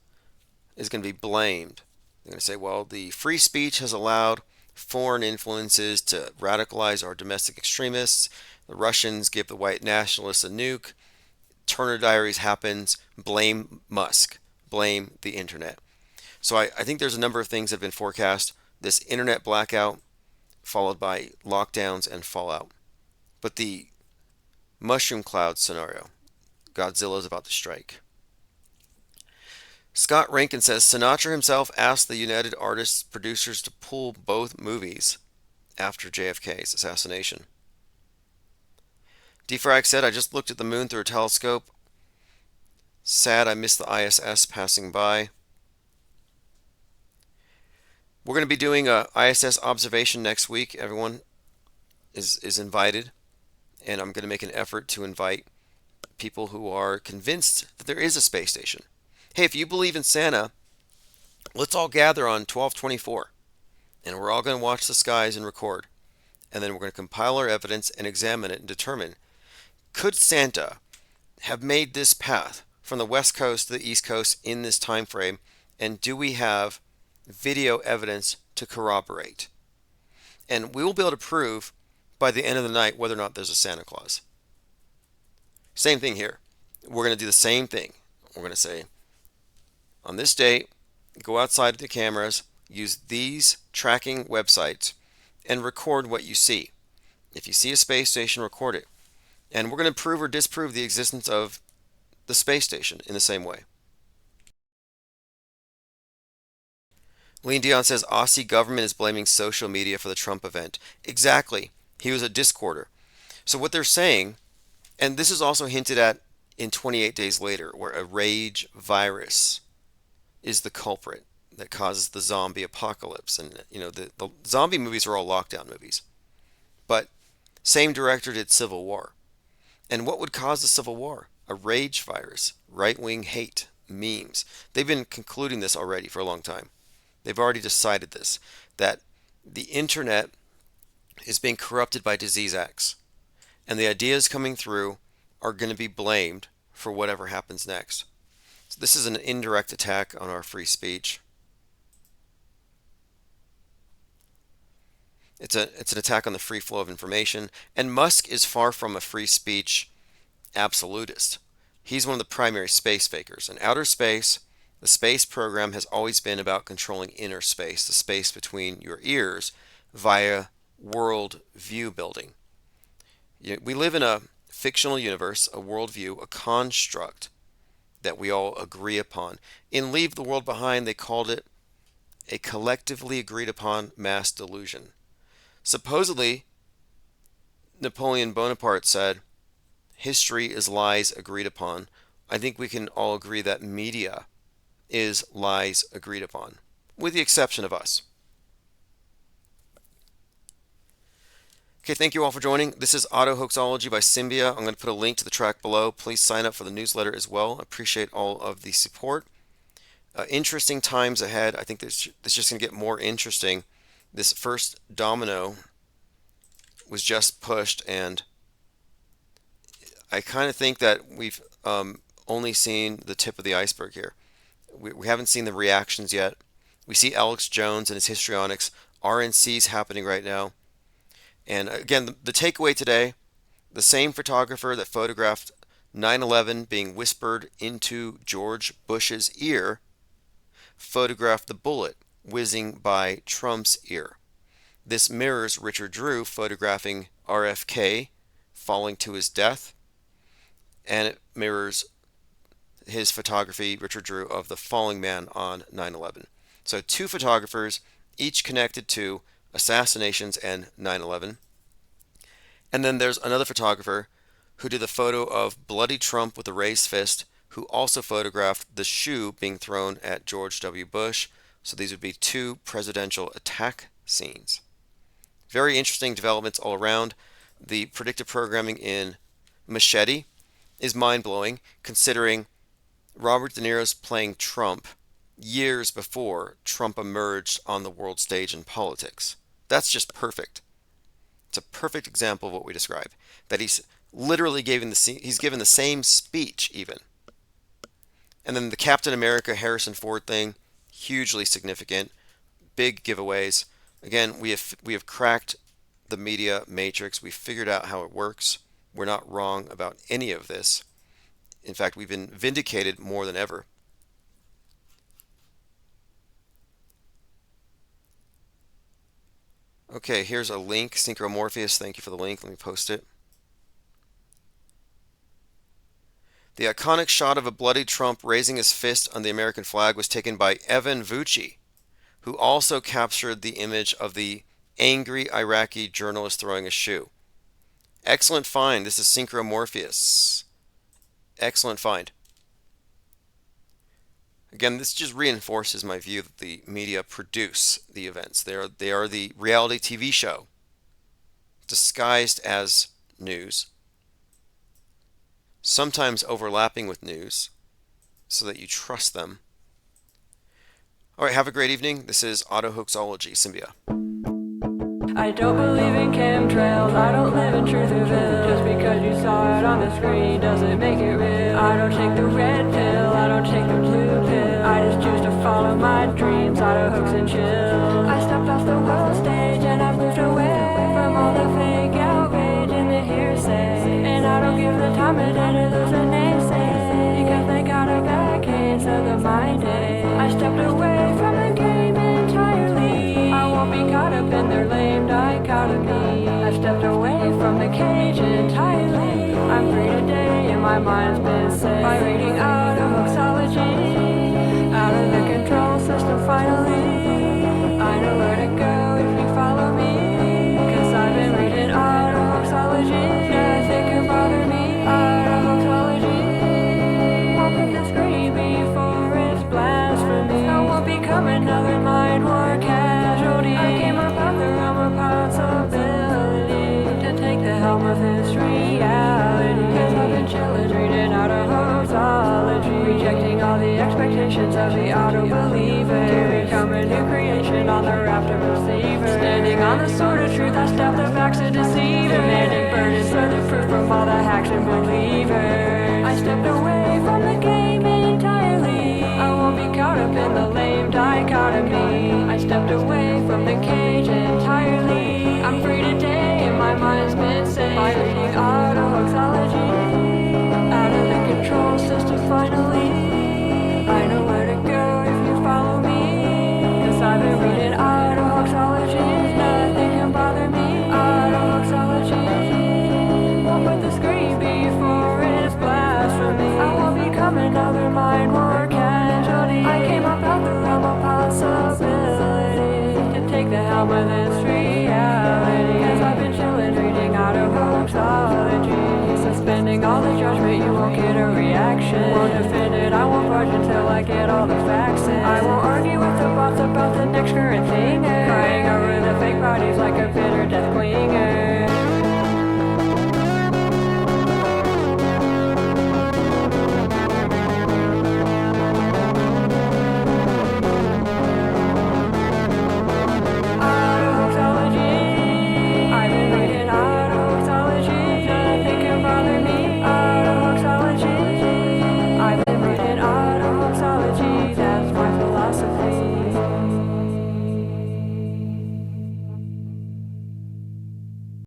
S2: is going to be blamed. They're going to say, well, the free speech has allowed foreign influences to radicalize our domestic extremists. The Russians give the white nationalists a nuke. Turner Diaries happens. Blame Musk. Blame the internet. So I think there's a number of things that have been forecast. This internet blackout, followed by lockdowns and fallout. But the mushroom cloud scenario, Godzilla is about to strike. Scott Rankin says Sinatra himself asked the United Artists producers to pull both movies after JFK's assassination. Defrag said, I just looked at the moon through a telescope. Sad I missed the ISS passing by. We're going to be doing a ISS observation next week. Everyone is invited. And I'm going to make an effort to invite people who are convinced that there is a space station. Hey, if you believe in Santa, let's all gather on 12/24. And we're all going to watch the skies and record. And then we're going to compile our evidence and examine it and determine, could Santa have made this path from the West Coast to the East Coast in this time frame? And do we have video evidence to corroborate? And we will be able to prove by the end of the night whether or not there's a Santa Claus. Same thing here. We're going to do the same thing. We're going to say, on this date, go outside of the cameras, use these tracking websites, and record what you see. If you see a space station, record it. And we're going to prove or disprove the existence of the space station in the same way. Lean Dion says Aussie government is blaming social media for the Trump event. Exactly. He was a discorder. So what they're saying, and this is also hinted at in 28 Days Later, where a rage virus is the culprit that causes the zombie apocalypse. And, you know, the zombie movies are all lockdown movies. But same director did Civil War. And what would cause the Civil War? a rage virus, right-wing hate, memes. They've been concluding this already for a long time. They've already decided this, that the internet is being corrupted by disease acts, and the ideas coming through are going to be blamed for whatever happens next. So this is an indirect attack on our free speech. It's an attack on the free flow of information, and Musk is far from a free speech absolutist. He's one of the primary space fakers. In outer space, the space program has always been about controlling inner space, the space between your ears, via world view building. We live in a fictional universe, a worldview, a construct that we all agree upon. In Leave the World Behind, they called it a collectively agreed upon mass delusion. Supposedly, Napoleon Bonaparte said, history is lies agreed upon. I think we can all agree that media is lies agreed upon, with the exception of us. Okay, thank you all for joining. This is Auto Hoaxology by Symbia. I'm going to put a link to the track below. Please sign up for the newsletter as well. I appreciate all of the support. Interesting times ahead. I think this is just going to get more interesting. This first domino was just pushed, and I kind of think that we've only seen the tip of the iceberg here. We haven't seen the reactions yet. We see Alex Jones and his histrionics. RNC's happening right now. And again, the takeaway today, the same photographer that photographed 9/11 being whispered into George Bush's ear photographed the bullet whizzing by Trump's ear. This mirrors Richard Drew photographing RFK falling to his death, and it mirrors his photography, Richard Drew, of the falling man on 9/11. So two photographers, each connected to assassinations and 9/11. And then there's another photographer who did the photo of bloody Trump with a raised fist, who also photographed the shoe being thrown at George W. Bush. So these would be two presidential attack scenes. Very interesting developments all around. The predictive programming in Machete is mind-blowing, considering Robert De Niro's playing Trump years before Trump emerged on the world stage in politics. That's just perfect. It's a perfect example of what we describe. That he's literally given the same speech even. And then the Captain America Harrison Ford thing, hugely significant, big giveaways. Again, we have cracked the media matrix. We've figured out how it works. We're not wrong about any of this. In fact, we've been vindicated more than ever. Okay, here's a link. Synchromorpheus, thank you for the link. Let me post it. The iconic shot of a bloody Trump raising his fist on the American flag was taken by Evan Vucci, who also captured the image of the angry Iraqi journalist throwing a shoe. Excellent find. This is Synchromorpheus. Excellent find. Again, this just reinforces my view that the media produce the events. They are the reality TV show disguised as news, sometimes overlapping with news so that you trust them. All right, have a great evening. This is Auto Hoaxology, Symbia.
S13: I don't believe in chemtrails, I don't live in Trutherville. Just because you saw it on the screen doesn't make it real. I don't take the red pill, I don't take the blue pill. I just choose to follow my dreams, auto hoax and chill. I stepped off the world stage and I've moved away from all the fake outrage and the hearsay. And I don't give the time of day to those that naysay, because they got a bad case of the mind age. I stepped away from the game entirely, I won't be caught up in their lame dichotomy. I stepped away from the cage entirely, I'm free today and my mind's been set by reading out of hoaxology, out of the control system finally. I know where to go if you follow me, cause I've been reading out of hoaxology. Nothing can bother me, out of hoaxology. Won't put the screen before it's blasphemy. I won't become another mind war casualty. I came upon the realm of possibility to take the helm of this reality, cause I've been chillin' reading out of creations of the auto-believer, to become a new creation on the raft of receivers. Standing on the sword of truth, I stop the facts of deceiver, demanding burdens for the proof from all the hacks and believers. I stepped away from the game entirely. I won't be caught up in the lame dichotomy. I stepped away from the cage entirely. I'm free today and my mind's been saved by reading auto-hoaxology. Out of the control system finally. I know where to go if you follow me. Cause I've been reading auto-hoaxology. Nothing can bother me. Auto-hoaxology. Won't put the screen before it's blasphemy. I won't become another mind war casualty. I came up out the realm of possibility to take the helm of this reality. Cause I've been chillin' reading auto-hoaxology. Suspending all the judgment, you won't get a reaction. Won't defend it, I won't budge until I get all the facts in. I won't argue with the bots about the next current thing. Crying over the fake bodies like a bitter death clinger.